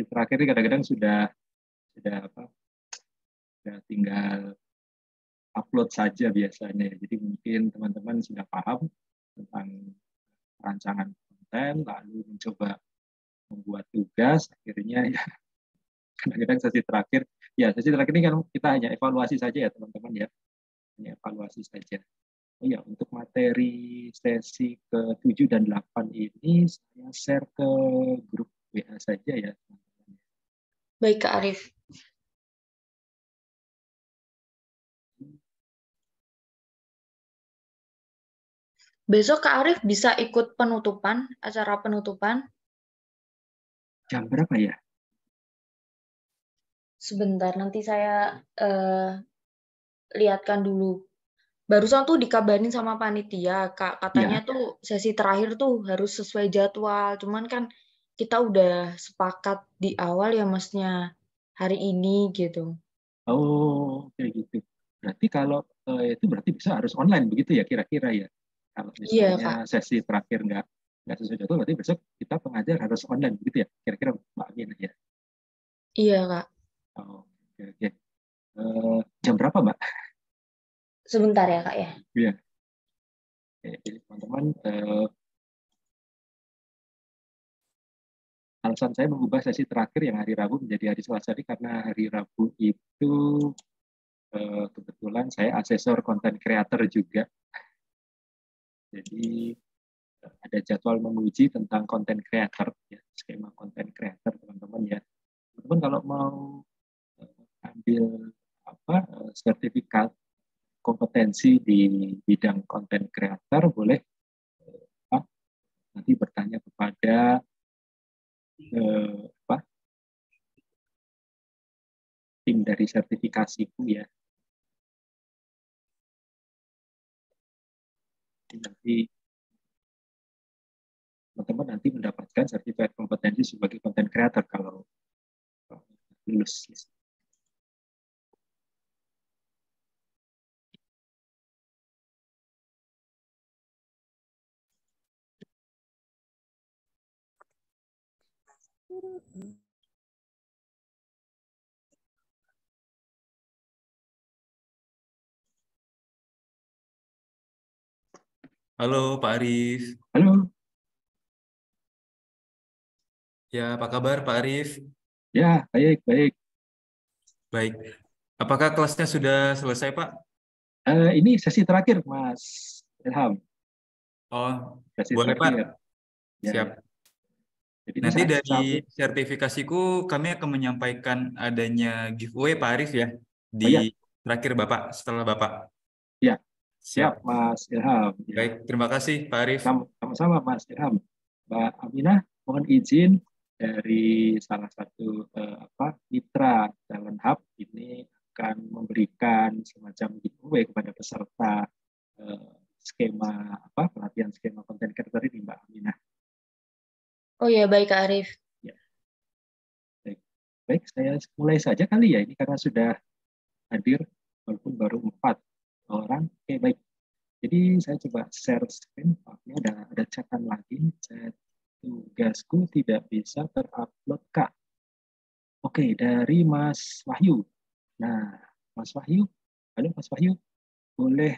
terakhir ini kadang-kadang sudah apa? Sudah tinggal upload saja biasanya. Jadi mungkin teman-teman sudah paham tentang rancangan konten, lalu mencoba membuat tugas, akhirnya ya kadang-kadang sesi terakhir ini kan kita hanya evaluasi saja ya teman-teman ya, hanya evaluasi saja. Oh ya, untuk materi sesi ke-7 dan 8 ini saya share ke grup WA saja ya teman-teman. Baik Kak Arif. Besok Kak Arif bisa ikut penutupan, acara penutupan? Jam berapa ya? Sebentar, nanti saya lihatkan dulu. Barusan tuh dikabarin sama panitia, Kak. Katanya Ya. tuh sesi terakhir tuh harus sesuai jadwal. Cuman kan kita udah sepakat di awal ya Masnya hari ini gitu. Oh, kayak gitu. Berarti kalau itu berarti bisa harus online begitu ya kira-kira ya. Kalau Iya, misalnya Kak. sesi terakhir nggak sesuai jadwal, berarti besok kita pengajar harus online begitu ya. Kira-kira Mbak Amin ya. Iya, Kak. Oh, oke, oke. Jam berapa Mbak? Sebentar ya, Kak ya. Iya. Oke, jadi teman-teman, alasan saya mengubah sesi terakhir yang hari Rabu menjadi hari Selasa ini karena hari Rabu itu kebetulan saya asesor konten kreator juga. Jadi ada jadwal menguji tentang konten kreator, ya, skema konten kreator teman-teman ya. Teman-teman kalau mau ambil sertifikat kompetensi di bidang konten kreator boleh nanti bertanya kepada tim dari sertifikasiku ya. Nanti teman-teman nanti mendapatkan sertifikat kompetensi sebagai konten kreator kalau lulus. Halo Pak Arif. Halo. Ya, apa kabar Pak Arif? Ya, baik, baik. Baik. Apakah kelasnya sudah selesai Pak? Ini sesi terakhir, Mas Ilham. Oh, Sesi boleh Pak. terakhir. Ya, Siap. ya. Jadi ini Nanti dari saat sertifikasiku kami akan menyampaikan adanya giveaway Pak Arif ya di oh ya, terakhir Bapak setelah Bapak. ya, siap, Siap. Mas Ilham. Ya. Baik, terima kasih Pak Arif. Sama-sama, Mas Ilham. Mbak Aminah, mohon izin dari salah satu mitra Talent Hub ini akan memberikan semacam giveaway kepada peserta skema pelatihan skema konten kreator ini, Mbak Aminah. Oh ya, baik Kak Arif. Ya. Baik. Baik, saya mulai saja kali ya ini karena sudah hadir walaupun baru 4 orang. Oke, baik. Jadi saya coba share screen. Ini ada catatan lagi. Chat tugasku tidak bisa terupload Kak. Oke, dari Mas Wahyu. Nah, Mas Wahyu, halo Mas Wahyu, boleh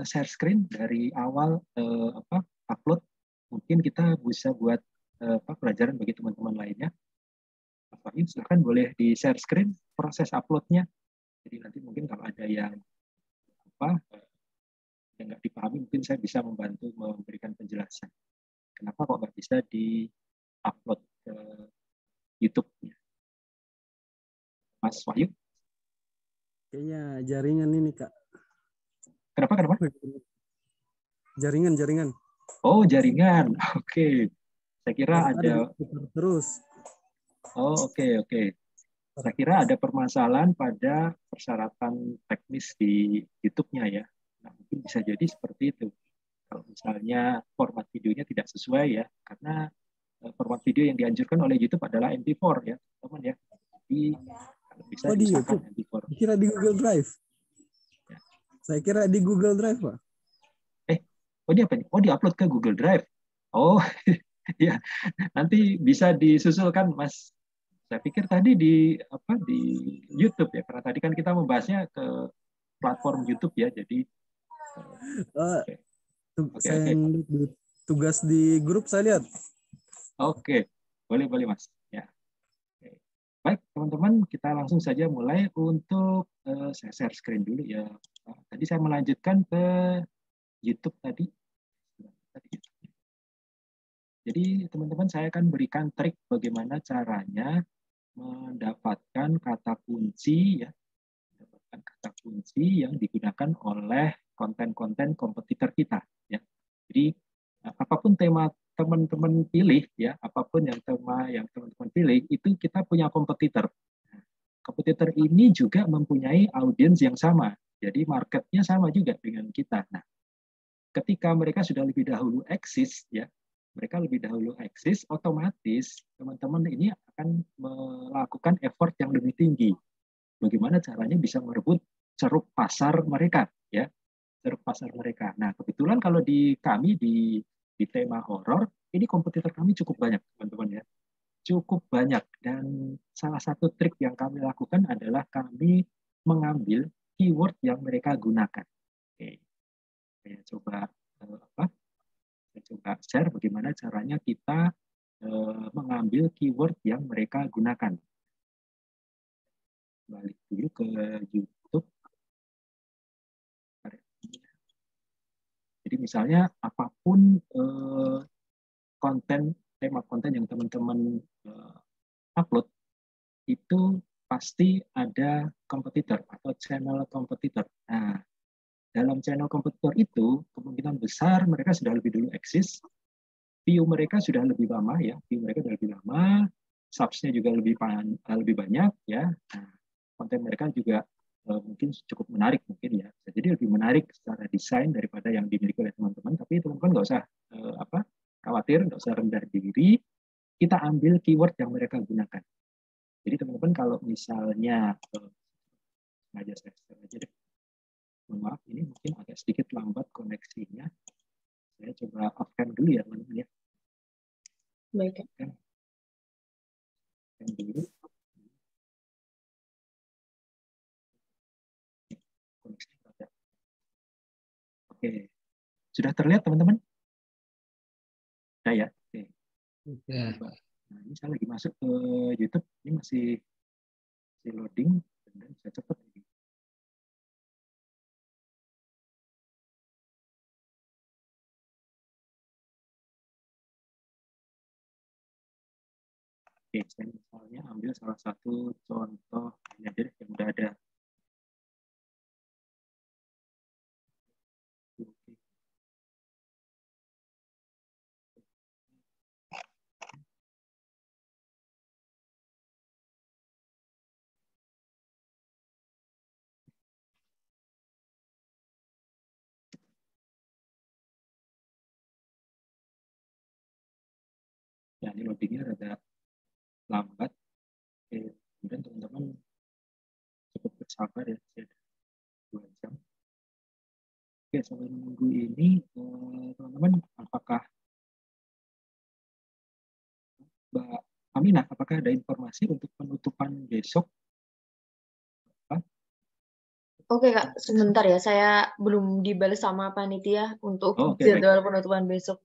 share screen dari awal upload. Mungkin kita bisa buat pelajaran bagi teman-teman lainnya. Mas Wahyu, silakan boleh di share screen proses uploadnya. Jadi nanti mungkin kalau ada yang yang nggak dipahami, mungkin saya bisa membantu memberikan penjelasan. Kenapa kok nggak bisa di-upload ke YouTube-nya? Mas Wahyu? Kayaknya jaringan ini, Kak. Kenapa? Jaringan. Oh, jaringan. Oke. Saya kira ada terus. Oh, oke. Saya kira ada permasalahan pada persyaratan teknis di YouTube-nya ya. Nah, mungkin bisa jadi seperti itu. Kalau misalnya format videonya tidak sesuai ya, karena format video yang dianjurkan oleh YouTube adalah MP4 ya, teman ya. Jadi kalau bisa di YouTube. MP4. Kira di Google Drive. Ya. Saya kira di Google Drive, Pak. Dia apa nih? Oh, di-upload ke Google Drive. Oh, ya. Nanti bisa disusulkan, Mas Saya pikir tadi di YouTube ya, karena tadi kan kita membahasnya ke platform YouTube ya. Jadi Eh, oke. saya yang tugas di grup saya lihat. Oke, boleh Mas. Ya. Oke. Baik teman-teman, kita langsung saja mulai untuk saya share screen dulu ya. Tadi saya melanjutkan ke YouTube tadi. Jadi teman-teman saya akan berikan trik bagaimana caranya mendapatkan kata kunci ya, mendapatkan kata kunci yang digunakan oleh konten-konten kompetitor kita ya. Jadi apapun tema teman-teman pilih ya, apapun yang tema yang teman-teman pilih itu kita punya kompetitor. Kompetitor ini juga mempunyai audiens yang sama. Jadi marketnya sama juga dengan kita. Nah, ketika mereka sudah lebih dahulu eksis ya, mereka lebih dahulu eksis, otomatis teman-teman ini akan melakukan effort yang lebih tinggi. Bagaimana caranya bisa merebut ceruk pasar mereka, ya, ceruk pasar mereka. Nah, kebetulan kalau di kami di tema horor, ini kompetitor kami cukup banyak, teman-teman ya, cukup banyak. Dan salah satu trik yang kami lakukan adalah kami mengambil keyword yang mereka gunakan. Oke, saya coba Saya coba share bagaimana caranya kita mengambil keyword yang mereka gunakan. Balik dulu ke YouTube. Jadi misalnya apapun tema konten yang teman-teman upload, itu pasti ada kompetitor atau channel kompetitor. Nah, dalam channel kompetitor itu kemungkinan besar mereka sudah lebih dulu eksis, view mereka sudah lebih lama ya, subs-nya juga lebih banyak ya. Nah, konten mereka juga mungkin cukup menarik mungkin ya. Jadi lebih menarik secara desain daripada yang dimiliki oleh teman-teman. Tapi teman-teman nggak usah khawatir, nggak usah rendah diri. Kita ambil keyword yang mereka gunakan. Jadi teman-teman kalau misalnya sengaja saya share aja deh. Mohon maaf, ini mungkin agak sedikit lambat koneksinya. Saya coba off-cam dulu ya teman-teman ya. Baik. Off-cam dulu. Oke, sudah terlihat teman-teman? Sudah ya? Oke. Nah, ini saya lagi masuk ke YouTube, ini masih loading, dan bisa cepat. Oke, saya misalnya ambil salah satu contoh ini aja yang udah ada. Ya, ini loadingnya rada lambat. Oke, kemudian teman-teman cukup bersabar ya, 2 jam. Oke, sambil menunggu ini, teman-teman, apakah Mbak Aminah, apakah ada informasi untuk penutupan besok? Oke Kak, sebentar ya, saya belum dibalas sama panitia untuk jadwal penutupan besok.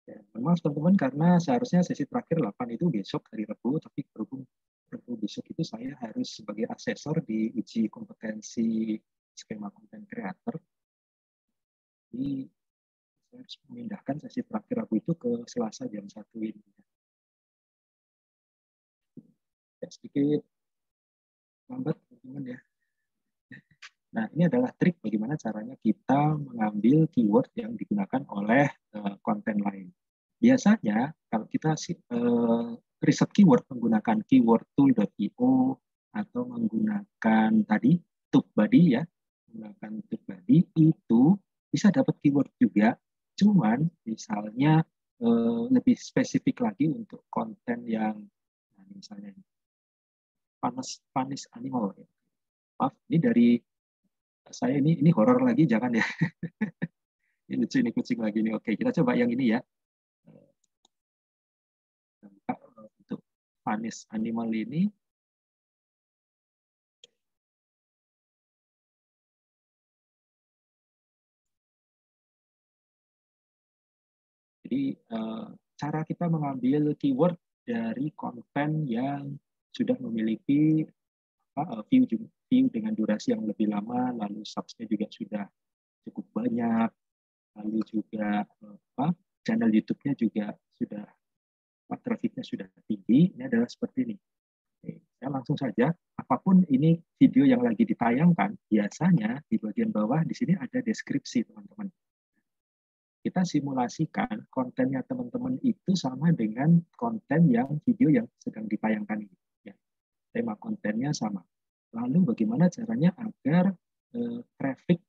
Ya, memang teman-teman karena seharusnya sesi terakhir 8 itu besok hari Rabu, tapi berhubung Rabu besok itu saya harus sebagai asesor di uji kompetensi skema konten kreator. Jadi saya harus memindahkan sesi terakhir Rabu itu ke Selasa jam 1 ini. Ya, sedikit lambat teman-teman ya. Nah, ini adalah trik bagaimana caranya kita mengambil keyword yang digunakan oleh konten lain. Biasanya kalau kita riset keyword menggunakan keywordtool.io atau menggunakan tadi TubeBuddy ya, menggunakan TubeBuddy itu bisa dapat keyword juga, cuman misalnya lebih spesifik lagi untuk konten yang misalnya panis animal ya. Maaf, ini dari saya ini horor lagi, jangan ya. Ini lucu, ini kucing lagi nih. Oke, kita coba yang ini ya. Untuk funniest animal ini jadi cara kita mengambil keyword dari konten yang sudah memiliki view dengan durasi yang lebih lama, lalu subs-nya juga sudah cukup banyak, lalu juga channel YouTube-nya juga sudah trafiknya sudah tinggi. Ini adalah seperti ini. Oke, saya langsung saja, apapun ini video yang lagi ditayangkan, biasanya di bagian bawah di sini ada deskripsi, teman-teman. Kita simulasikan kontennya teman-teman itu sama dengan konten yang video yang sedang ditayangkan ini. Ya. Tema kontennya sama. Lalu bagaimana caranya agar traffic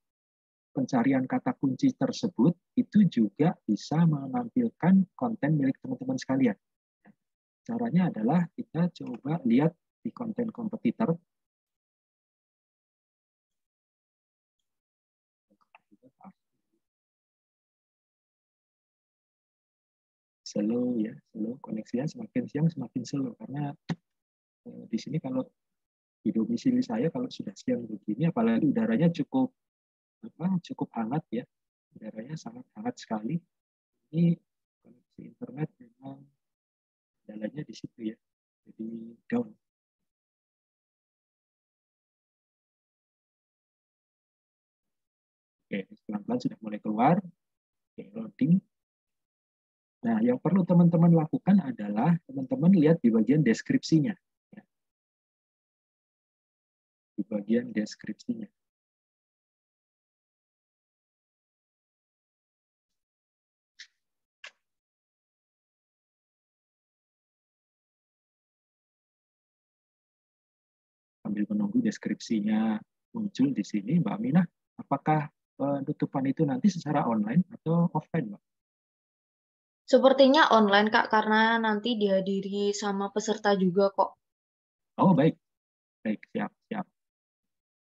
pencarian kata kunci tersebut itu juga bisa menampilkan konten milik teman-teman sekalian. Caranya adalah kita coba lihat di konten kompetitor. Slow ya, slow, koneksinya semakin siang semakin slow karena di sini kalau di domisili saya kalau sudah siang begini, apalagi udaranya cukup hangat ya, udaranya sangat hangat sekali. Ini koneksi internet memang kendalanya di situ ya, jadi down. Oke, pelan-pelan sudah mulai keluar. Oke, loading. Nah, yang perlu teman-teman lakukan adalah teman-teman lihat di bagian deskripsinya. Ya. Di bagian deskripsinya. Sambil menunggu deskripsinya muncul di sini, Mbak Aminah, apakah penutupan itu nanti secara online atau offline, Mbak? Sepertinya online, Kak, karena nanti dihadiri sama peserta juga kok. Oh, baik. Baik, siap.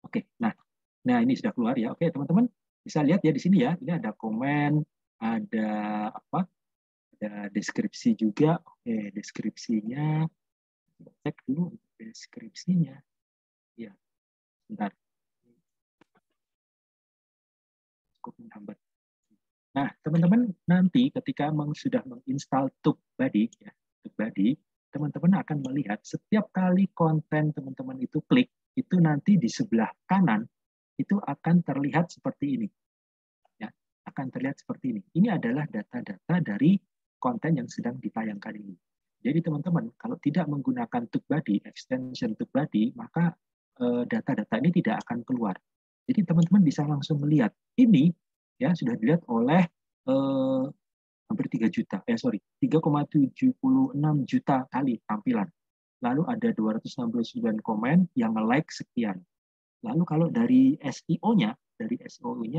Oke, nah ini sudah keluar ya. Oke, teman-teman bisa lihat ya di sini ya. Ini ada komen, ada ada deskripsi juga. Oke, deskripsinya. Cek dulu deskripsinya. Ya, bentar. Cukup menghambat. Nah, teman-teman nanti ketika sudah menginstal TubeBuddy, ya, TubeBuddy, teman-teman akan melihat setiap kali konten teman-teman itu klik, itu nanti di sebelah kanan itu akan terlihat seperti ini. Ya, akan terlihat seperti ini. Ini adalah data-data dari konten yang sedang ditayangkan ini. Jadi teman-teman, kalau tidak menggunakan TubeBuddy, extension TubeBuddy, maka data-data ini tidak akan keluar. Jadi teman-teman bisa langsung melihat ini ya sudah dilihat oleh hampir 3,76 juta kali tampilan. Lalu ada 269 komen yang like sekian. Lalu kalau dari SEO-nya,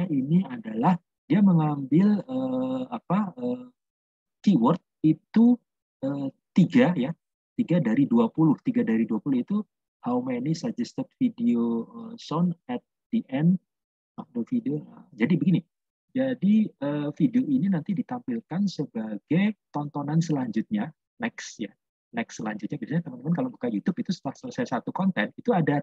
ini adalah dia mengambil keyword itu 3 ya, 3 dari 20. 3 dari 20 itu how many suggested video shown at the end of the video. Jadi begini. Jadi video ini nanti ditampilkan sebagai tontonan selanjutnya, next ya. Next selanjutnya biasanya teman-teman kalau buka YouTube itu setelah selesai satu konten itu ada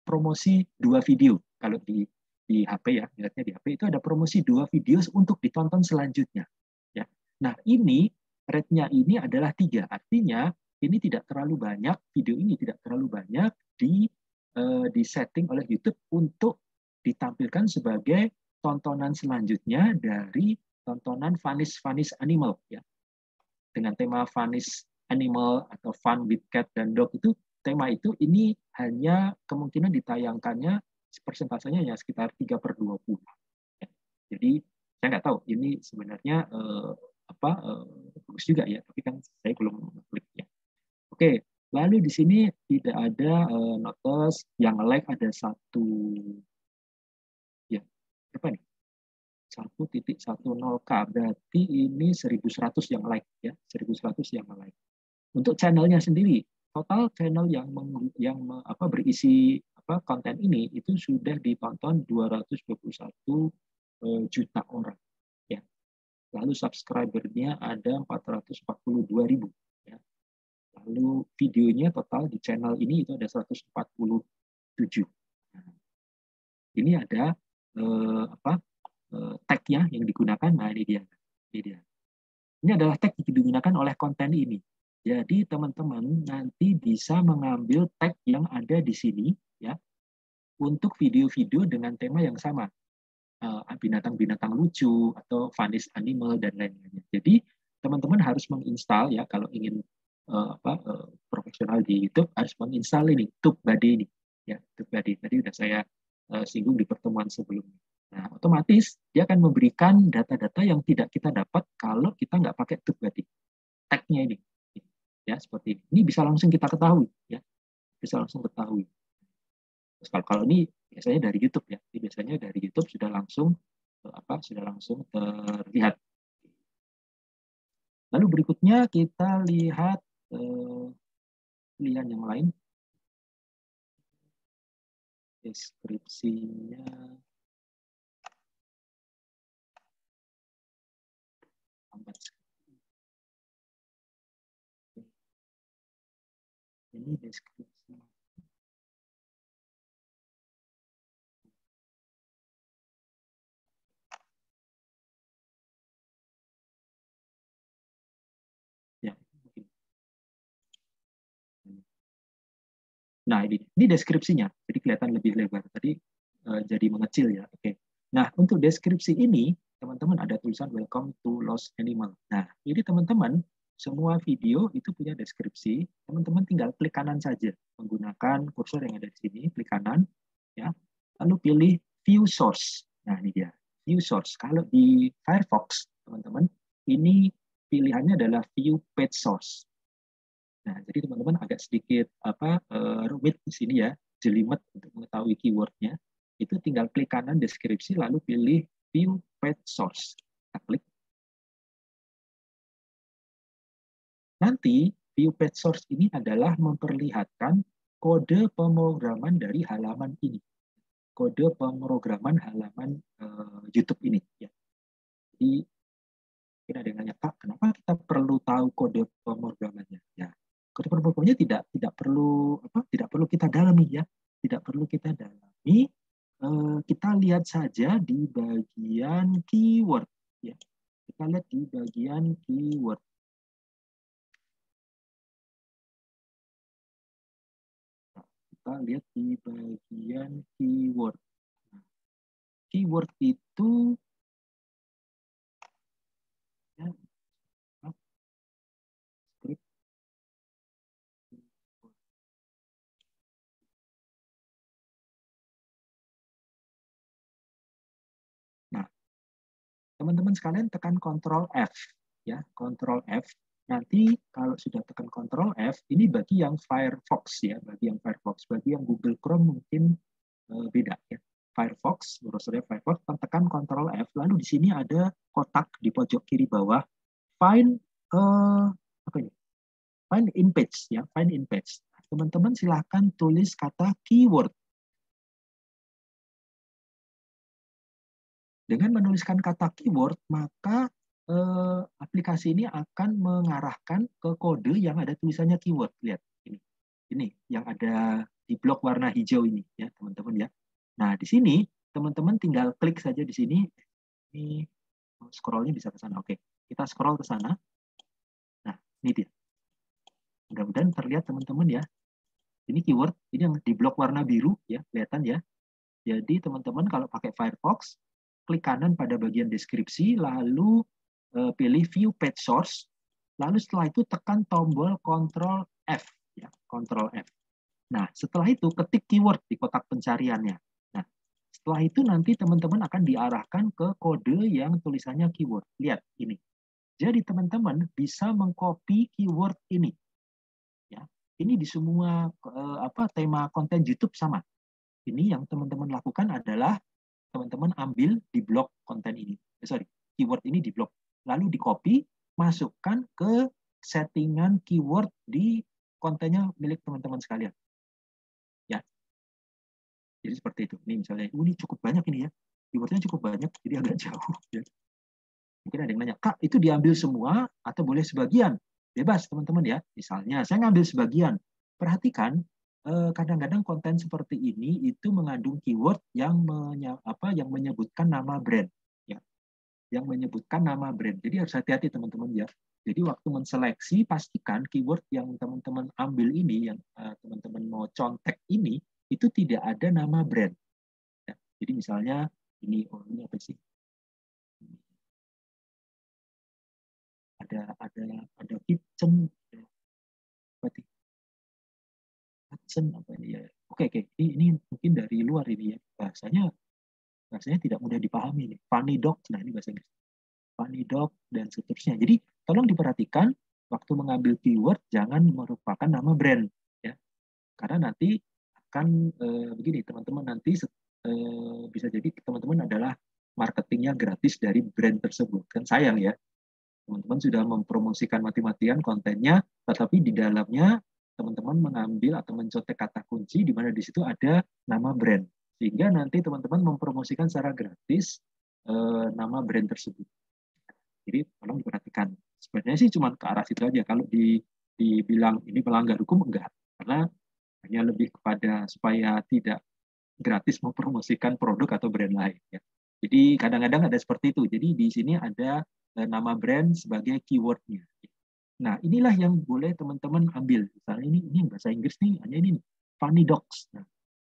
promosi 2 video. Kalau di HP ya, lihatnya di HP itu ada promosi 2 video untuk ditonton selanjutnya. Ya. Nah, ini rate-nya ini adalah 3. Artinya ini tidak terlalu banyak, video ini tidak terlalu banyak di setting oleh YouTube untuk ditampilkan sebagai tontonan selanjutnya dari tontonan funniest animal ya. Dengan tema funniest animal atau fun with cat dan dog itu tema itu ini hanya kemungkinan ditayangkannya persentasenya ya sekitar 3/20. Ya. Jadi saya nggak tahu ini sebenarnya bagus juga ya, tapi kan saya belum klik ya. Oke, lalu di sini tidak ada notice yang like ada 1 ya. Apa nih? 1.10K berarti ini 1.100 yang like ya, 1.100 yang like. Untuk channelnya sendiri, total channel yang berisi konten ini itu sudah ditonton 221 juta orang ya. Lalu subscribernya ada 442.000 ya. Lalu videonya total di channel ini itu ada 147. Nah, ini ada tag-nya yang digunakan. Nah, ini dia. Ini adalah tag yang digunakan oleh konten ini. Jadi teman-teman nanti bisa mengambil tag yang ada di sini ya untuk video-video dengan tema yang sama, binatang-binatang lucu atau funny animal dan lain-lainnya. Jadi teman-teman harus menginstal ya kalau ingin profesional di YouTube harus menginstal ini TubeBuddy ini ya TubeBuddy. Tadi sudah saya singgung di pertemuan sebelumnya. Nah, otomatis dia akan memberikan data-data yang tidak kita dapat kalau kita nggak pakai TubeBuddy. Tag-nya ini. Ya, seperti ini. Ini bisa langsung kita ketahui. Ya. Bisa langsung ketahui. Terus kalau ini biasanya dari YouTube ya. Ini biasanya dari YouTube sudah langsung terlihat. Lalu berikutnya kita lihat pilihan yang lain. Deskripsinya. Ini deskripsi. Ya, mungkin. Nah, ini deskripsinya. Jadi kelihatan lebih lebar. Tadi jadi mengecil ya. Oke. Nah, untuk deskripsi ini, teman-teman ada tulisan Welcome to Lost Animal. Nah, ini teman-teman, semua video itu punya deskripsi. Teman-teman tinggal klik kanan saja. Menggunakan kursor yang ada di sini, klik kanan. Ya. Lalu pilih View Source. Nah, ini dia. View Source. Kalau di Firefox, teman-teman, ini pilihannya adalah View Page Source. Nah, jadi teman-teman agak sedikit rumit di sini ya, jelimet untuk mengetahui keywordnya. Itu tinggal klik kanan deskripsi lalu pilih View Page Source. Kita klik. Nanti View Page Source ini adalah memperlihatkan kode pemrograman dari halaman ini. Kode pemrograman halaman YouTube ini. Ya. Jadi mungkin ada yang nanya, Pak, kenapa kita perlu tahu kode pemrogramannya? Ya. Kode pemrogramannya tidak perlu kita dalami ya, tidak perlu kita dalami. Kita lihat saja di bagian keyword ya. Kita lihat di bagian keyword. Kita lihat di bagian keyword. Keyword itu ya, teman-teman sekalian tekan Ctrl F ya, Ctrl F. Nanti kalau sudah tekan Ctrl F, ini bagi yang Firefox ya, bagi yang Firefox, bagi yang Google Chrome mungkin beda ya. Firefox, browsernya Firefox, tekan Ctrl F, lalu di sini ada kotak di pojok kiri bawah, find find in page ya, find in page. Teman-teman silahkan tulis kata keyword. Dengan menuliskan kata keyword, maka aplikasi ini akan mengarahkan ke kode yang ada tulisannya keyword. Lihat, ini yang ada di blok warna hijau ini, ya teman-teman ya. Nah, di sini teman-teman tinggal klik saja di sini. Ini scrollnya bisa ke sana. Oke, kita scroll ke sana. Nah, ini dia. Mudah-mudahan terlihat teman-teman ya. Ini keyword, ini yang di blok warna biru ya, kelihatan ya. Jadi teman-teman kalau pakai Firefox, klik kanan pada bagian deskripsi, lalu pilih View Page Source, lalu setelah itu tekan tombol Ctrl F, ya, Ctrl F. Nah, setelah itu ketik keyword di kotak pencariannya. Nah, setelah itu nanti teman-teman akan diarahkan ke kode yang tulisannya keyword. Lihat ini. Jadi teman-teman bisa mengcopy keyword ini. Ya, ini di semua tema konten YouTube sama. Ini yang teman-teman lakukan adalah teman-teman ambil di blok konten ini. Keyword ini di blok. Lalu di copy, masukkan ke settingan keyword di kontennya milik teman-teman sekalian. Ya. Jadi seperti itu. Ini misalnya, ini cukup banyak ini ya. Keywordnya cukup banyak, jadi agak jauh. Ya. Mungkin ada yang nanya, Kak, itu diambil semua atau boleh sebagian? Bebas teman-teman ya. Misalnya saya ngambil sebagian. Perhatikan kadang-kadang konten seperti ini itu mengandung keyword yang menyebutkan nama brand ya. Yang menyebutkan nama brand. Jadi harus hati-hati teman-teman ya. Jadi waktu menseleksi pastikan keyword yang teman-teman ambil ini, yang teman-teman mau contek ini, itu tidak ada nama brand. Ya. Jadi misalnya ini apa sih? Ada kitchen, berarti kitchen apa ini ya? Oke, ini mungkin dari luar ini ya. Bahasanya tidak mudah dipahami nih. Funny dog, nah ini bahasa Inggris. Funny dog dan seterusnya. Jadi tolong diperhatikan waktu mengambil keyword jangan merupakan nama brand ya. Karena nanti akan begini teman-teman, nanti bisa jadi teman-teman adalah marketingnya gratis dari brand tersebut. Kan sayang ya. Teman-teman sudah mempromosikan mati-matian kontennya, tetapi di dalamnya teman-teman mengambil atau mencontek kata kunci di mana di situ ada nama brand. Sehingga nanti teman-teman mempromosikan secara gratis nama brand tersebut. Jadi tolong diperhatikan. Sebenarnya sih cuma ke arah situ aja. Kalau dibilang ini melanggar hukum, enggak. Karena hanya lebih kepada supaya tidak gratis mempromosikan produk atau brand lain. Ya. Jadi kadang-kadang ada seperti itu. Jadi di sini ada nama brand sebagai keywordnya. Nah inilah yang boleh teman-teman ambil. Misalnya ini bahasa Inggris nih, hanya ini nih, funny dogs. Nah,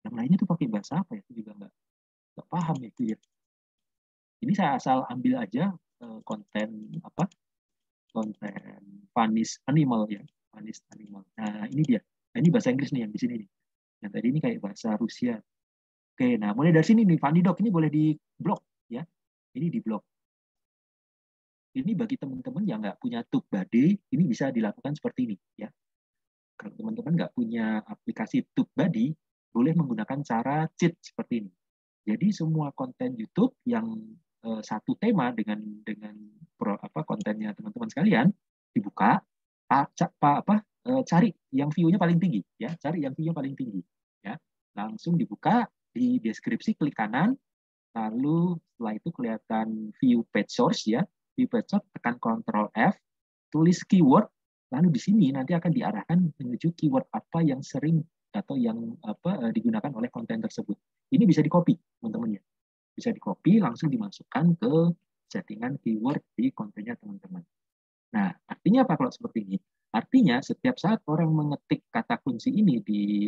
yang lainnya tuh pakai bahasa apa ya? Itu juga nggak paham itu ya. Ini saya asal ambil aja konten funniest animal ya, funniest animal. Nah ini dia. Nah, ini bahasa Inggris nih yang di sini nih. Yang tadi ini kayak bahasa Rusia. Oke, nah mulai dari sini nih funny dog ini boleh di blok ya. Ini di blok. Ini bagi teman-teman yang nggak punya TubeBuddy, ini bisa dilakukan seperti ini ya. Kalau teman-teman nggak punya aplikasi TubeBuddy, boleh menggunakan cara cheat seperti ini. Jadi semua konten YouTube yang satu tema dengan kontennya teman-teman sekalian dibuka, cari yang view-nya paling tinggi ya, cari yang view-nya paling tinggi ya. Langsung dibuka di deskripsi, klik kanan, lalu setelah itu kelihatan view page source ya. View page source, tekan Ctrl F, tulis keyword, lalu di sini nanti akan diarahkan menuju keyword apa yang sering atau yang digunakan oleh konten tersebut. Ini bisa di-copy, teman-teman ya. Bisa di-copy, langsung dimasukkan ke settingan keyword di kontennya teman-teman. Nah, artinya apa kalau seperti ini? Artinya setiap saat orang mengetik kata kunci ini di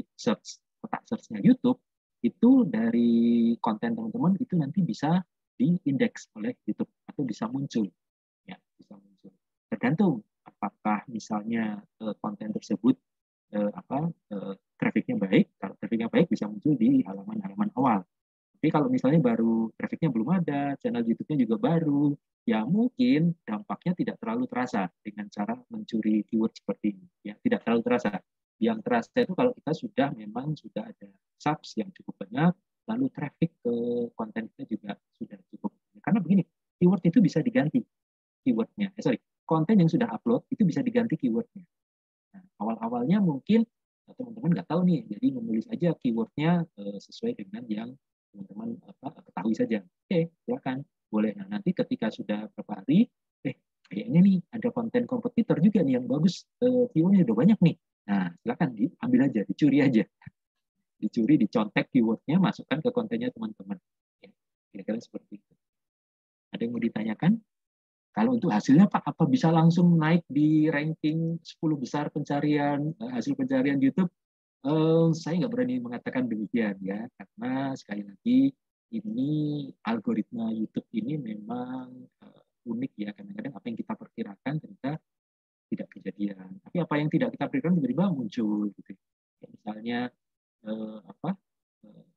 kotak search-nya YouTube, itu dari konten teman-teman itu nanti bisa diindeks oleh YouTube atau bisa muncul. Ya, bisa muncul. Tergantung apakah misalnya konten tersebut trafficnya baik. Kalau trafficnya baik bisa muncul di halaman-halaman awal. Tapi kalau misalnya baru trafficnya belum ada, channel YouTube-nya juga baru, ya mungkin dampaknya tidak terlalu terasa dengan cara mencuri keyword seperti ini. Ya, tidak terlalu terasa. Yang terasa itu kalau kita sudah ada subs yang cukup banyak, lalu traffic ke konten kita juga sudah cukup banyak. Karena begini, keyword itu bisa diganti keywordnya. Konten yang sudah upload itu bisa diganti keywordnya. Nah, awal-awalnya mungkin teman-teman nggak tahu nih, jadi menulis aja keywordnya sesuai dengan yang teman-teman ketahui saja. Oke, silakan, boleh. Nah, nanti ketika sudah beberapa hari, kayaknya nih ada konten kompetitor juga nih yang bagus, view-nya udah banyak nih. Nah, silakan diambil aja, dicuri aja. Dicuri, dicontek keywordnya, masukkan ke kontennya teman-teman. Ya, kira-kira seperti itu. Ada yang mau ditanyakan? Kalau untuk hasilnya Pak, apa bisa langsung naik di ranking 10 besar pencarian hasil pencarian YouTube? Saya nggak berani mengatakan demikian ya, karena sekali lagi ini algoritma YouTube ini memang unik ya. Kadang-kadang apa yang kita perkirakan ternyata tidak kejadian. Tapi apa yang tidak kita perkirakan tiba-tiba muncul gitu. Ya, misalnya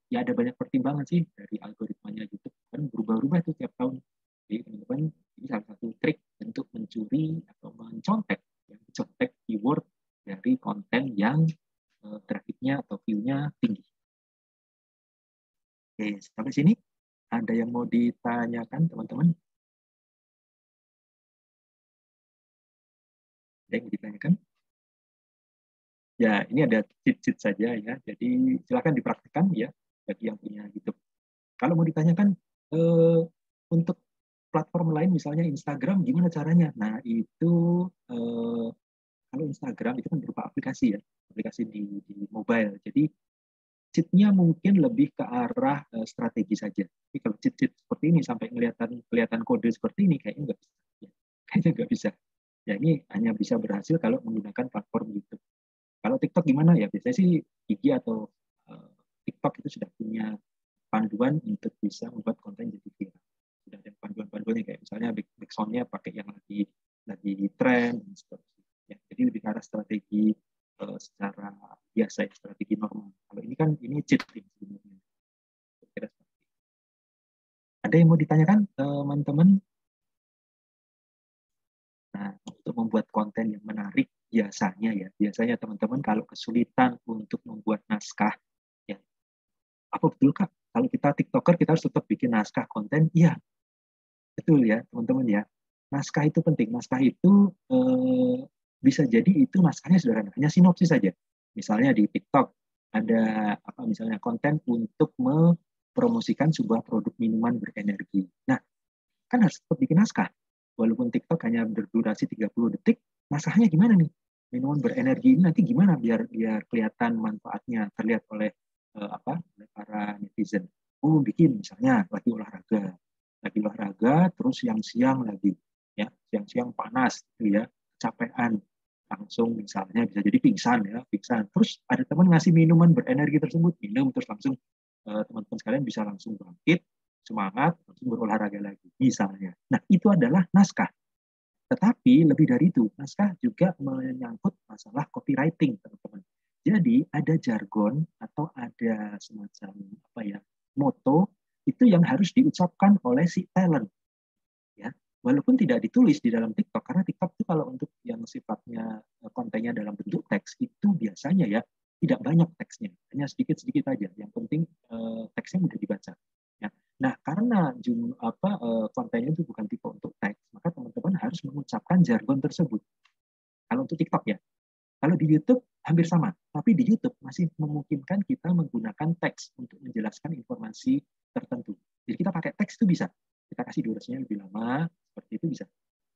ya ada banyak pertimbangan sih dari algoritmanya YouTube, kan berubah-ubah itu tiap tahun. Jadi teman-teman, ini salah satu trik untuk mencuri atau mencontek keyword dari konten yang trafficnya atau view-nya tinggi. Oke, sampai sini ada yang mau ditanyakan teman-teman? Ada yang mau ditanyakan? Ya, ini ada cheat-cheat saja ya. Jadi silakan dipraktikkan ya bagi yang punya YouTube. Kalau mau ditanyakan untuk platform lain misalnya Instagram gimana caranya? Nah, itu Kalau Instagram itu kan berupa aplikasi ya, aplikasi di mobile. Jadi cheat-nya mungkin lebih ke arah strategi saja. Tapi kalau cheat-cheat seperti ini sampai kelihatan kode seperti ini kayaknya nggak bisa. Ya, kayaknya nggak bisa. Ya ini hanya bisa berhasil kalau menggunakan platform YouTube. Kalau TikTok gimana ya? Biasanya sih IG atau TikTok itu sudah punya panduan untuk bisa membuat konten jadi viral. Sudah ada panduan-panduannya kayak misalnya backsound-nya pakai yang lagi tren dan seterusnya. Ya, jadi lebih ke arah strategi secara biasa, strategi normal. Kalau ini kan ini cheat sebenarnya. Ada yang mau ditanyakan teman-teman? Nah, untuk membuat konten yang menarik biasanya teman-teman kalau kesulitan untuk membuat naskah, ya apa betul Kak? Kalau kita TikToker kita harus tetap bikin naskah konten? Iya, betul ya teman-teman ya. Naskah itu penting. Naskah itu bisa jadi itu naskahnya sederhana, hanya sinopsis saja. Misalnya di TikTok ada apa misalnya konten untuk mempromosikan sebuah produk minuman berenergi. Nah, kan harus tetap bikin naskah. Walaupun TikTok hanya berdurasi 30 detik, naskahnya gimana nih? Minuman berenergi ini nanti gimana biar kelihatan manfaatnya terlihat oleh oleh para netizen. Oh, bikin misalnya lagi olahraga terus siang-siang lagi ya, siang-siang panas gitu ya, capean langsung misalnya bisa jadi pingsan. Terus ada teman ngasih minuman berenergi tersebut, minum terus langsung teman-teman sekalian bisa langsung bangkit, semangat, langsung berolahraga lagi misalnya. Nah, itu adalah naskah. Tetapi lebih dari itu, naskah juga menyangkut masalah copywriting, teman-teman. Jadi ada jargon atau ada semacam moto itu yang harus diucapkan oleh si talent. Ya, walaupun tidak ditulis di dalam TikTok, karena TikTok itu kalau untuk yang sifatnya kontennya dalam bentuk teks itu biasanya ya tidak banyak teksnya, hanya sedikit-sedikit aja. Yang penting teksnya mudah dibaca. Ya. Nah, karena kontennya itu bukan tipe untuk teks, maka teman-teman harus mengucapkan jargon tersebut. Kalau untuk TikTok ya. Kalau di YouTube hampir sama, tapi di YouTube masih memungkinkan kita menggunakan teks untuk menjelaskan informasi tertentu. Jadi kita pakai teks itu bisa. Kita kasih durasinya lebih lama, seperti itu bisa.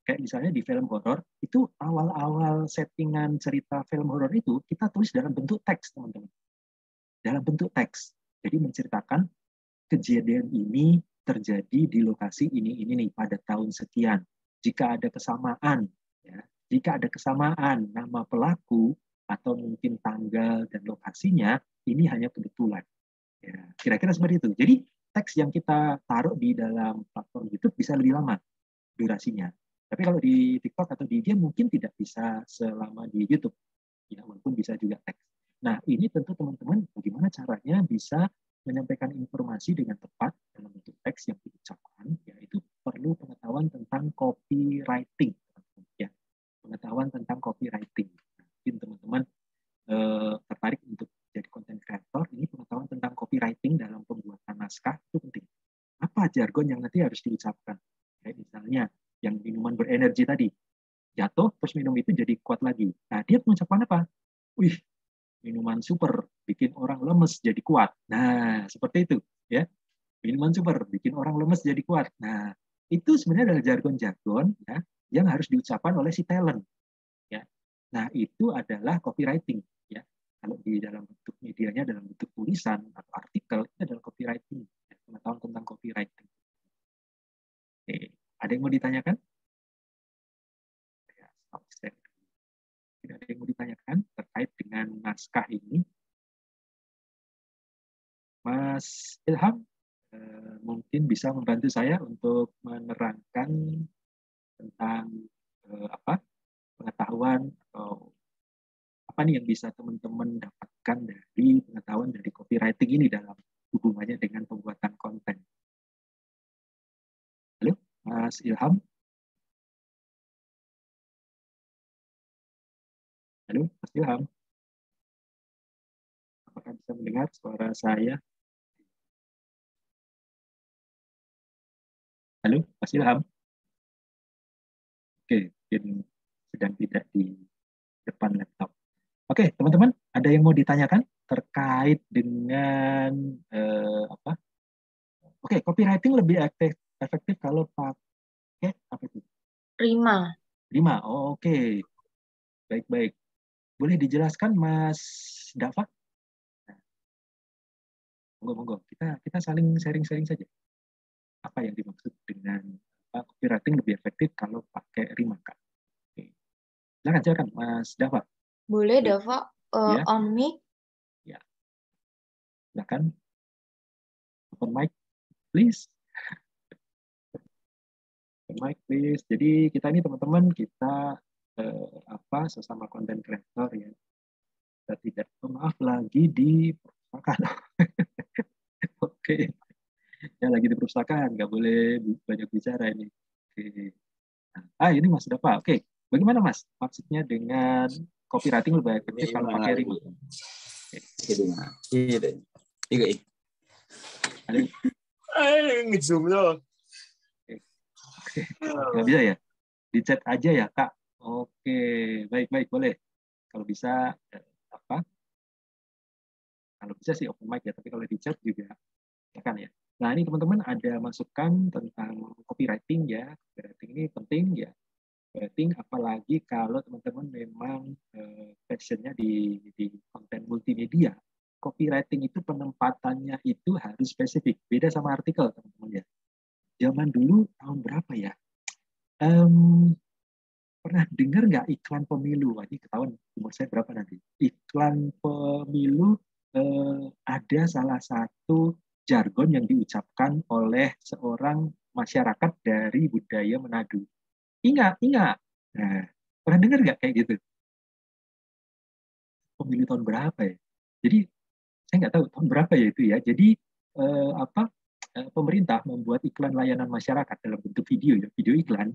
Kayak misalnya di film horor, itu awal-awal settingan cerita film horor itu kita tulis dalam bentuk teks, teman-teman. Dalam bentuk teks. Jadi menceritakan kejadian ini terjadi di lokasi ini nih pada tahun sekian. Jika ada kesamaan, ya, jika ada kesamaan nama pelaku atau mungkin tanggal dan lokasinya, ini hanya kebetulan. Ya, kira-kira seperti itu. Jadi teks yang kita taruh di dalam platform YouTube bisa lebih lama durasinya. Tapi kalau di TikTok atau di IG mungkin tidak bisa selama di YouTube. Ya, walaupun bisa juga teks. Nah, ini tentu teman-teman bagaimana caranya bisa menyampaikan informasi dengan tepat dalam bentuk teks yang diucapkan, yaitu perlu pengetahuan tentang copywriting. Ya, pengetahuan tentang copywriting. Mungkin teman-teman tertarik untuk jadi content creator, ini pengetahuan tentang copywriting dalam pembuatan naskah itu penting. Apa jargon yang nanti harus diucapkan? Kayak misalnya yang minuman berenergi tadi, jatuh terus minum itu jadi kuat lagi. Nah, dia mengucapkan apa? Wih, minuman super bikin orang lemes jadi kuat. Nah, seperti itu ya. Minuman super bikin orang lemes jadi kuat. Nah, itu sebenarnya adalah jargon-jargon ya yang harus diucapkan oleh si talent ya. Nah, itu adalah copywriting ya. Kalau di dalam bentuk medianya dalam bentuk tulisan atau artikel itu adalah copywriting, ya. Pengetahuan tentang copywriting. Oke, ada yang mau ditanyakan? Ya, stop share. Tidak ada yang mau ditanyakan terkait dengan naskah ini? Mas Ilham mungkin bisa membantu saya untuk menerangkan tentang pengetahuan atau apa nih yang bisa teman-teman dapatkan dari pengetahuan dari copywriting ini dalam hubungannya dengan pembuatan konten. Halo, Mas Ilham? Halo, Mas Ilham? Apakah bisa mendengar suara saya? Halo, Mas Ilham? Oke, mungkin sedang tidak di depan laptop. Oke, teman-teman, ada yang mau ditanyakan terkait dengan Oke, copywriting lebih efektif kalau pakai apa itu? Prima. Prima. Oh, oke. Baik. Boleh dijelaskan Mas Dava? Nah, monggo. Kita saling sharing-sharing saja. Apa yang dimaksud dengan copywriting lebih efektif kalau pakai Rimaka? Oke. Silakan Mas Dava. Boleh Dava Ya. on mic? Ya. Silakan. Open mic, please. Open mic, please. Jadi kita ini teman-teman kita sesama konten kreator ya. Kita tidak, maaf, lagi di perpustakaan. Oke. Ya, lagi di perpustakaan, nggak boleh banyak bicara ini. Oke. Ini Mas Dava. Oke. Bagaimana Mas? Maksudnya dengan copywriting lebih efektif kalau pakai Rimaka? Nge-zoom loh. Nggak bisa ya? Di chat aja ya, Kak. Oke, baik, boleh. Kalau bisa, kalau bisa sih open mic ya, tapi kalau di chat juga silakan ya. Nah, ini teman-teman ada masukan tentang copywriting ya. Copywriting ini penting ya. Copywriting apalagi kalau teman-teman memang passionnya di konten multimedia. Copywriting itu penempatannya itu harus spesifik. Beda sama artikel, teman-teman ya. Zaman dulu tahun berapa ya? Pernah dengar nggak iklan pemilu? Ini ketahuan umur saya berapa nanti. Iklan pemilu ada salah satu jargon yang diucapkan oleh seorang masyarakat dari budaya Manado. Ingat. Nah, pernah dengar nggak kayak gitu? Pemilu tahun berapa ya? Jadi saya nggak tahu tahun berapa ya itu ya. Jadi pemerintah membuat iklan layanan masyarakat dalam bentuk video ya, video iklan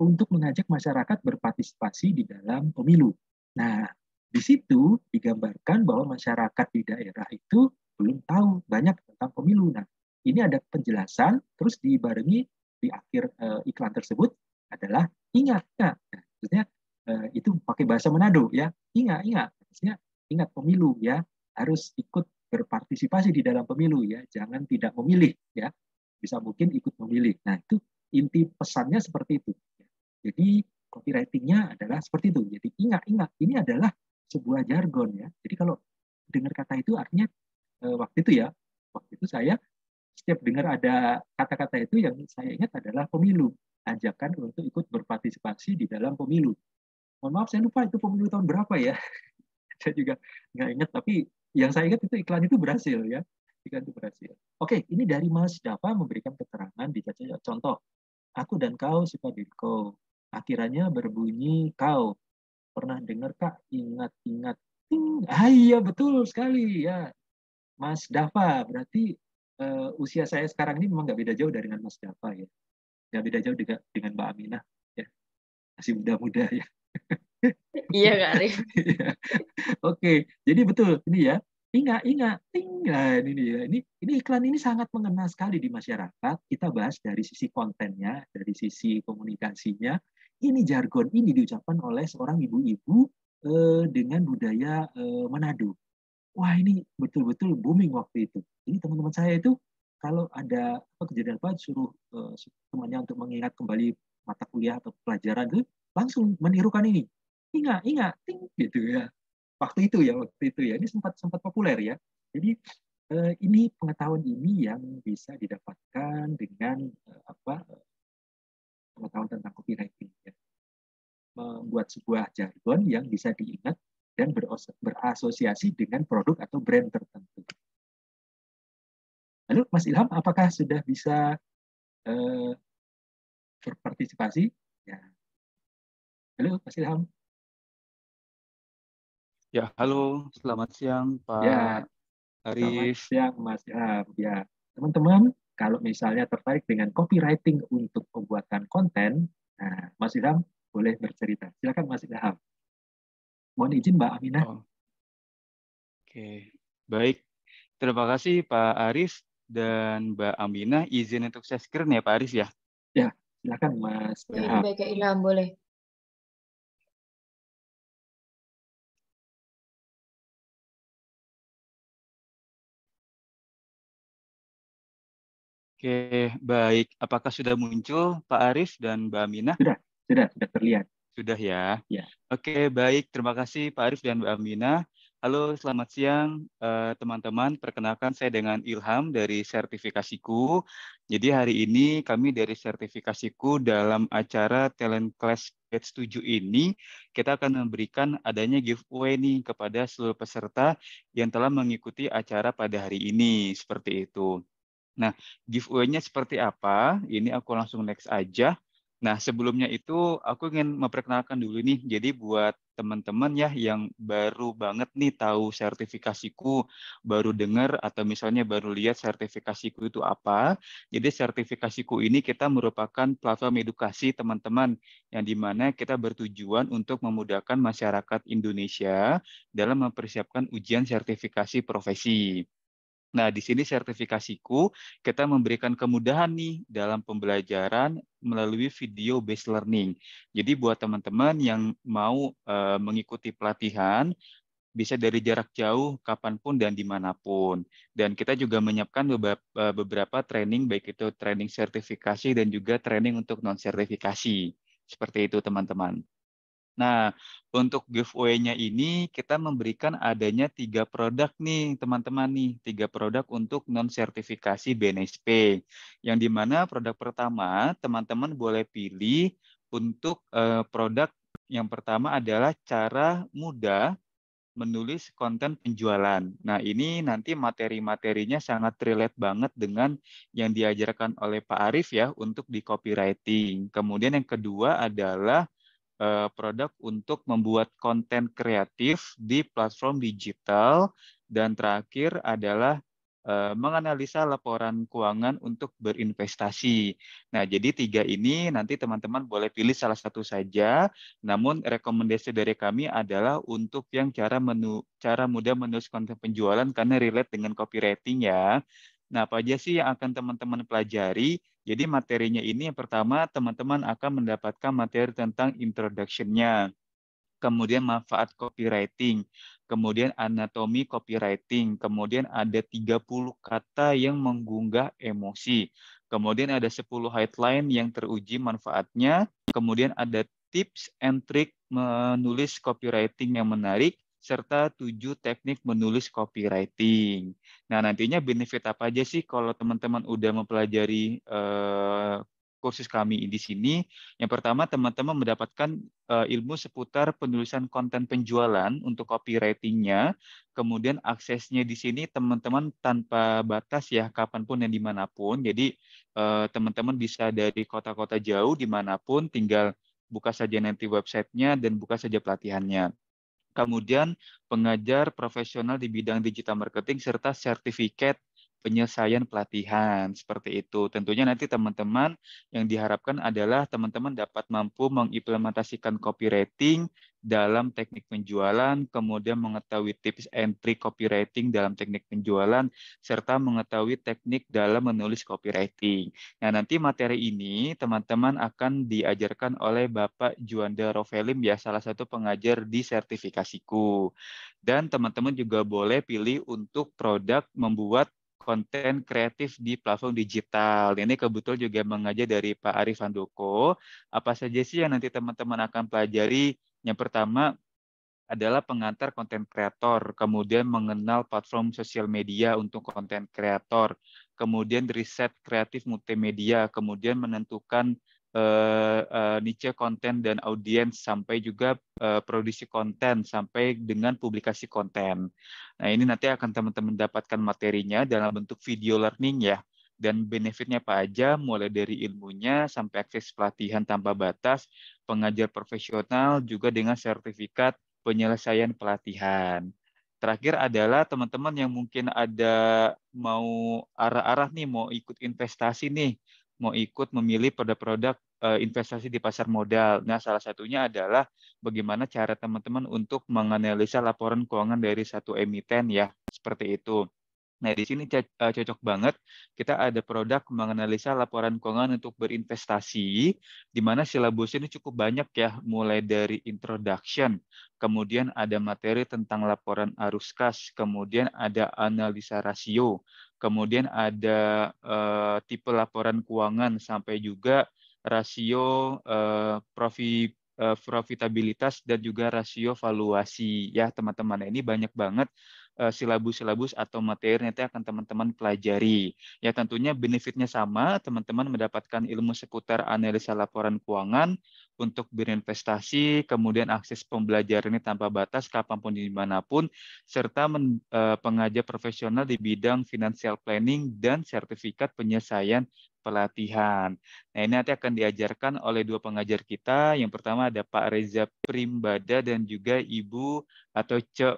untuk mengajak masyarakat berpartisipasi di dalam pemilu. Nah, di situ digambarkan bahwa masyarakat di daerah itu belum tahu banyak tentang pemilu. Nah, ini ada penjelasan, terus dibarengi di akhir iklan tersebut adalah ingat. Nah, maksudnya itu pakai bahasa Manado ya. Ingat. Maksudnya ingat pemilu ya, harus ikut berpartisipasi di dalam pemilu ya, jangan tidak memilih ya. Bisa mungkin ikut memilih. Nah, itu inti pesannya seperti itu. Jadi copywriting-nya adalah seperti itu. Jadi ingat, ini adalah sebuah jargon ya. Jadi kalau dengar kata itu artinya waktu itu saya setiap dengar ada kata-kata itu yang saya ingat adalah pemilu, ajakan untuk ikut berpartisipasi di dalam pemilu. Mohon maaf, saya lupa itu pemilu tahun berapa ya. Saya juga nggak ingat, tapi yang saya ingat itu iklan itu berhasil ya. Iklan itu berhasil. Oke, ini dari Mas Dava memberikan keterangan di contoh. Aku dan kau suka diriku. Akhirannya berbunyi kau. Pernah dengar Kak? Ingat. Iya betul sekali ya. Mas Dava, berarti usia saya sekarang ini memang nggak beda jauh dengan Mas Dava ya. Nggak beda jauh dengan Mbak Aminah ya. Masih muda-muda ya. Iya Kak Arif. Oke, jadi betul ini ya. Ingat. Nah, ini ya. Ini iklan ini sangat mengena sekali di masyarakat. Kita bahas dari sisi kontennya, dari sisi komunikasinya. Ini jargon ini diucapkan oleh seorang ibu-ibu dengan budaya Manado. Wah, ini betul-betul booming waktu itu. Jadi teman-teman saya itu kalau ada kejadian apa suruh temannya untuk mengingat kembali mata kuliah atau pelajaran itu langsung menirukan ini. Ingat, ting gitu ya. Waktu itu ya ini sempat populer ya. Jadi ini pengetahuan ini yang bisa didapatkan dengan pengetahuan tentang copywriting ya. Membuat sebuah jargon yang bisa diingat dan berasosiasi dengan produk atau brand tertentu. Lalu Mas Ilham, apakah sudah bisa berpartisipasi? Ya. Halo Mas Ilham. Ya, halo, selamat siang Pak Ya, Arif. selamat siang Mas Ilham. Ya, teman-teman, kalau misalnya tertarik dengan copywriting untuk pembuatan konten, nah, Mas Ilham boleh bercerita. Silakan Mas Ilham. Mohon izin Mbak Aminah. Oh. Oke, baik. Terima kasih Pak Arif dan Mbak Aminah. Izin untuk share screen ya Pak Arif ya. Ya, silakan Mas Ilham. Baik Kak Ilham, boleh. Oke, baik. Apakah sudah muncul Pak Arif dan Mbak Aminah? Sudah terlihat. Sudah ya. Ya. Oke, baik. Terima kasih Pak Arif dan Mbak Aminah. Halo, selamat siang teman-teman. Perkenalkan saya dengan Ilham dari Sertifikasiku. Jadi hari ini kami dari Sertifikasiku dalam acara Talent Class Batch 7 ini, kita akan memberikan adanya giveaway nih kepada seluruh peserta yang telah mengikuti acara pada hari ini. Seperti itu. Nah, giveaway-nya seperti apa? Ini aku langsung next aja. Nah, sebelumnya itu aku ingin memperkenalkan dulu nih. Jadi buat teman-teman ya yang baru banget nih tahu sertifikasiku, baru dengar atau misalnya baru lihat sertifikasiku itu apa. Jadi sertifikasiku ini kita merupakan platform edukasi teman-teman yang dimana kita bertujuan untuk memudahkan masyarakat Indonesia dalam mempersiapkan ujian sertifikasi profesi. Nah, di sini sertifikasiku, kita memberikan kemudahan nih dalam pembelajaran melalui video based learning. Jadi buat teman-teman yang mau mengikuti pelatihan, bisa dari jarak jauh, kapanpun dan dimanapun. Dan kita juga menyiapkan beberapa training, baik itu training sertifikasi dan juga training untuk non-sertifikasi. Seperti itu teman-teman. Nah, untuk giveaway-nya ini kita memberikan adanya 3 produk nih, teman-teman nih. 3 produk untuk non-sertifikasi BNSP. Yang dimana produk pertama, teman-teman boleh pilih untuk produk yang pertama adalah cara mudah menulis konten penjualan. Nah, ini nanti materi-materinya sangat relate banget dengan yang diajarkan oleh Pak Arif ya untuk di copywriting. Kemudian yang kedua adalah produk untuk membuat konten kreatif di platform digital, dan terakhir adalah menganalisa laporan keuangan untuk berinvestasi. Nah, jadi 3 ini nanti teman-teman boleh pilih salah satu saja, namun rekomendasi dari kami adalah untuk yang cara mudah menulis konten penjualan karena relate dengan copywriting ya. Nah, apa aja sih yang akan teman-teman pelajari? Jadi materinya ini yang pertama teman-teman akan mendapatkan materi tentang introduction-nya, kemudian manfaat copywriting, kemudian anatomi copywriting, kemudian ada 30 kata yang menggugah emosi, kemudian ada 10 headline yang teruji manfaatnya, kemudian ada tips and trick menulis copywriting yang menarik, serta 7 teknik menulis copywriting. Nah, nantinya benefit apa aja sih kalau teman-teman udah mempelajari kursus kami di sini? Yang pertama, teman-teman mendapatkan ilmu seputar penulisan konten penjualan untuk copywriting-nya. Kemudian aksesnya di sini teman-teman tanpa batas ya, kapanpun dan dimanapun. Jadi teman-teman bisa dari kota-kota jauh dimanapun, tinggal buka saja nanti websitenya dan buka saja pelatihannya. Kemudian pengajar profesional di bidang digital marketing serta sertifikat penyelesaian pelatihan. Seperti itu. Tentunya nanti teman-teman yang diharapkan adalah teman-teman dapat mampu mengimplementasikan copywriting dalam teknik penjualan, kemudian mengetahui tips and trick copywriting dalam teknik penjualan, serta mengetahui teknik dalam menulis copywriting. Nah, nanti materi ini teman-teman akan diajarkan oleh Bapak Juanda Rovelim ya, salah satu pengajar di sertifikasiku. Dan teman-teman juga boleh pilih untuk produk membuat konten kreatif di platform digital. Ini kebetulan juga mengajar dari Pak Arif Handoko. Apa saja sih yang nanti teman-teman akan pelajari? Yang pertama adalah pengantar konten kreator, kemudian mengenal platform sosial media untuk konten kreator, kemudian riset kreatif multimedia, kemudian menentukan niche konten dan audiens, sampai juga produksi konten, sampai dengan publikasi konten. Nah, ini nanti akan teman-teman dapatkan materinya dalam bentuk video learning ya. Dan benefitnya apa aja, mulai dari ilmunya sampai akses pelatihan tanpa batas, pengajar profesional juga dengan sertifikat penyelesaian pelatihan. Terakhir adalah teman-teman yang mungkin ada mau arah-arah nih, mau ikut investasi nih, mau ikut memilih produk-produk investasi di pasar modal. Nah, salah satunya adalah bagaimana cara teman-teman untuk menganalisa laporan keuangan dari satu emiten ya, seperti itu. Nah, di sini cocok banget. Kita ada produk menganalisa laporan keuangan untuk berinvestasi, di mana silabus ini cukup banyak ya, mulai dari introduction, kemudian ada materi tentang laporan arus kas, kemudian ada analisa rasio, kemudian ada tipe laporan keuangan, sampai juga rasio profitabilitas dan juga rasio valuasi ya teman-teman. Ini banyak banget silabus-silabus atau materi nanti akan teman-teman pelajari. Ya tentunya benefitnya sama, teman-teman mendapatkan ilmu seputar analisa laporan keuangan untuk berinvestasi, kemudian akses pembelajaran ini tanpa batas kapanpun dimanapun, serta pengajar profesional di bidang financial planning dan sertifikat penyelesaian pelatihan. Nah, ini nanti akan diajarkan oleh dua pengajar kita. Yang pertama ada Pak Reza Primbada dan juga Ibu atau Cek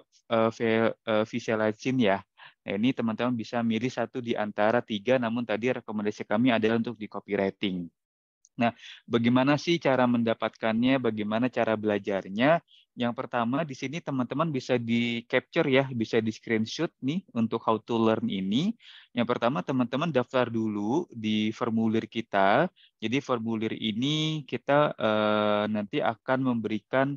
Visualizing ya. Nah, ini teman-teman bisa milih satu di antara tiga, namun tadi rekomendasi kami adalah untuk di copywriting. Nah, bagaimana sih cara mendapatkannya, bagaimana cara belajarnya? Yang pertama di sini teman-teman bisa di capture ya, bisa di screenshot nih untuk how to learn ini. Yang pertama teman-teman daftar dulu di formulir kita. Jadi formulir ini kita nanti akan memberikan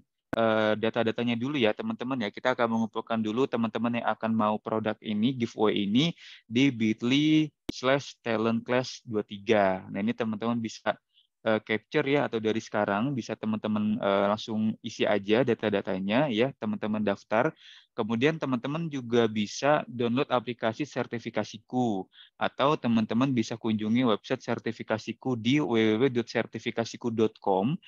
data-datanya dulu ya teman-teman ya. Kita akan mengumpulkan dulu teman-teman yang akan mau produk ini, giveaway ini di bit.ly/talentclass23. Nah ini teman-teman bisa capture ya atau dari sekarang bisa teman-teman langsung isi aja data-datanya ya teman-teman daftar. Kemudian teman-teman juga bisa download aplikasi sertifikasiku atau teman-teman bisa kunjungi website sertifikasiku di www.sertifikasiku.com.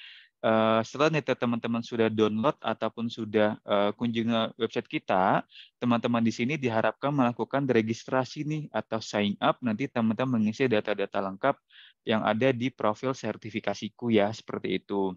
Setelah nanti teman-teman sudah download ataupun sudah kunjungi website kita, teman-teman di sini diharapkan melakukan registrasi nih atau sign up. Nanti teman-teman mengisi data-data lengkap yang ada di profil sertifikasiku ya, seperti itu.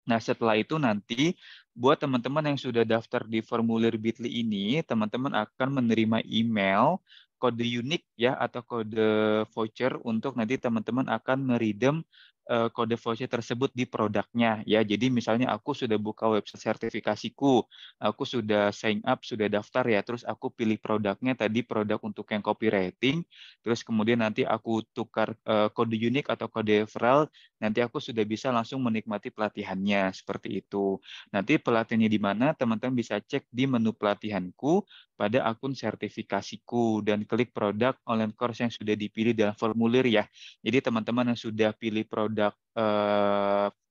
Nah, setelah itu nanti buat teman-teman yang sudah daftar di formulir Bitly ini, teman-teman akan menerima email kode unik ya atau kode voucher untuk nanti teman-teman akan meredeem kode voucher tersebut di produknya ya. Jadi misalnya aku sudah buka website sertifikasiku, aku sudah sign up, sudah daftar ya, terus aku pilih produknya tadi produk untuk yang copywriting, terus kemudian nanti aku tukar kode unik atau kode referral, nanti aku sudah bisa langsung menikmati pelatihannya seperti itu. Nanti pelatihannya di mana teman-teman bisa cek di menu pelatihanku pada akun sertifikasiku dan klik produk online course yang sudah dipilih dalam formulir ya. Jadi teman-teman yang sudah pilih produk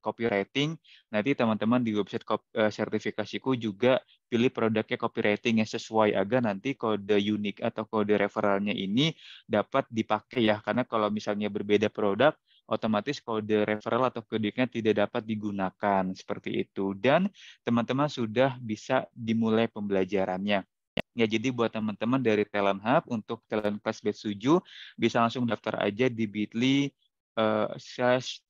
copywriting, nanti teman-teman di website sertifikasiku juga pilih produknya copywriting yang sesuai agar nanti kode unik atau kode referralnya ini dapat dipakai ya. Karena kalau misalnya berbeda produk, otomatis kode referral atau kodenya tidak dapat digunakan seperti itu. Dan teman-teman sudah bisa dimulai pembelajarannya. Ya, jadi buat teman-teman dari Talent Hub untuk Talent Class Batch 7 bisa langsung daftar aja di bit.ly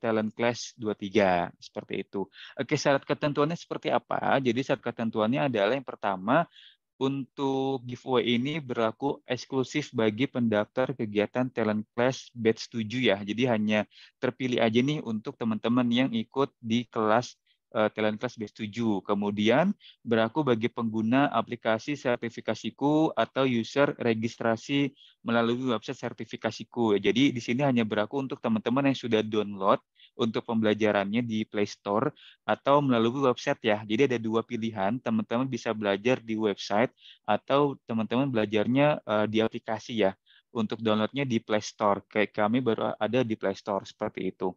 /talent class 23 seperti itu. Oke, syarat ketentuannya seperti apa? Jadi syarat ketentuannya adalah yang pertama, untuk giveaway ini berlaku eksklusif bagi pendaftar kegiatan Talent Class Batch 7 ya. Jadi hanya terpilih aja nih untuk teman-teman yang ikut di kelas Talent Class Batch 7. Kemudian berlaku bagi pengguna aplikasi sertifikasiku atau user registrasi melalui website sertifikasiku. Jadi di sini hanya berlaku untuk teman-teman yang sudah download untuk pembelajarannya di Play Store atau melalui website ya. Jadi ada dua pilihan, teman-teman bisa belajar di website atau teman-teman belajarnya di aplikasi ya. Untuk downloadnya di Play Store. Kayak kami baru ada di Play Store seperti itu.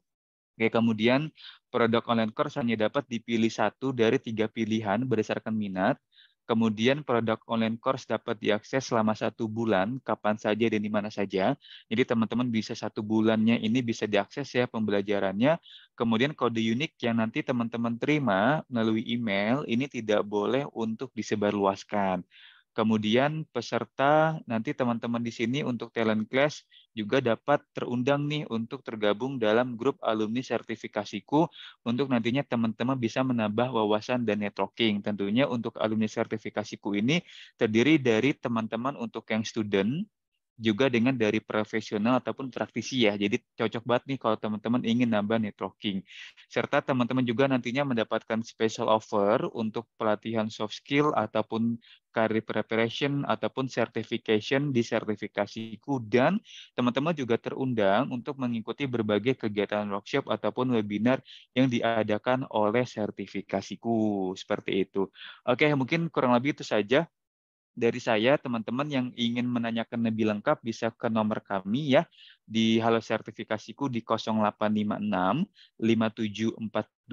Oke, kemudian produk online course hanya dapat dipilih satu dari 3 pilihan berdasarkan minat. Kemudian produk online course dapat diakses selama 1 bulan, kapan saja dan di mana saja. Jadi teman-teman bisa 1 bulannya ini bisa diakses ya pembelajarannya. Kemudian kode unik yang nanti teman-teman terima melalui email ini tidak boleh untuk disebarluaskan. Kemudian peserta nanti teman-teman di sini untuk Talent Class juga dapat terundang nih untuk tergabung dalam grup alumni sertifikasiku untuk nantinya teman-teman bisa menambah wawasan dan networking. Tentunya untuk alumni sertifikasiku ini terdiri dari teman-teman untuk yang student, juga dengan dari profesional ataupun praktisi ya. Jadi cocok banget nih kalau teman-teman ingin nambah networking. Serta teman-teman juga nantinya mendapatkan special offer untuk pelatihan soft skill ataupun career preparation ataupun certification di sertifikasiku, dan teman-teman juga terundang untuk mengikuti berbagai kegiatan workshop ataupun webinar yang diadakan oleh sertifikasiku. Seperti itu. Oke, mungkin kurang lebih itu saja dari saya. Teman-teman yang ingin menanyakan lebih lengkap bisa ke nomor kami ya di Halo Sertifikasiku di 0856 5742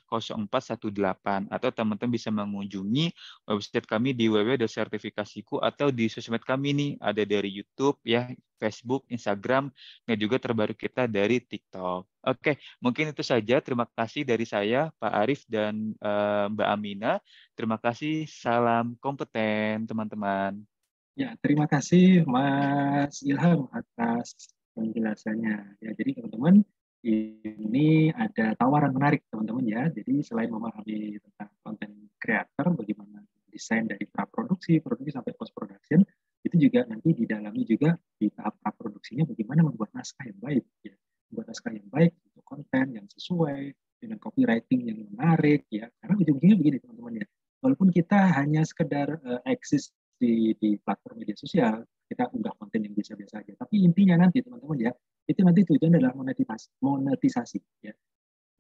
0418, atau teman-teman bisa mengunjungi website kami di www.sertifikasiku, atau di sosmed kami nih, ada dari YouTube ya, Facebook, Instagram, dan juga terbaru kita dari TikTok. Oke, mungkin itu saja. Terima kasih dari saya, Pak Arif dan Mbak Amina. Terima kasih. Salam kompeten, teman-teman. Ya, terima kasih Mas Ilham atas penjelasannya. Ya, jadi teman-teman, ini ada tawaran menarik teman-teman ya. Jadi selain memahami tentang konten creator, bagaimana desain dari praproduksi, produksi sampai post production, itu juga nanti didalami juga di tahap praproduksinya bagaimana membuat naskah yang baik. Ya. Membuat naskah yang baik untuk konten yang sesuai dengan copywriting yang menarik ya. Karena ujung-ujungnya begini teman-teman ya. Walaupun kita hanya sekedar eksis di platform media sosial, kita unggah konten yang biasa-biasa aja. Tapi intinya nanti teman-teman ya, itu nanti tujuan adalah monetisasi ya.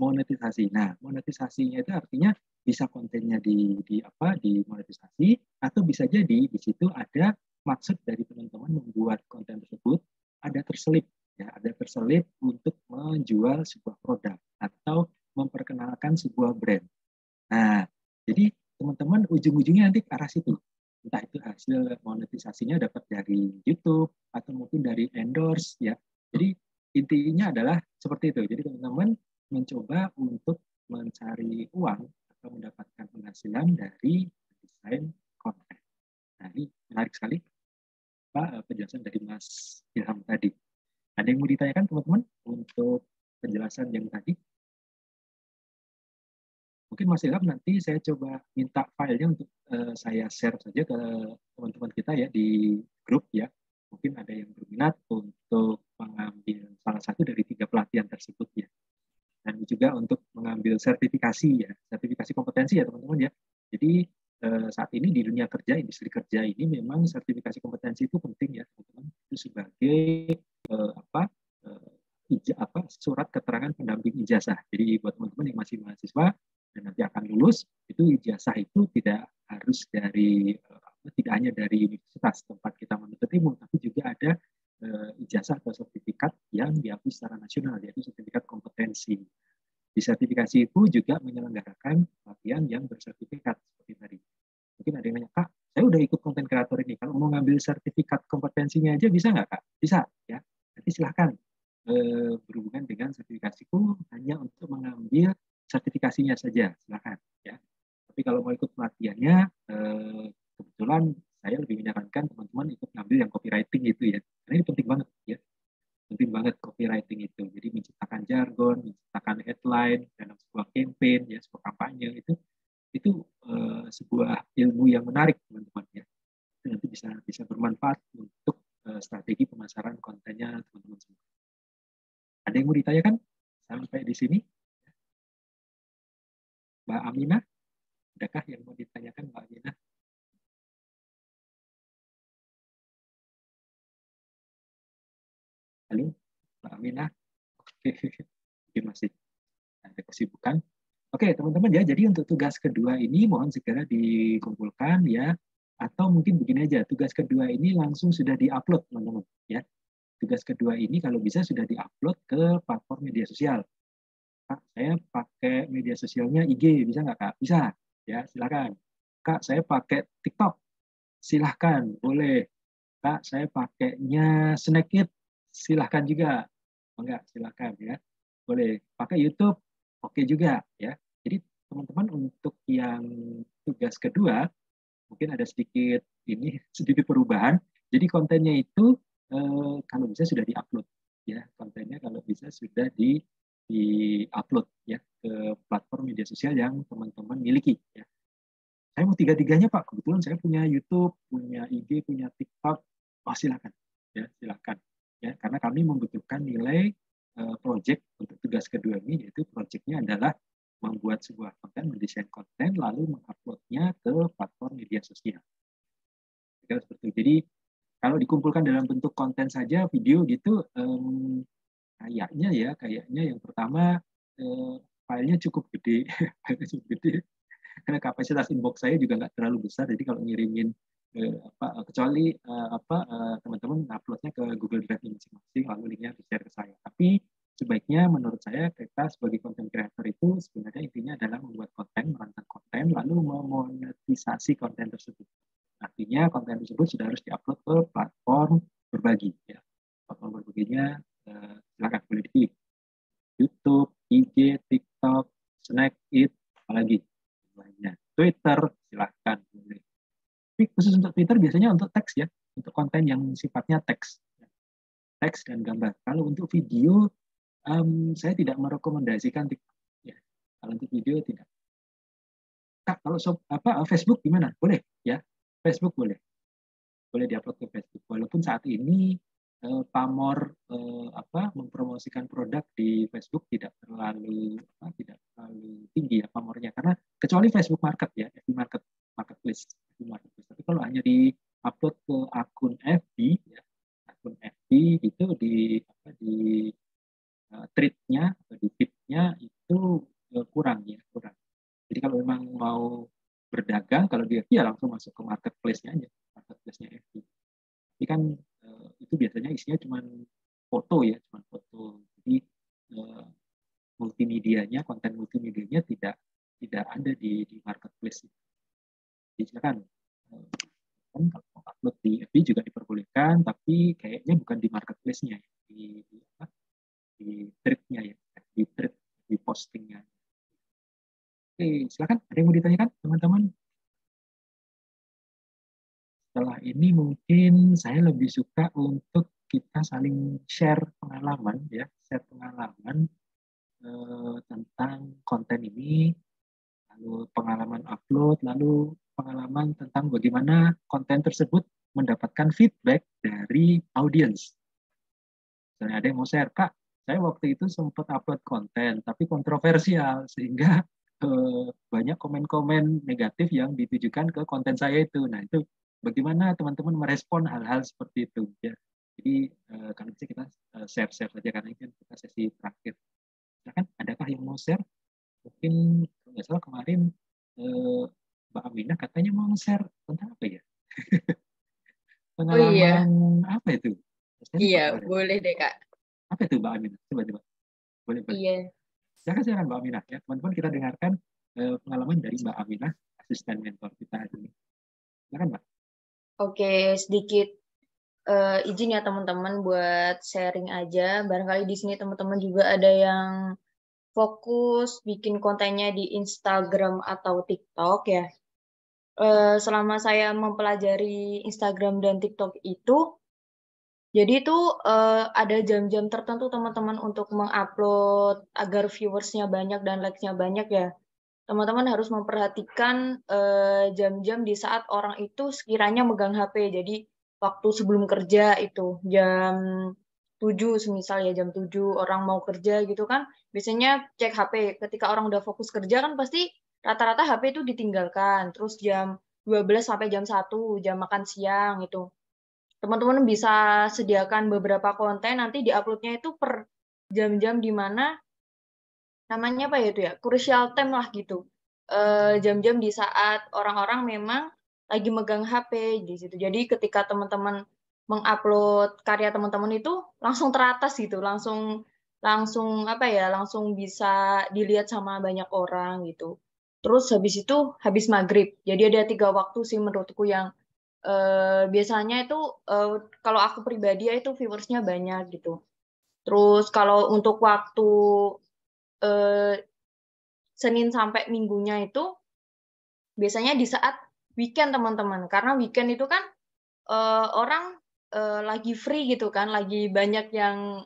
Monetisasi. Nah, monetisasinya itu artinya bisa kontennya dimonetisasi, atau bisa jadi di situ ada maksud dari teman-teman membuat konten tersebut ada terselip ya, ada terselip untuk menjual sebuah produk atau memperkenalkan sebuah brand. Nah, jadi teman-teman ujung-ujungnya nanti ke arah situ. Entah itu hasil monetisasinya dapat dari YouTube atau mungkin dari endorse ya. Jadi intinya adalah seperti itu. Jadi teman-teman mencoba untuk mencari uang atau mendapatkan penghasilan dari desain konten. Nah, ini menarik sekali Pak penjelasan dari Mas Ilham tadi. Ada yang mau ditanyakan teman-teman untuk penjelasan yang tadi? Mungkin Mas Ilham nanti saya coba minta filenya untuk saya share saja ke teman-teman kita ya di grup ya. Mungkin ada yang berminat untuk mengambil salah satu dari 3 pelatihan tersebut ya. Dan juga untuk mengambil sertifikasi ya, sertifikasi kompetensi ya teman-teman ya. Jadi saat ini di dunia kerja, industri kerja ini memang sertifikasi kompetensi itu penting ya teman-teman. Itu sebagai surat keterangan pendamping ijazah. Jadi buat teman-teman yang masih mahasiswa dan nanti akan lulus, itu ijazah itu tidak harus dari tidak hanya dari universitas tempat kita menuntut ilmu, tapi juga ada ijazah atau sertifikat yang diakui secara nasional, yaitu sertifikat kompetensi. Di sertifikasi itu juga menyelenggarakan pelatihan yang bersertifikat seperti tadi. Mungkin ada yang nanya, Kak, saya udah ikut konten kreator ini, kalau mau ngambil sertifikat kompetensinya aja bisa nggak Kak? Bisa ya. Nanti silahkan berhubungan dengan sertifikasiku hanya untuk mengambil sertifikasinya saja, silakan ya. Tapi kalau mau ikut pelatihannya, kebetulan saya lebih menyarankan teman-teman ikut ngambil yang copywriting itu ya, karena ini penting banget ya, penting banget copywriting itu. Jadi menciptakan jargon, menciptakan headline dalam sebuah campaign ya, sebuah kampanye itu sebuah ilmu yang menarik teman-teman ya. Itu nanti bisa bermanfaat untuk strategi pemasaran kontennya teman-teman semua. Ada yang mau ditanyakan sampai di sini? Mbak Aminah, adakah yang mau ditanyakan Mbak Aminah? Halo, Mbak Aminah? Oke, mungkin masih ada kesibukan. Oke, teman-teman ya, jadi untuk tugas kedua ini mohon segera dikumpulkan ya. Atau mungkin begini aja, tugas kedua ini langsung sudah di-upload teman-teman ya. Tugas kedua ini kalau bisa sudah di-upload ke platform media sosial. Kak, saya pakai media sosialnya IG, bisa nggak Kak? Bisa, ya silakan. Kak, saya pakai TikTok, silahkan, boleh. Kak, saya pakainya Snapchat, silahkan juga. Enggak, silahkan ya. Boleh. Pakai YouTube, oke juga ya. Jadi teman-teman untuk yang tugas kedua, mungkin ada sedikit perubahan. Jadi kontennya itu kalau bisa sudah di-upload ya. Kontennya kalau bisa sudah di-upload ya ke platform media sosial yang teman-teman miliki ya. Saya mau tiga-tiganya Pak, kebetulan saya punya YouTube, punya IG, punya TikTok. Oh silakan ya, silakan ya, karena kami membutuhkan nilai project untuk tugas kedua ini, yaitu projectnya adalah membuat sebuah konten, mendesain konten, lalu menguploadnya ke platform media sosial. Seperti itu. Jadi kalau dikumpulkan dalam bentuk konten saja, video gitu, kayaknya yang pertama filenya cukup gede, filenya cukup gede, karena kapasitas inbox saya juga nggak terlalu besar, jadi kalau ngirimin kecuali teman-teman uploadnya ke Google Drive masing-masing, lalu linknya di-share ke saya. Tapi sebaiknya menurut saya kita sebagai content creator itu sebenarnya intinya adalah membuat konten, merancang konten, lalu memonetisasi konten tersebut. Artinya konten tersebut sudah harus diupload ke platform berbagi. Ya. Platform berbaginya silakan boleh dipilih. YouTube, IG, TikTok, Snapchat, apalagi lainnya. Twitter, silahkan. Tapi khusus untuk Twitter biasanya untuk teks ya, untuk konten yang sifatnya teks. Teks dan gambar. Kalau untuk video, saya tidak merekomendasikan TikTok. Ya. Kalau untuk video tidak. Kak, kalau Facebook gimana? Boleh ya, Facebook boleh. Boleh diupload ke Facebook. Walaupun saat ini pamor mempromosikan produk di Facebook tidak terlalu tinggi ya pamornya, karena kecuali Facebook Market ya, FB Marketplace. Tapi kalau hanya di upload ke akun FB ya, akun FB gitu di tweetnya atau di feed-nya itu kurang. Jadi kalau memang mau berdagang, kalau di FB ya langsung masuk ke marketplace-nya aja, marketplace-nya FB. Tapi kan itu biasanya isinya cuma foto ya, Jadi multimedianya, konten multimedianya tidak ada di marketplace. Jadi silakan. Kalau mau upload di FB juga diperbolehkan, tapi kayaknya bukan di marketplace-nya, di thread-nya ya, di postingnya. Oke, silakan. Ada yang mau ditanyakan, teman-teman? Setelah ini mungkin saya lebih suka untuk kita saling share pengalaman ya, tentang konten ini, lalu pengalaman upload, lalu pengalaman tentang bagaimana konten tersebut mendapatkan feedback dari audiens. Misalnya ada yang mau share, Kak, saya waktu itu sempat upload konten, tapi kontroversial, sehingga banyak komen-komen negatif yang ditujukan ke konten saya itu. Nah, itu bagaimana teman-teman merespon hal-hal seperti itu ya. Jadi kalau bisa kita share saja karena ini kita sesi terakhir. Silakan, adakah yang mau share? Mungkin kalau nggak salah kemarin Mbak Aminah katanya mau share tentang apa ya? Pengalaman apa itu? Iya, boleh deh Kak. Apa itu Mbak Aminah? Coba. Boleh. Iya. Silakan Mbak Aminah ya. Teman-teman kita dengarkan pengalaman dari Mbak Aminah, asisten mentor kita hari ini. Silakan Mbak. Oke, sedikit izin ya teman-teman buat sharing aja. Barangkali di sini teman-teman juga ada yang fokus bikin kontennya di Instagram atau TikTok ya. Selama saya mempelajari Instagram dan TikTok itu, jadi itu ada jam-jam tertentu teman-teman untuk mengupload agar viewersnya banyak dan likes-nya banyak ya. Teman-teman harus memperhatikan jam-jam di saat orang itu sekiranya megang HP. Jadi waktu sebelum kerja itu jam 7 semisal ya, jam 7 orang mau kerja gitu kan, biasanya cek HP. Ketika orang udah fokus kerja kan pasti rata-rata HP itu ditinggalkan. Terus jam 12 sampai jam 1, jam makan siang itu. Teman-teman bisa sediakan beberapa konten, nanti di-upload-nya itu per jam-jam di mana namanya apa ya itu ya, crucial time lah gitu. Jam-jam di saat orang-orang memang lagi megang HP di situ. Jadi ketika teman-teman mengupload karya teman-teman itu langsung teratas gitu, langsung apa ya, langsung bisa dilihat sama banyak orang gitu. Terus habis itu habis maghrib. Jadi ada 3 waktu sih menurutku yang biasanya itu kalau aku pribadi ya itu viewersnya banyak gitu. Terus kalau untuk waktu Senin sampai Minggunya itu biasanya di saat weekend teman-teman, karena weekend itu kan orang lagi free gitu kan, lagi banyak yang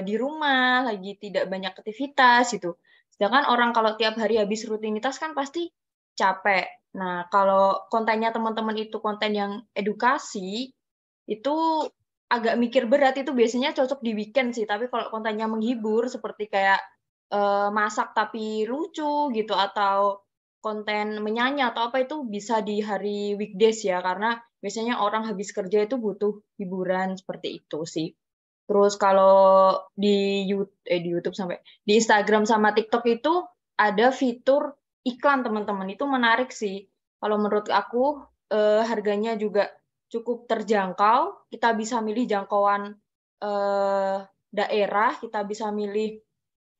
di rumah, lagi tidak banyak aktivitas gitu. Sedangkan orang kalau tiap hari habis rutinitas kan pasti capek. Nah, kalau kontennya teman-teman itu konten yang edukasi, itu agak mikir berat, itu biasanya cocok di weekend sih. Tapi kalau kontennya menghibur seperti kayak masak tapi lucu gitu, atau konten menyanyi atau apa, itu bisa di hari weekdays ya, karena biasanya orang habis kerja itu butuh hiburan seperti itu sih. Terus kalau di YouTube sampai di Instagram sama TikTok itu ada fitur iklan teman-teman, itu menarik sih. Kalau menurut aku harganya juga cukup terjangkau. Kita bisa milih jangkauan daerah, kita bisa milih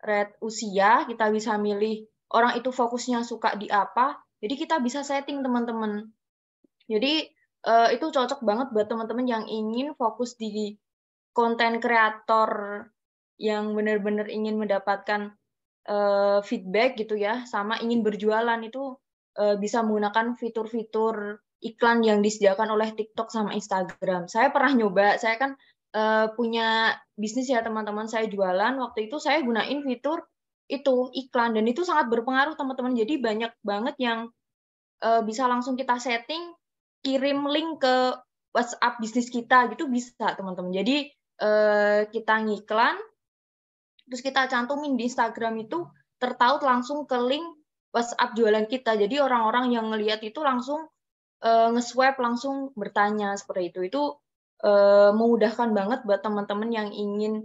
rate usia, kita bisa milih orang itu fokusnya suka di apa. Jadi kita bisa setting teman-teman. Jadi itu cocok banget buat teman-teman yang ingin fokus di konten kreator yang benar-benar ingin mendapatkan feedback gitu ya, sama ingin berjualan itu bisa menggunakan fitur-fitur iklan yang disediakan oleh TikTok sama Instagram. Saya pernah nyoba, saya kan punya bisnis ya teman-teman, saya jualan, waktu itu saya gunain fitur itu iklan dan itu sangat berpengaruh teman-teman. Jadi banyak banget yang bisa langsung kita setting, kirim link ke WhatsApp bisnis kita gitu bisa teman-teman. Jadi kita ngiklan, terus kita cantumin di Instagram itu tertaut langsung ke link WhatsApp jualan kita. Jadi orang-orang yang ngelihat itu langsung nge-swipe, langsung bertanya seperti itu. Itu memudahkan banget buat teman-teman yang ingin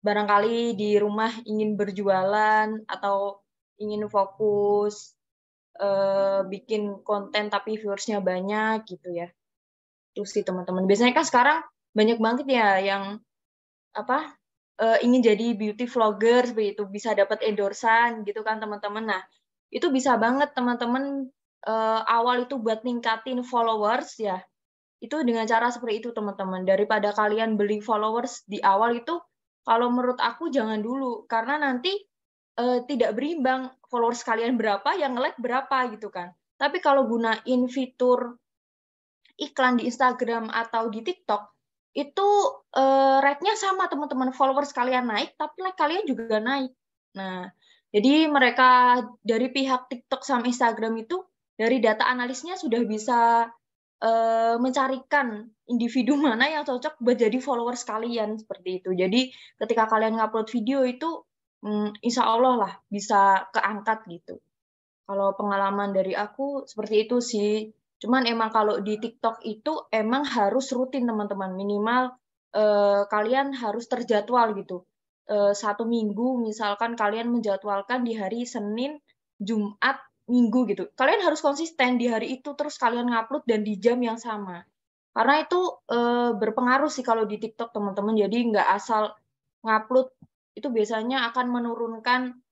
barangkali di rumah ingin berjualan atau ingin fokus bikin konten tapi viewersnya banyak gitu ya. Itu sih teman-teman. Biasanya kan sekarang banyak banget ya yang ingin jadi beauty vlogger seperti itu, bisa dapat endorsan gitu kan teman-teman. Nah, itu bisa banget teman-teman awal itu buat ningkatin followers ya. Itu dengan cara seperti itu teman-teman. Daripada kalian beli followers di awal itu, kalau menurut aku jangan dulu karena nanti tidak berimbang followers kalian berapa, yang nge-like berapa gitu kan. Tapi kalau gunain fitur iklan di Instagram atau di TikTok, itu rate-nya sama teman-teman, followers kalian naik, tapi like kalian juga naik. Nah, jadi mereka dari pihak TikTok sama Instagram itu, dari data analisnya sudah bisa mencarikan individu mana yang cocok buat jadi followers kalian, seperti itu. Jadi ketika kalian ngupload video itu, insya Allah lah bisa keangkat gitu. Kalau pengalaman dari aku seperti itu sih. Cuman emang kalau di TikTok itu emang harus rutin teman-teman. Minimal kalian harus terjadwal gitu. 1 minggu misalkan kalian menjadwalkan di hari Senin, Jumat, Minggu gitu. Kalian harus konsisten di hari itu terus kalian ngupload dan di jam yang sama. Karena itu berpengaruh sih kalau di TikTok teman-teman. Jadi nggak asal ngupload, itu biasanya akan menurunkan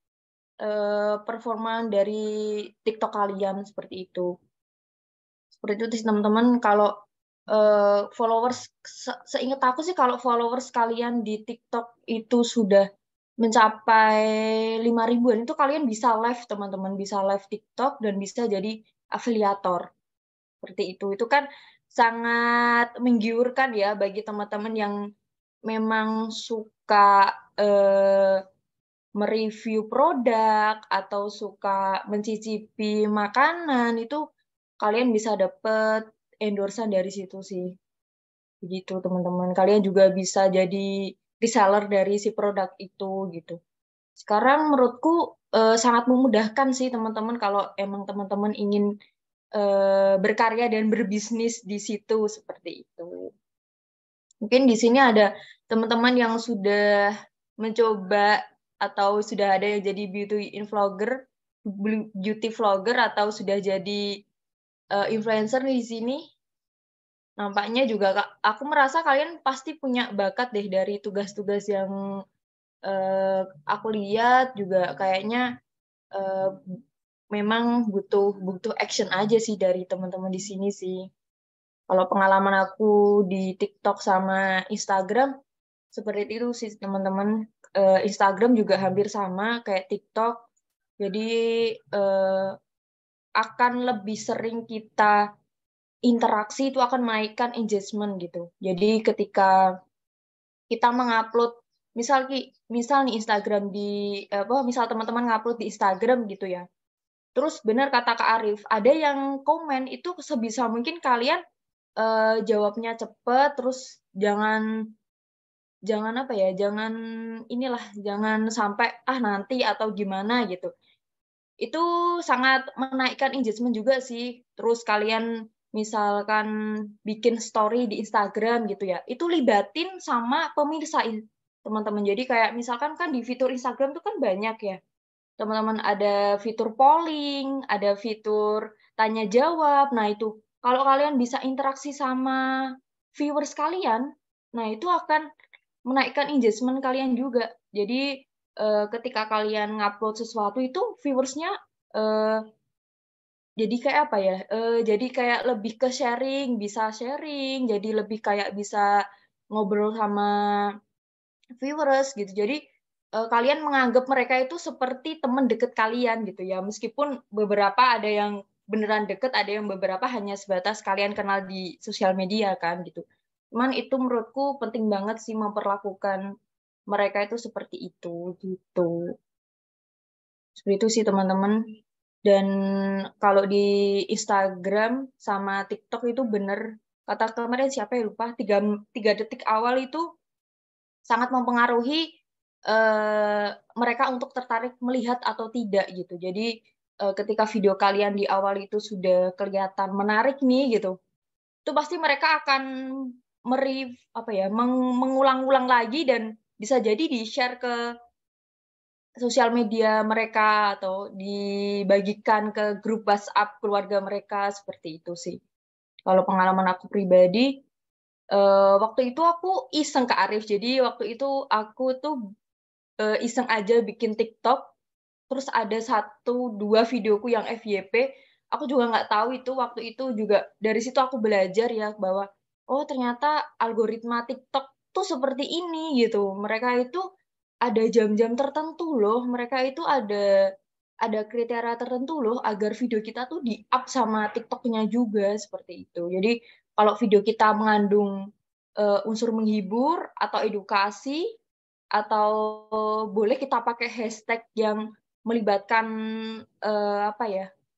performa dari TikTok kalian seperti itu. Seperti itu sih teman-teman. Kalau followers, seingat aku sih kalau followers kalian di TikTok itu sudah mencapai 5.000-an, itu kalian bisa live teman-teman, bisa live TikTok dan bisa jadi afiliator. Seperti itu. Itu kan sangat menggiurkan ya bagi teman-teman yang memang suka mereview produk atau suka mencicipi makanan, itu kalian bisa dapet endorsan dari situ sih. Begitu teman-teman. Kalian juga bisa jadi reseller dari si produk itu gitu. Sekarang menurutku sangat memudahkan sih teman-teman kalau emang teman-teman ingin berkarya dan berbisnis di situ seperti itu. Mungkin di sini ada teman-teman yang sudah mencoba atau sudah ada yang jadi beauty vlogger atau sudah jadi influencer di sini. Nampaknya juga aku merasa kalian pasti punya bakat deh dari tugas-tugas yang aku lihat juga kayaknya memang butuh action aja sih dari teman-teman di sini sih. Kalau pengalaman aku di TikTok sama Instagram seperti itu sih teman-teman. Instagram juga hampir sama kayak TikTok. Jadi akan lebih sering kita interaksi, itu akan menaikkan engagement gitu. Jadi ketika kita mengupload, misal nih Instagram misal teman-teman ngupload di Instagram gitu ya. Terus benar kata Kak Arif, ada yang komen itu sebisa mungkin kalian jawabnya cepet, terus jangan jangan sampai nanti atau gimana gitu. Itu sangat menaikkan engagement juga sih. Terus kalian misalkan bikin story di Instagram gitu ya, itu libatin sama pemirsa teman-teman. Jadi kayak misalkan kan di fitur Instagram itu kan banyak ya teman-teman, ada fitur polling, ada fitur tanya jawab. Nah itu kalau kalian bisa interaksi sama viewers kalian, nah itu akan menaikkan engagement kalian juga. Jadi ketika kalian ngupload sesuatu itu viewersnya jadi kayak apa ya? Jadi kayak lebih ke sharing, bisa sharing, jadi lebih kayak bisa ngobrol sama viewers gitu. Jadi kalian menganggap mereka itu seperti teman deket kalian gitu ya. Meskipun beberapa ada yang beneran deket, ada yang beberapa hanya sebatas kalian kenal di sosial media kan gitu. Cuman itu menurutku penting banget sih memperlakukan mereka itu seperti itu gitu. Seperti itu sih teman-teman. Dan kalau di Instagram sama TikTok itu bener, kata kemarin siapa ya lupa, 3 detik awal itu sangat mempengaruhi mereka untuk tertarik melihat atau tidak gitu. Jadi ketika video kalian di awal itu sudah kelihatan menarik nih gitu, itu pasti mereka akan mengulang-ulang lagi dan bisa jadi di-share ke sosial media mereka atau dibagikan ke grup WhatsApp keluarga mereka, seperti itu sih. Kalau pengalaman aku pribadi, waktu itu aku iseng ke Arif. Jadi waktu itu aku tuh iseng aja bikin TikTok, terus ada 1-2 videoku yang FYP. Aku juga nggak tahu itu waktu itu juga dari situ aku belajar ya bahwa oh ternyata algoritma TikTok tuh seperti ini gitu. Mereka itu ada jam-jam tertentu loh. Mereka itu ada kriteria tertentu loh agar video kita tuh di-up sama TikTok-nya juga seperti itu. Jadi kalau video kita mengandung unsur menghibur atau edukasi atau boleh kita pakai hashtag yang melibatkan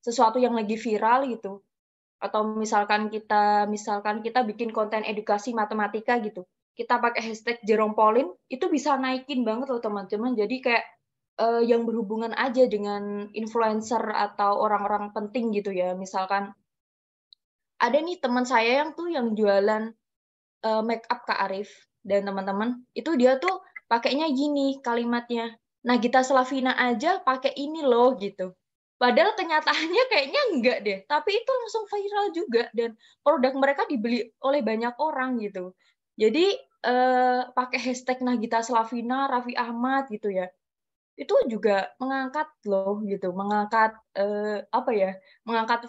sesuatu yang lagi viral gitu, atau misalkan kita bikin konten edukasi matematika gitu, kita pakai hashtag Jerome Pauline, itu bisa naikin banget loh teman-teman. Jadi kayak yang berhubungan aja dengan influencer atau orang-orang penting gitu ya. Misalkan ada nih teman saya yang jualan make up Kak Arif dan teman-teman, itu dia tuh pakainya gini kalimatnya, Nagita Slavina aja pakai ini loh gitu. Padahal kenyataannya kayaknya enggak deh, tapi itu langsung viral juga dan produk mereka dibeli oleh banyak orang gitu. Jadi pakai hashtag Nagita Slavina, Raffi Ahmad gitu ya. Itu juga mengangkat loh gitu, mengangkat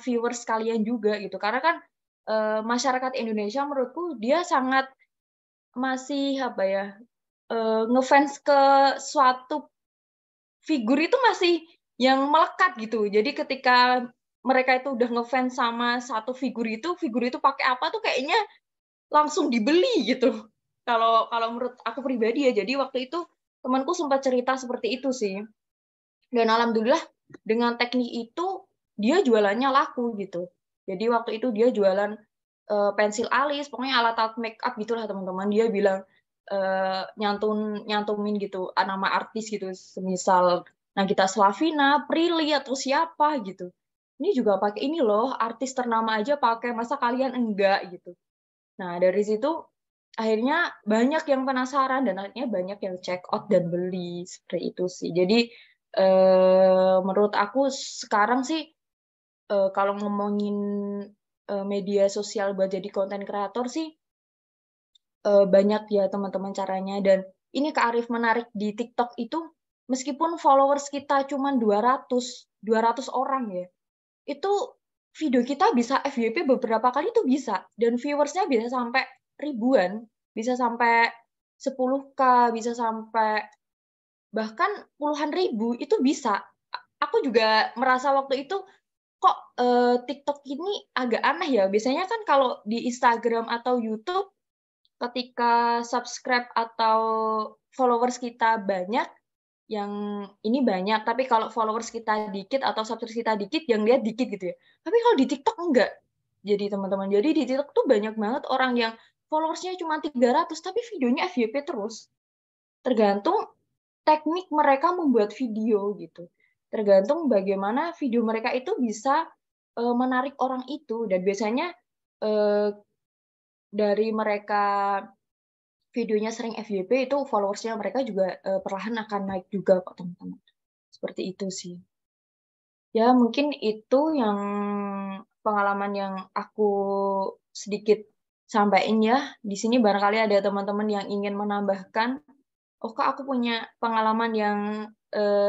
viewers kalian juga gitu. Karena kan masyarakat Indonesia menurutku dia sangat masih ngefans ke suatu figur itu masih yang melekat gitu. Jadi ketika mereka itu udah ngefans sama satu figur itu pakai apa tuh kayaknya langsung dibeli gitu. Kalau menurut aku pribadi ya. Jadi waktu itu temanku sempat cerita seperti itu sih. Dan alhamdulillah dengan teknik itu dia jualannya laku gitu. Jadi waktu itu dia jualan pensil alis, pokoknya alat-alat make up gitulah teman-teman. Dia bilang nyantumin gitu nama artis gitu, semisal Nagita Slavina, Prilly atau siapa gitu. Ini juga pakai ini loh, artis ternama aja pakai, masa kalian enggak gitu. Nah, dari situ akhirnya banyak yang penasaran dan akhirnya banyak yang check out dan beli, seperti itu sih. Jadi menurut aku sekarang sih kalau ngomongin media sosial buat jadi konten kreator sih banyak ya teman-teman caranya. Dan ini Kak Arif menarik di TikTok itu meskipun followers kita cuma 200 orang ya, itu video kita bisa FYP beberapa kali tuh bisa, dan viewersnya bisa sampai ribuan, bisa sampai 10K, bisa sampai bahkan puluhan ribu, itu bisa. Aku juga merasa waktu itu kok TikTok ini agak aneh ya. Biasanya kan kalau di Instagram atau YouTube ketika subscribe atau followers kita banyak, yang ini banyak, tapi kalau followers kita dikit atau subscribers kita dikit, yang lihat dikit gitu ya. Tapi kalau di TikTok enggak. Jadi teman-teman, jadi di TikTok tuh banyak banget orang yang followersnya cuma 300, tapi videonya FYP terus. Tergantung teknik mereka membuat video gitu. Tergantung bagaimana video mereka itu bisa menarik orang itu. Dan biasanya dari mereka videonya sering FYP itu followersnya mereka juga perlahan akan naik juga kok teman-teman. Seperti itu sih. Ya mungkin itu yang pengalaman yang aku sedikit sampaikan ya. Di sini barangkali ada teman-teman yang ingin menambahkan, oh Kak, aku punya pengalaman yang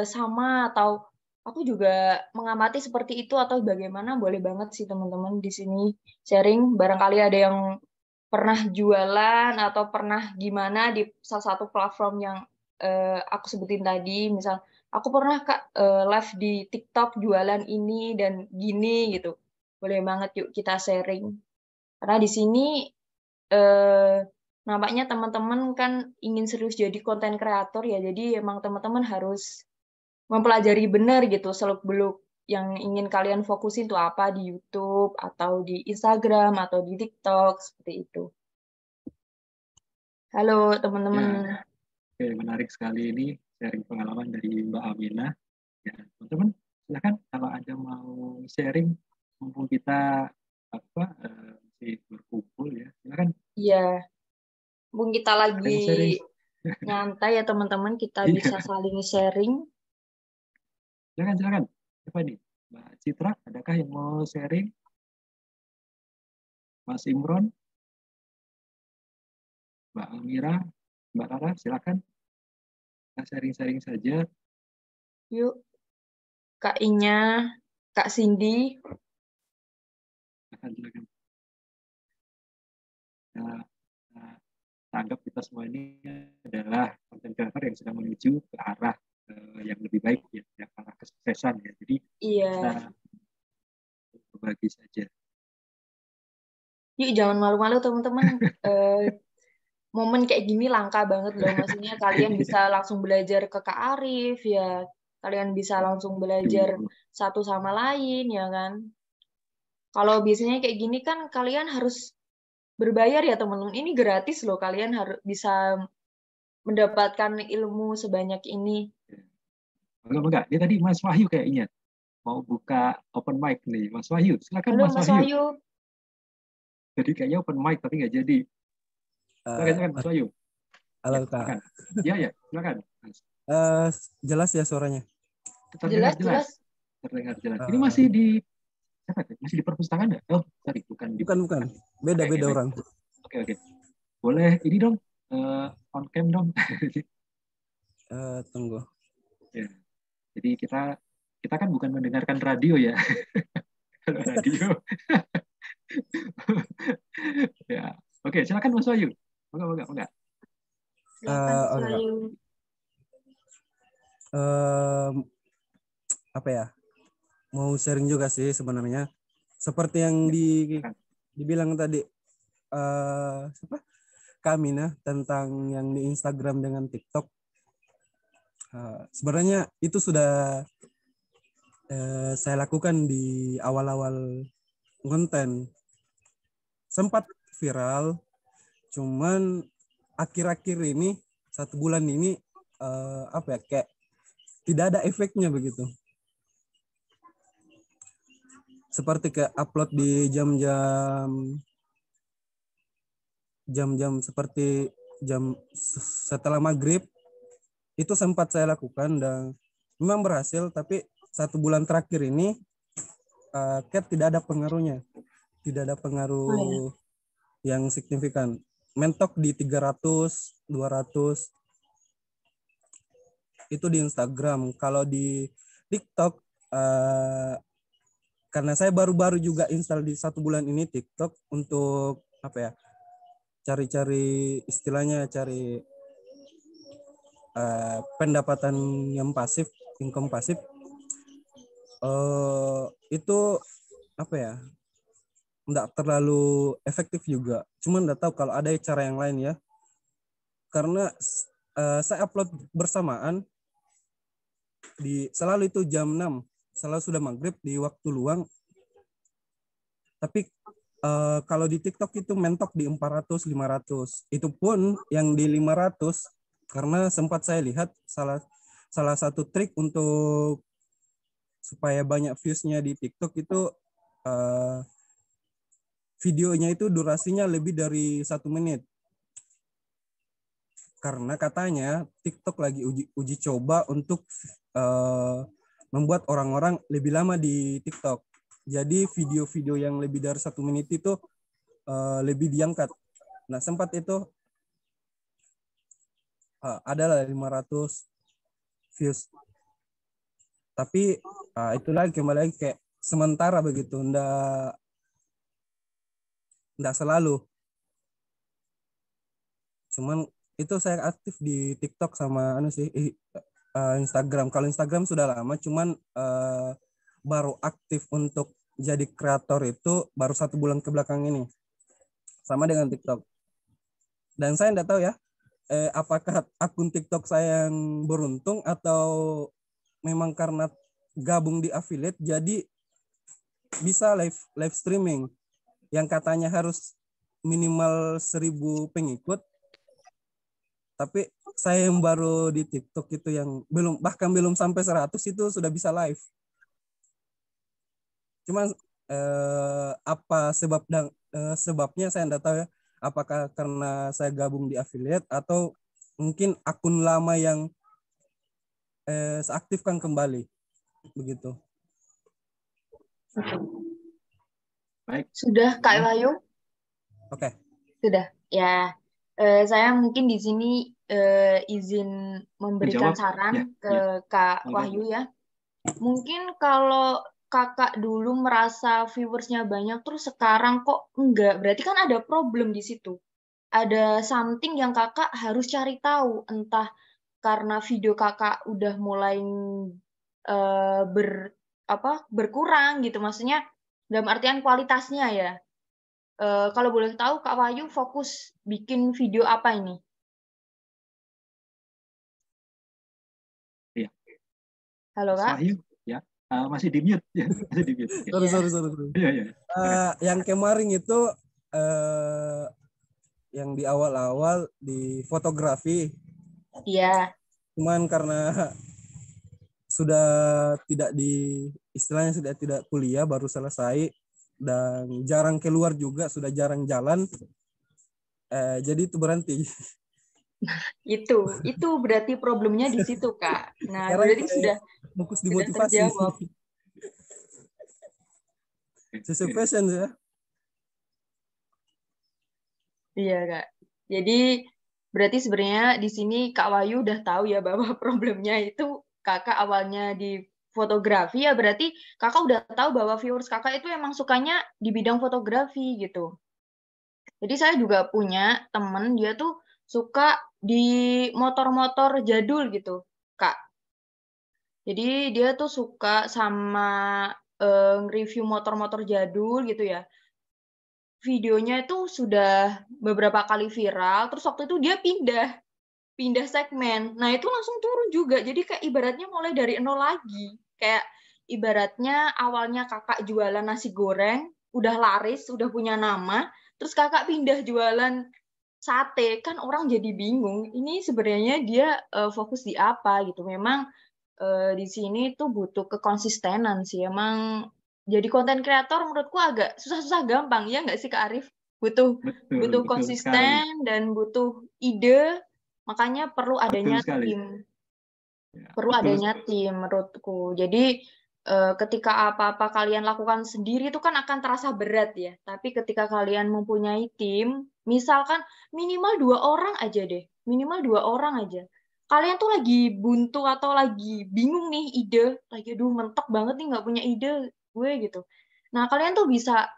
sama, atau aku juga mengamati seperti itu, atau bagaimana, boleh banget sih teman-teman di sini sharing. Barangkali ada yang pernah jualan atau pernah gimana di salah satu platform yang aku sebutin tadi. Misal, aku pernah Kak live di TikTok jualan ini dan gini gitu. Boleh banget yuk kita sharing. Karena di sini nampaknya teman-teman kan ingin serius jadi konten kreator ya. Jadi emang teman-teman harus mempelajari benar gitu seluk-beluk yang ingin kalian fokusin tuh apa di YouTube atau di Instagram atau di TikTok seperti itu. Halo teman-teman. Ya, oke, menarik sekali ini sharing pengalaman dari Mbak Aminah. Ya, teman-teman, silakan kalau ada mau sharing, mumpung kita masih berkumpul ya, silakan. Iya, mumpung kita lagi sharing. nyantai ya teman-teman, kita Iya. bisa saling sharing. Silakan. Siapa nih? Mbak Citra, adakah yang mau sharing? Mas Imron, Mbak Amira, Mbak Rara, silakan. Kita sharing-sharing saja. Yuk, Kak Inya, Kak Cindy. Silakan. Nah, anggap kita semua ini adalah content creator yang sedang menuju ke arah yang lebih baik ya, ke arah kesuksesan ya. Jadi kita berbagi saja. Yuk jangan malu-malu teman-teman. Momen kayak gini langka banget loh. Maksudnya kalian bisa langsung belajar ke Kak Arif ya. Kalian bisa langsung belajar satu sama lain ya kan. Kalau biasanya kayak gini kan kalian harus berbayar ya teman-teman. Ini gratis loh. Kalian harus bisa mendapatkan ilmu sebanyak ini. Enggak. Dia tadi Mas Wahyu kayaknya mau buka open mic nih. Mas Wahyu, silakan. Halo Mas Wahyu. Jadi kayaknya open mic tapi nggak jadi. Silakan Mas Wahyu. Halo Ya, Kak. Iya, silakan. Jelas ya suaranya? Jelas. Terdengar jelas. Ini masih di perpustakaan nggak? Oh, sorry, bukan. Bukan. Beda orang. Oke. Boleh ini dong, on cam dong. Tunggu. Ya. Jadi kita kan bukan mendengarkan radio ya. Kalau radio. Ya. Oke, silakan Mas Wahyu. Enggak. Apa ya? Mau sharing juga sih sebenarnya. Seperti yang dibilang tadi kami tentang yang di Instagram dengan TikTok. Sebenarnya itu sudah saya lakukan di awal-awal konten. Sempat viral, cuman akhir-akhir ini 1 bulan ini kayak tidak ada efeknya begitu. Seperti kayak upload di jam-jam seperti jam setelah maghrib itu sempat saya lakukan dan memang berhasil, tapi 1 bulan terakhir ini kayak tidak ada pengaruhnya, tidak ada pengaruh yang signifikan. Mentok di 300, 200 itu di Instagram. Kalau di TikTok karena saya baru-baru juga install di 1 bulan ini TikTok untuk cari-cari istilahnya cari pendapatan yang pasif, income pasif. Itu enggak terlalu efektif juga. Cuman enggak tahu kalau ada cara yang lain ya. Karena saya upload bersamaan selalu itu jam 6. Selalu sudah maghrib di waktu luang. Tapi kalau di TikTok itu mentok di 400, 500. Itu pun yang di 500 karena sempat saya lihat salah satu trik untuk supaya banyak views-nya di TikTok itu videonya itu durasinya lebih dari 1 menit. Karena katanya TikTok lagi uji coba untuk membuat orang-orang lebih lama di TikTok. Jadi video-video yang lebih dari 1 menit itu lebih diangkat. Nah, sempat itu adalah 500 views. Tapi itu lagi kembali lagi kayak sementara begitu, ndak selalu. Cuman itu saya aktif di TikTok sama Instagram. Kalau Instagram sudah lama, cuman baru aktif untuk jadi kreator itu baru 1 bulan ke belakang ini. Sama dengan TikTok. Dan saya tidak tahu ya, apakah akun TikTok saya yang beruntung atau memang karena gabung di affiliate jadi bisa live streaming yang katanya harus minimal 1.000 pengikut. Tapi saya yang baru di TikTok itu yang bahkan belum sampai 100 itu sudah bisa live. Cuman apa sebabnya saya tidak tahu ya. Apakah karena saya gabung di affiliate atau mungkin akun lama yang saya aktifkan kembali. Begitu. Baik. Sudah Kak Wahyu? Oke. Sudah. Ya. Saya mungkin di sini izin memberikan saran ke Kak Wahyu ya. Mungkin kalau Kakak dulu merasa viewersnya banyak, terus sekarang kok enggak, berarti kan ada problem di situ. Ada something yang Kakak harus cari tahu, entah karena video Kakak udah mulai berkurang gitu, maksudnya dalam artian kualitasnya ya. Kalau boleh tahu Kak Wahyu fokus bikin video apa ini? Iya. Halo Kak. Wahyu, ya. Masih di mute ya, masih di mute. Sorry. Iya. Yang kemarin itu yang di awal-awal di fotografi. Iya. Cuman karena sudah istilahnya sudah tidak kuliah, baru selesai dan jarang keluar juga, sudah jarang jalan. Jadi itu berhenti. Itu berarti problemnya di situ Kak. Nah, Sekarang berarti sudah fokus di motivasi. Terjawab. Sesuai passion ya. Iya Kak. Jadi berarti sebenarnya di sini Kak Wahyu udah tahu ya bahwa problemnya itu Kakak awalnya di fotografi, ya berarti Kakak udah tahu bahwa viewers Kakak itu emang sukanya di bidang fotografi gitu. Jadi saya juga punya temen, dia tuh suka di motor-motor jadul gitu, Kak. Jadi dia tuh suka sama review motor-motor jadul gitu ya. Videonya itu sudah beberapa kali viral, terus waktu itu dia pindah segmen. Nah, itu langsung turun juga. Jadi kayak ibaratnya mulai dari nol lagi. Kayak ibaratnya awalnya Kakak jualan nasi goreng, udah laris, udah punya nama, terus Kakak pindah jualan sate, kan orang jadi bingung. Ini sebenarnya dia fokus di apa gitu. Memang di sini tuh butuh kekonsistenan sih. Emang jadi konten kreator menurutku agak susah-susah gampang, ya nggak sih Kak Arif? Butuh konsisten sekali. Dan butuh ide, makanya perlu adanya tim. Ya, perlu adanya tim menurutku. Jadi ketika apa-apa kalian lakukan sendiri itu kan akan terasa berat ya. Tapi ketika kalian mempunyai tim, misalkan minimal 2 orang aja deh. Minimal 2 orang aja. Kalian tuh lagi buntu atau lagi bingung nih ide. Lagi aduh mentok banget nih nggak punya ide gue gitu. Nah kalian tuh bisa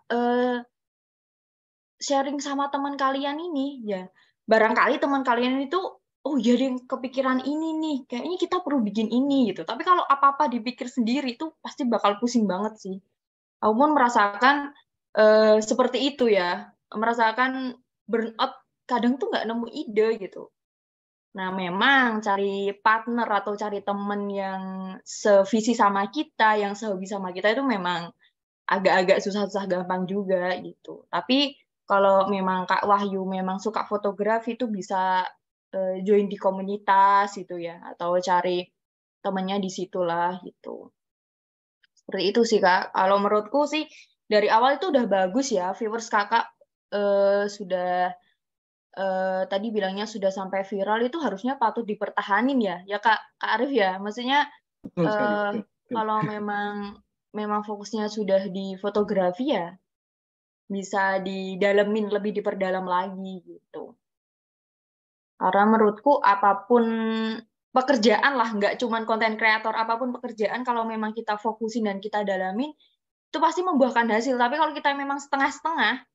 sharing sama teman kalian ini ya. Barangkali teman kalian itu oh jadi kepikiran ini nih, kayaknya kita perlu bikin ini gitu. Tapi kalau apa-apa dipikir sendiri itu pasti bakal pusing banget sih. Aku pun merasakan seperti itu ya, merasakan burnout kadang tuh nggak nemu ide gitu. Nah memang cari partner atau cari teman yang sevisi sama kita, yang sehobi sama kita itu memang agak-agak susah-susah gampang juga gitu. Tapi kalau memang Kak Wahyu memang suka fotografi itu bisa join di komunitas gitu ya, atau cari temannya di situlah gitu. Seperti itu sih Kak. Kalau menurutku sih dari awal itu udah bagus ya, viewers Kakak sudah tadi bilangnya sudah sampai viral, itu harusnya patut dipertahanin ya Kak Arif ya. Maksudnya kalau memang memang fokusnya sudah di fotografi ya bisa didalemin, lebih diperdalam lagi gitu. Karena menurutku apapun pekerjaan lah, nggak cuma konten kreator, apapun pekerjaan kalau memang kita fokusin dan kita dalamin, itu pasti membuahkan hasil. Tapi kalau kita memang setengah-setengah,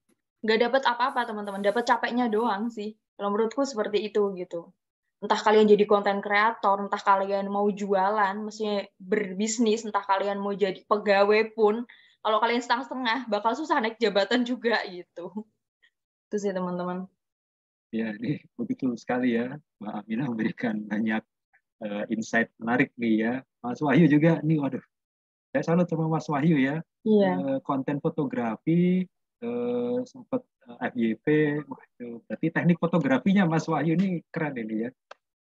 nggak dapat apa-apa teman-teman, dapat capeknya doang sih. Kalau menurutku seperti itu gitu. Entah kalian jadi konten kreator, entah kalian mau jualan, maksudnya berbisnis, entah kalian mau jadi pegawai pun, kalau kalian setengah-setengah, bakal susah naik jabatan juga gitu. Itu sih teman-teman. Ya, ini begitu sekali ya, Mbak Aminah memberikan banyak insight menarik nih ya. Mas Wahyu juga nih, waduh, saya salut sama Mas Wahyu ya. Iya. Konten fotografi, sempat FYP, waduh, berarti teknik fotografinya Mas Wahyu ini keren ini ya.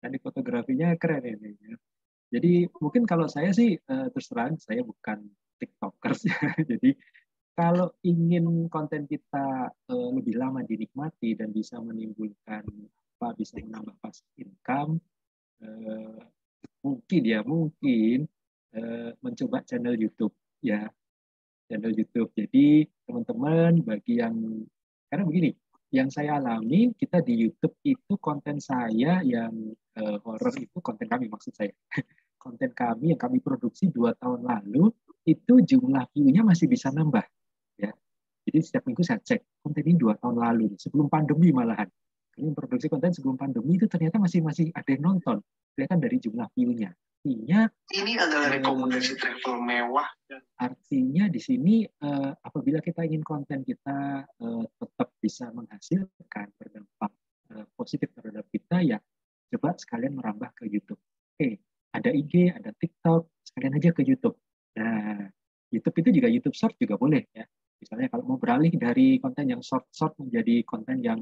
Teknik fotografinya keren ini ya. Jadi mungkin kalau saya sih terus terang saya bukan TikTokers ya. Jadi kalau ingin konten kita lebih lama dinikmati dan bisa menimbulkan apa, bisa menambah passive income, mungkin mencoba channel YouTube ya, channel YouTube. Jadi teman-teman bagi yang karena begini, yang saya alami kita di YouTube itu konten saya yang horror itu konten kami maksud saya. Konten kami yang kami produksi 2 tahun lalu itu jumlah view-nya masih bisa nambah ya. Jadi setiap minggu saya cek konten ini 2 tahun lalu sebelum pandemi malahan. Kami produksi konten sebelum pandemi itu ternyata masih ada yang nonton. Kelihatan dari jumlah view-nya. Artinya ini adalah rekomendasi travel mewah. Artinya di sini apabila kita ingin konten kita tetap bisa menghasilkan berdampak positif terhadap kita ya coba sekalian merambah ke YouTube. Oke, ada IG, ada TikTok, sekalian aja ke YouTube. Nah, YouTube itu juga YouTube Short juga boleh ya. Misalnya kalau mau beralih dari konten yang short menjadi konten yang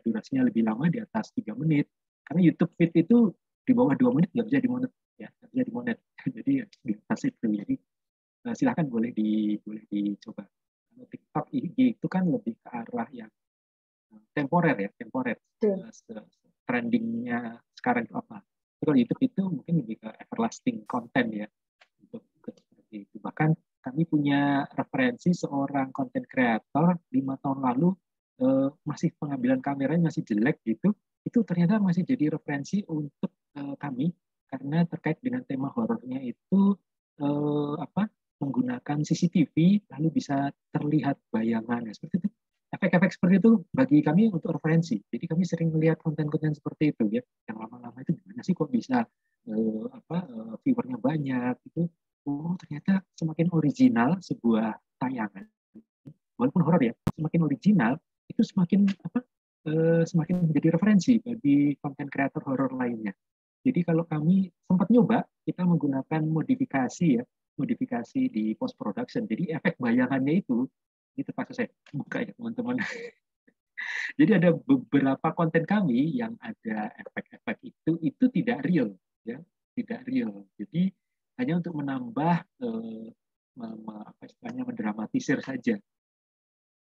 durasinya lebih lama di atas 3 menit. Karena YouTube Feed itu di bawah 2 menit nggak bisa dimonet ya, nggak bisa dimonet. Jadi di atas itu. Jadi silahkan boleh dicoba. Kalau TikTok IG itu kan lebih ke arah yang temporer ya, temporer. Trendingnya sekarang itu apa? Kalau YouTube itu mungkin lebih ke everlasting content ya, untuk seperti itu. Bahkan kami punya referensi seorang content creator 5 tahun lalu masih pengambilan kameranya masih jelek gitu, itu ternyata masih jadi referensi untuk kami karena terkait dengan tema horornya itu menggunakan CCTV lalu bisa terlihat bayangan ya, seperti itu. Efek-efek seperti itu bagi kami untuk referensi. Jadi kami sering melihat konten-konten seperti itu ya. Yang lama-lama itu gimana sih kok bisa viewernya banyak itu. Oh ternyata semakin original sebuah tayangan, walaupun horor ya, semakin original itu semakin semakin menjadi referensi bagi konten kreator horor lainnya. Jadi kalau kami sempat nyoba, kita menggunakan modifikasi di post production. Jadi efek bayangannya itu terpaksa saya buka ya teman-teman. Jadi ada beberapa konten kami yang ada efek-efek itu tidak real ya, tidak real. Jadi hanya untuk menambah mendramatisir saja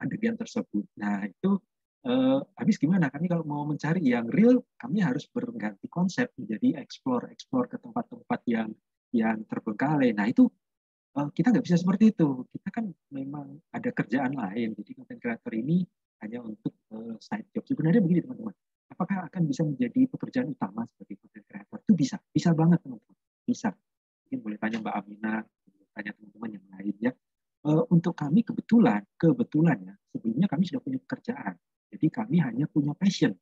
adegan tersebut. Nah itu habis gimana? Kami kalau mau mencari yang real, kami harus berganti konsep menjadi explore ke tempat-tempat yang terbengkalai. Nah itu kita nggak bisa seperti itu. Kita kan memang ada kerjaan lain. Jadi content creator ini hanya untuk side job. Sebenarnya begini teman-teman. Apakah akan bisa menjadi pekerjaan utama sebagai content creator? Itu bisa banget teman-teman. Bisa. Mungkin boleh tanya Mbak Aminah, tanya teman-teman yang lain ya. Untuk kami kebetulan ya, sebelumnya kami sudah punya pekerjaan. Jadi kami hanya punya passion.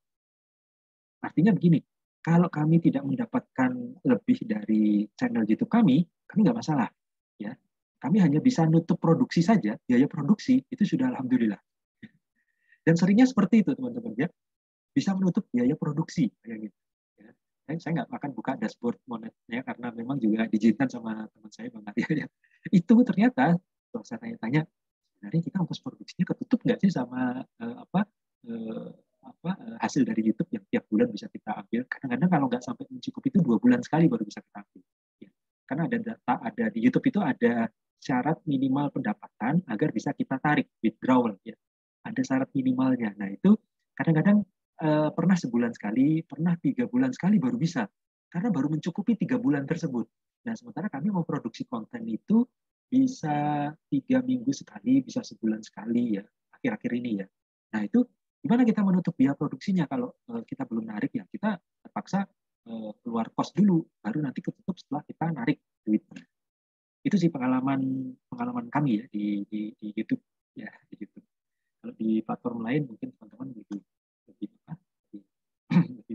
Artinya begini, kalau kami tidak mendapatkan lebih dari channel YouTube kami nggak masalah. Ya, kami hanya bisa nutup produksi saja, biaya produksi itu sudah alhamdulillah. Dan seringnya seperti itu teman-teman ya, bisa menutup biaya produksi kayak gitu. Ya. Saya nggak akan buka dashboard monetnya karena memang juga diizinkan sama teman saya Bang Arya. Itu ternyata kalau saya tanya-tanya, sebenarnya kita ongkos produksinya ketutup nggak sih sama hasil dari YouTube yang tiap bulan bisa kita ambil. Kadang-kadang kalau nggak sampai mencukupi itu 2 bulan sekali baru bisa kita ambil. Ya. Karena ada data, ada di YouTube itu ada syarat minimal pendapatan agar bisa kita tarik withdrawal. Ya. Ada syarat minimalnya. Nah itu kadang-kadang pernah sebulan sekali, pernah 3 bulan sekali baru bisa. Karena baru mencukupi 3 bulan tersebut. Nah sementara kami mau produksi konten itu bisa 3 minggu sekali, bisa sebulan sekali ya, akhir-akhir ini ya. Nah itu gimana kita menutup biaya produksinya kalau kita belum narik ya, kita terpaksa keluar kos dulu, baru nanti ketutup setelah kita narik duitnya. Itu sih pengalaman kami ya di YouTube ya, di YouTube. Kalau di platform lain mungkin teman-teman lebih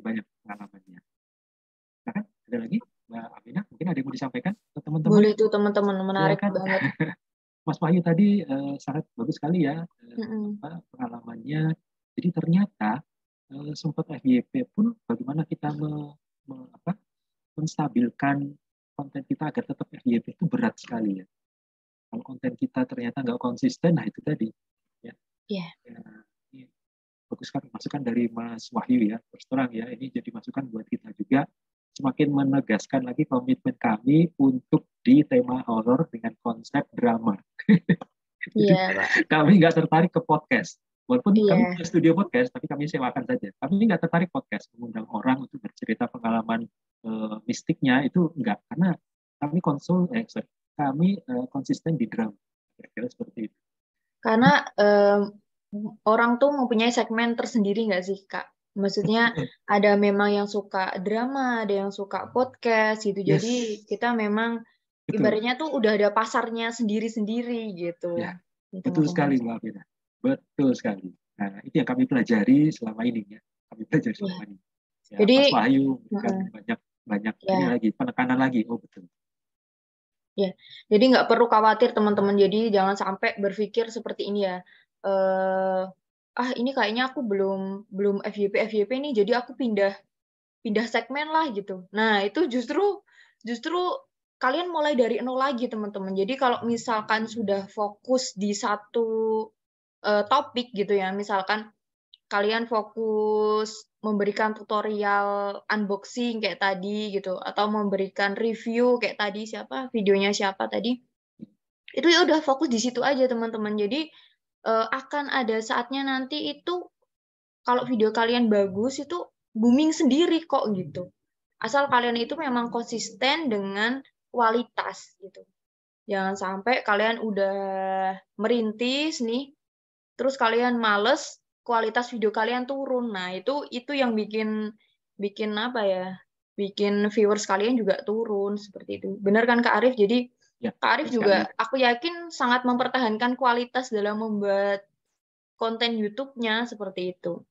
banyak pengalamannya. Nah kan ada lagi Mbak Aminah, mungkin ada yang mau disampaikan ke teman-teman? Boleh tuh teman-teman, menarik banget. Mas Wahyu tadi sangat bagus sekali ya pengalamannya. Jadi ternyata sempat FYP pun bagaimana kita menstabilkan konten kita agar tetap FYP itu berat sekali ya. Kalau konten kita ternyata nggak konsisten, nah itu tadi ya. Yeah. Ini bagus sekali masukan dari Mas Wahyu ya. Terus terang ya, ini jadi masukan buat kita juga, semakin menegaskan lagi komitmen kami untuk di tema horor dengan konsep drama. Iya, Pak. Kami nggak tertarik ke podcast. Walaupun kami punya studio podcast, tapi kami sewakan saja. Kami nggak tertarik podcast, mengundang orang untuk bercerita pengalaman mistiknya, itu enggak. Karena kami konsisten di drama. Kira-kira seperti itu. Karena orang tuh mempunyai segmen tersendiri nggak sih, Kak? Maksudnya ada memang yang suka drama, ada yang suka podcast gitu. Yes. Jadi kita memang ibaratnya tuh udah ada pasarnya sendiri-sendiri gitu. Ya, betul sekali Mbak Afina. Betul sekali. Nah, itu yang kami pelajari selama ini ya. Kami pelajari selama ini. Ya, jadi, Mas Wahyu banyak ini lagi, penekanan lagi. Oh betul. Ya, jadi nggak perlu khawatir teman-teman. Jadi jangan sampai berpikir seperti ini ya. Ini kayaknya aku belum FYP nih, jadi aku pindah segmen lah gitu. Nah itu justru kalian mulai dari nol lagi teman-teman. Jadi kalau misalkan sudah fokus di satu topik gitu ya, misalkan kalian fokus memberikan tutorial unboxing kayak tadi gitu, atau memberikan review kayak tadi, videonya siapa tadi, itu ya udah fokus di situ aja teman-teman. Jadi akan ada saatnya nanti itu kalau video kalian bagus itu booming sendiri kok gitu. Asal kalian itu memang konsisten dengan kualitas gitu. Jangan sampai kalian udah merintis nih, terus kalian males, kualitas video kalian turun. Nah, itu yang bikin apa ya? Bikin viewers kalian juga turun seperti itu. Benar kan Kak Arif? Jadi ya, Kak Arif juga aku yakin sangat mempertahankan kualitas dalam membuat konten YouTube-nya seperti itu.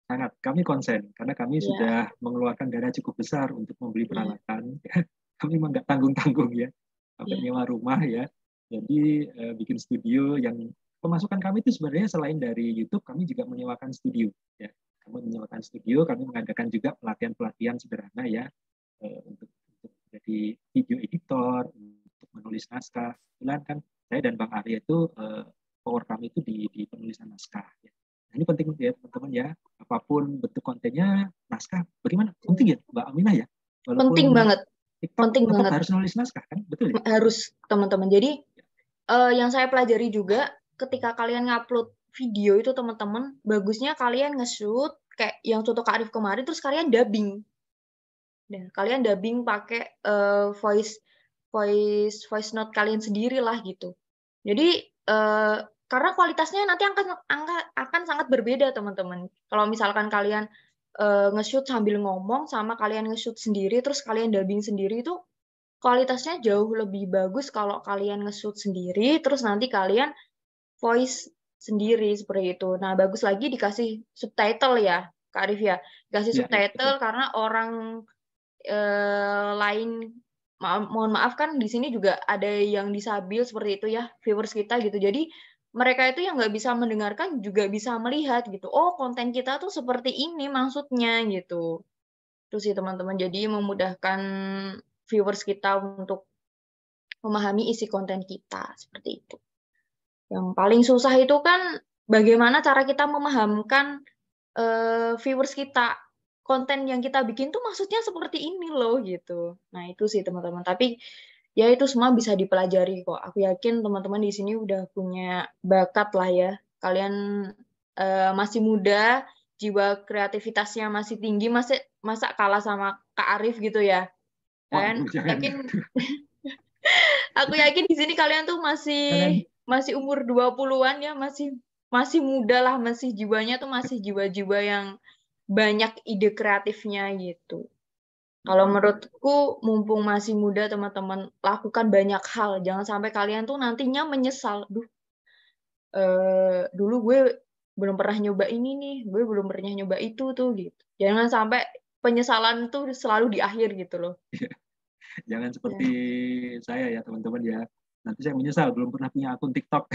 Sangat, kami konsen karena kami sudah mengeluarkan dana cukup besar untuk membeli peralatan. Kami memang nggak tanggung-tanggung ya, sampai nyewa rumah ya. Jadi bikin studio yang pemasukan kami itu sebenarnya selain dari YouTube, kami juga menyewakan studio. Ya, kami menyewakan studio, kami mengadakan juga pelatihan sederhana ya untuk jadi video editor, untuk menulis naskah. Kebetulan kan saya dan Bang Arya itu power kami itu di penulisan naskah. Ya. Nah, ini penting ya teman-teman ya. Apapun bentuk kontennya, naskah bagaimana? Penting ya Mbak Aminah ya. Walaupun penting banget. TikTok penting banget. Harus nulis naskah kan, betul ya? Harus teman-teman. Jadi yang saya pelajari juga ketika kalian ngupload video itu teman-teman, bagusnya kalian nge-shoot kayak yang contoh Kak Arif kemarin, terus kalian dubbing. Dan kalian dubbing pakai voice note kalian sendiri lah gitu. Jadi karena kualitasnya nanti akan sangat berbeda teman-teman. Kalau misalkan kalian nge-shoot sambil ngomong sama kalian nge-shoot sendiri terus kalian dubbing sendiri, itu kualitasnya jauh lebih bagus kalau kalian nge-shoot sendiri terus nanti kalian voice sendiri seperti itu. Nah, bagus lagi dikasih subtitle ya, Kak Arif ya. Dikasih subtitle karena orang lain, mohon maaf kan di sini juga ada yang disabil seperti itu ya, viewers kita gitu. Jadi mereka itu yang nggak bisa mendengarkan juga bisa melihat gitu. Oh, konten kita tuh seperti ini maksudnya gitu. Terus sih teman-teman, jadi memudahkan viewers kita untuk memahami isi konten kita seperti itu. Yang paling susah itu kan bagaimana cara kita memahamkan viewers kita, konten yang kita bikin tuh maksudnya seperti ini loh gitu. Nah itu sih teman-teman. Tapi ya itu semua bisa dipelajari kok. Aku yakin teman-teman di sini udah punya bakat lah ya. Kalian masih muda, jiwa kreativitasnya masih tinggi, masa kalah sama Kak Arif gitu ya. Kan yakin Aku yakin di sini kalian tuh Kalian masih umur 20-an ya, masih muda lah, masih jiwanya tuh masih jiwa-jiwa yang banyak ide kreatifnya gitu. Kalau menurutku mumpung masih muda teman-teman lakukan banyak hal. Jangan sampai kalian tuh nantinya menyesal. Duh, dulu gue belum pernah nyoba ini nih, gue belum pernah nyoba itu tuh gitu. Jangan sampai penyesalan tuh selalu di akhir gitu loh. jangan seperti saya ya teman-teman ya. Nanti saya menyesal belum pernah punya akun TikTok.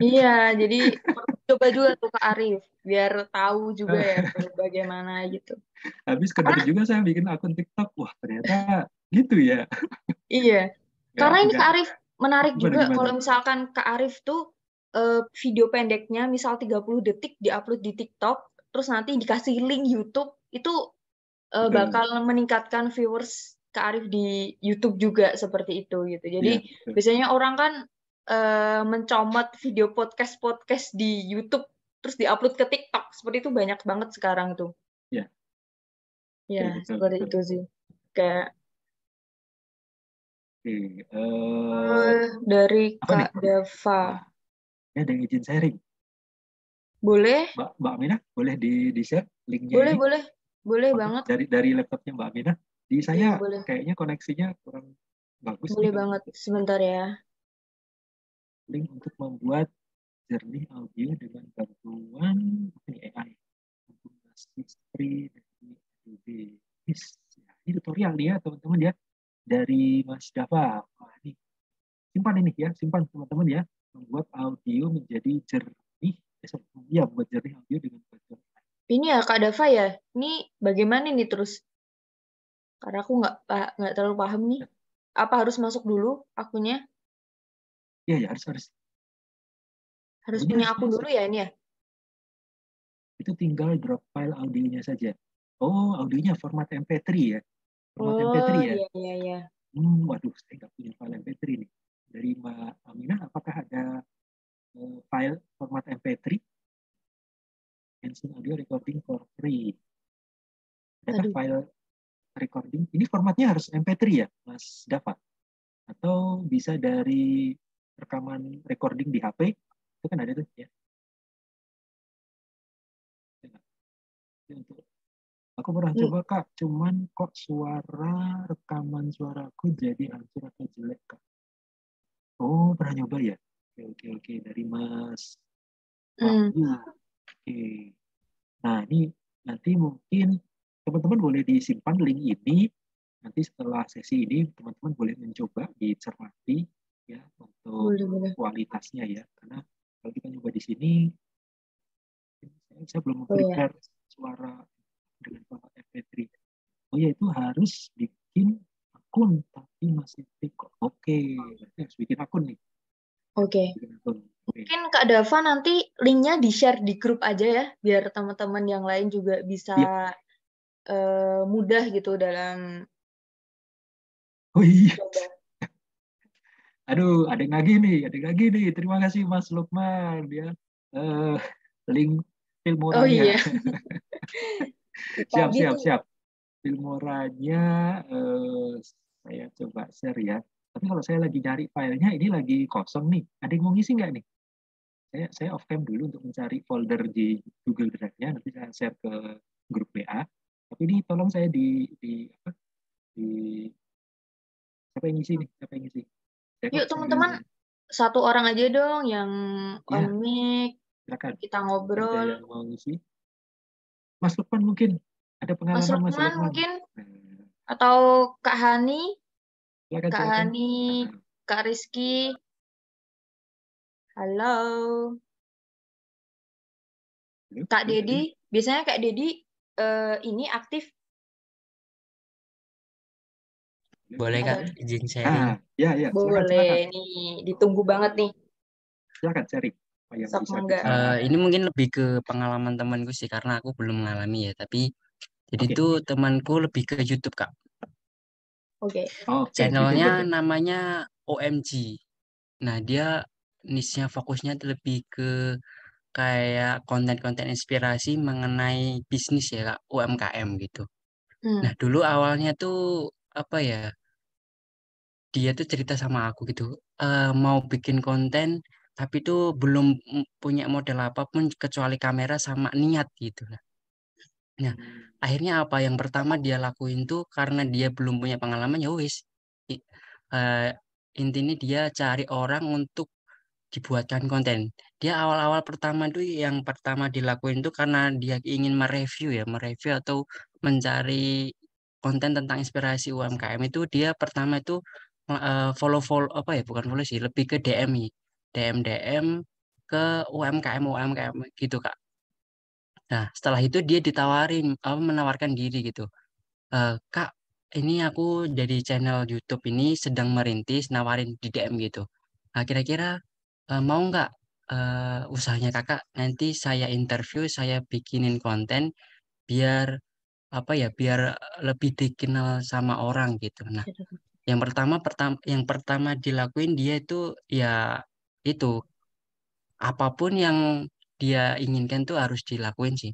Iya, jadi coba juga tuh Kak Arif biar tahu juga ya tuh bagaimana gitu. Habis kendor juga saya bikin akun TikTok. Wah, ternyata gitu ya. Iya. Karena ini Kak Arif menarik juga Gimana? kalau misalkan Kak Arif tuh video pendeknya misal 30 detik diupload di TikTok, terus nanti dikasih link YouTube, itu bakal meningkatkan viewers Kak Arif di YouTube juga seperti itu gitu. Jadi Iya, biasanya orang kan mencomot video podcast di YouTube terus diupload ke TikTok. Seperti itu banyak banget sekarang tuh. Iya. Ya, Betul, seperti betul. itu sih. Kayak Oke. dari Apa nih? Kak Dava. Ya, ada yang izin sharing. Boleh? Mbak Aminah, boleh di-share linknya ini? Boleh banget. Dari laptopnya Mbak Aminah. Di saya boleh. kayaknya koneksinya kurang bagus. Boleh banget. Sebentar ya. Link untuk membuat jernih audio dengan bantuan AI. History dari Adobe. Ini tutorial ya teman-teman ya. Dari Mas Dava. Wah, ini simpan ini ya, simpan teman-teman ya. Membuat audio menjadi jernih. Ya, buat jernih audio dengan bantuan AI. Ini ya Kak Dava ya. Ini bagaimana nih terus? Karena aku nggak terlalu paham nih. Apa harus masuk dulu akunnya? Iya, ya, harus. Harus punya akun dulu ya ini ya? Itu tinggal drop file audionya saja. Oh, audionya format MP3 ya. Format MP3 ya. Iya. Waduh, saya nggak punya file MP3 nih. Dari Mbak Aminah, apakah ada file format MP3? Ensign audio recording for free. Adakah file recording? Ini formatnya harus MP3 ya, Mas Dava? Atau bisa dari rekaman recording di HP? Itu kan ada tuh ya. Aku pernah coba Kak, cuman kok rekaman suaraku jadi hancur atau jelek Kak. Oh, pernah nyoba ya? Oke. Dari Mas Wahyu. Oke. Nah, ini nanti mungkin teman-teman boleh disimpan link ini. Nanti setelah sesi ini, teman-teman boleh mencoba dicermati ya untuk kualitasnya ya. Karena kalau kita nyoba di sini, saya belum prepare suara dengan format MP3. Oh ya, itu harus bikin akun, tapi masih record. Oke, berarti harus bikin akun nih. Oke. Mungkin Kak Dava nanti linknya di-share di grup aja ya, biar teman-teman yang lain juga bisa mudah gitu dalam. Oh iya. Aduh, ada yang lagi nih. Terima kasih Mas Lukman ya. Link Filmoranya. Oh iya. Siap. Filmoranya saya coba share ya. Tapi kalau saya lagi cari filenya, ini lagi kosong nih. Ada yang mau ngisi nggak nih? Saya off cam dulu untuk mencari folder di Google Drive-nya. Nanti saya share ke grup WA. Tapi ini tolong saya siapa yang ngisi nih? Yuk teman-teman, satu orang aja dong yang on mic. Silakan. Kita ngobrol. Ada yang mau ngisi? Mas Lukman mungkin ada pengalaman Mas Lukman mungkin atau Kak Hani. Silakan. Kak Hani, Kak Rizky. Halo. Kak Dedi, biasanya Kak Dedi ini aktif. Boleh Kak, izin sharing. Ya. Boleh nih, ditunggu banget nih. Silakan sharing. Ini mungkin lebih ke pengalaman temanku sih, karena aku belum mengalami ya. Tapi jadi itu temanku lebih ke YouTube Kak. Oke. Channelnya namanya OMG. Nah dia niche-nya fokusnya lebih ke kayak konten-konten inspirasi mengenai bisnis ya Kak, UMKM gitu. Nah dulu awalnya tuh apa ya, dia tuh cerita sama aku gitu, mau bikin konten tapi tuh belum punya model apapun kecuali kamera sama niat gitu. Nah, akhirnya apa yang pertama dia lakuin tuh karena dia belum punya pengalaman ya wis. I- eh, Intinya dia cari orang untuk dibuatkan konten. Dia awal-awal pertama tuh yang pertama dilakuin tuh karena dia ingin mereview atau mencari konten tentang inspirasi UMKM itu dia pertama itu follow apa ya bukan follow sih lebih ke DM ke UMKM UMKM gitu Kak. Nah, setelah itu dia menawarkan diri gitu. Kak, ini aku dari channel YouTube ini sedang merintis, nawarin di DM gitu. Nah, kira-kira mau nggak usahanya kakak? Nanti saya interview, saya bikinin konten biar apa ya, biar lebih dikenal sama orang gitu. Nah, yang pertama dilakuin dia itu ya itu apapun yang dia inginkan tuh harus dilakuin sih.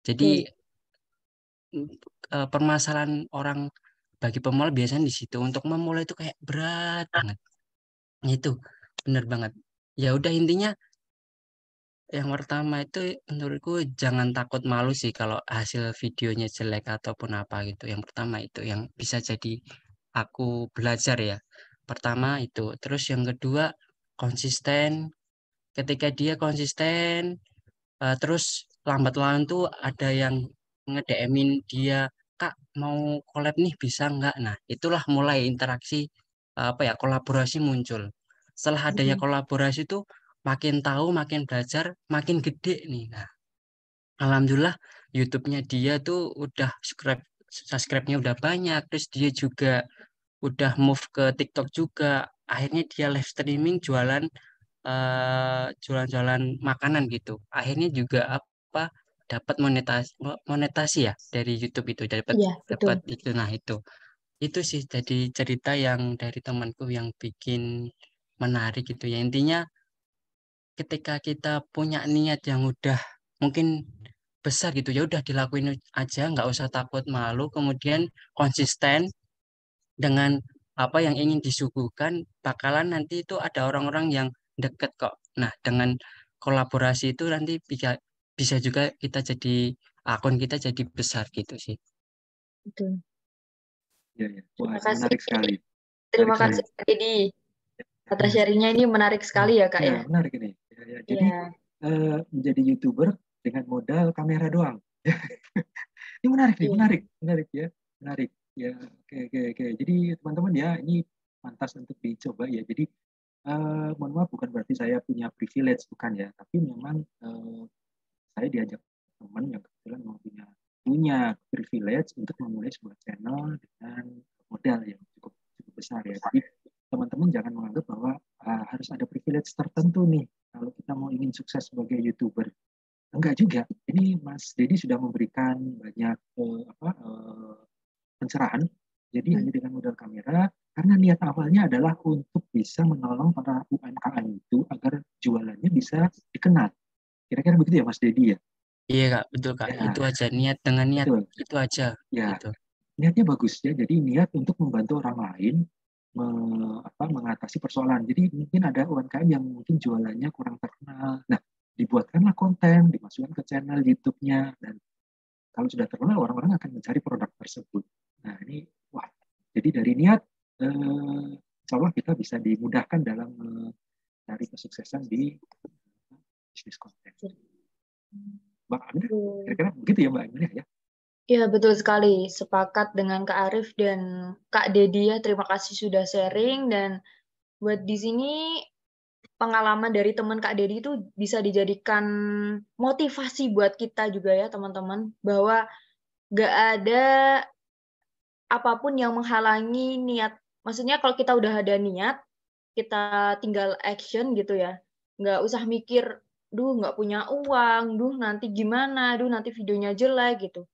Jadi Oke. permasalahan orang bagi pemula biasanya di situ untuk memulai itu kayak berat banget. Itu bener banget. Ya udah intinya yang pertama itu menurutku jangan takut malu sih kalau hasil videonya jelek ataupun apa gitu. Yang pertama itu yang bisa jadi aku belajar ya. Pertama itu. Terus yang kedua konsisten. Ketika dia konsisten terus lambat laun tuh ada yang nge-DM-in dia, Kak mau collab nih bisa nggak? Nah itulah mulai interaksi apa ya kolaborasi muncul. Setelah adanya kolaborasi tuh makin tahu, makin belajar, makin gede nih. Nah alhamdulillah YouTube-nya dia tuh udah subscribe-nya udah banyak, terus dia juga udah move ke TikTok juga. Akhirnya dia live streaming jualan-jualan makanan gitu. Akhirnya juga apa dapat monetasi ya dari YouTube itu dapat Iya, betul. dapat itu nah itu sih jadi cerita yang dari temanku yang bikin menarik gitu ya intinya ketika kita punya niat yang udah mungkin besar gitu ya udah dilakuin aja nggak usah takut malu kemudian konsisten dengan apa yang ingin disuguhkan bakalan nanti itu ada orang-orang yang deket kok. Nah, dengan kolaborasi itu nanti bisa bisa juga kita jadi akun kita jadi besar gitu sih. Betul. Ya, ya. Wah, Terima itu kasih. menarik sekali. Terima Menarik sekali. kasih, Kak Dedi. Atas sharingnya ini menarik sekali ya, Kak Ya, ya. menarik ini. Ya, ya. Jadi Iya. menjadi YouTuber dengan modal kamera doang. Ini menarik nih, Iya. menarik ya, menarik. Ya, oke, oke, oke. Jadi teman-teman ya, ini pantas untuk dicoba ya. Jadi mohon maaf bukan berarti saya punya privilege bukan ya, tapi memang saya diajak teman yang kebetulan mau punya privilege untuk memulai sebuah channel dengan modal yang cukup cukup besar ya. Jadi teman-teman jangan menganggap bahwa harus ada privilege tertentu nih kalau kita mau ingin sukses sebagai YouTuber. Enggak juga. Ini Mas Dedi sudah memberikan banyak pencerahan. Jadi hanya dengan modal kamera, karena niat awalnya adalah untuk bisa menolong para UMKM itu agar jualannya bisa dikenal. Kira-kira begitu ya Mas Dedi ya? Iya Kak, betul Kak. Ya, Itu aja niat dengan niat betul. itu aja Ya, gitu. niatnya bagus ya. Jadi niat untuk membantu orang lain mengatasi persoalan. Jadi mungkin ada UMKM yang mungkin jualannya kurang terkenal. Nah, dibuatkanlah konten, dimasukkan ke channel YouTube-nya dan kalau sudah terkenal orang-orang akan mencari produk tersebut. Nah, ini wah. Jadi dari niat insya Allah kita bisa dimudahkan dalam mencari kesuksesan di bisnis konten. Mbak Amina, kira-kira begitu ya Mbak Amina ya? Iya, betul sekali. Sepakat dengan Kak Arif dan Kak Dedi ya. Terima kasih sudah sharing. Dan buat di sini pengalaman dari teman Kak Dedi itu bisa dijadikan motivasi buat kita juga ya teman-teman. Bahwa gak ada apapun yang menghalangi niat. Maksudnya kalau kita udah ada niat, kita tinggal action gitu ya. Nggak usah mikir, duh nggak punya uang, duh nanti gimana, duh nanti videonya jelek gitu.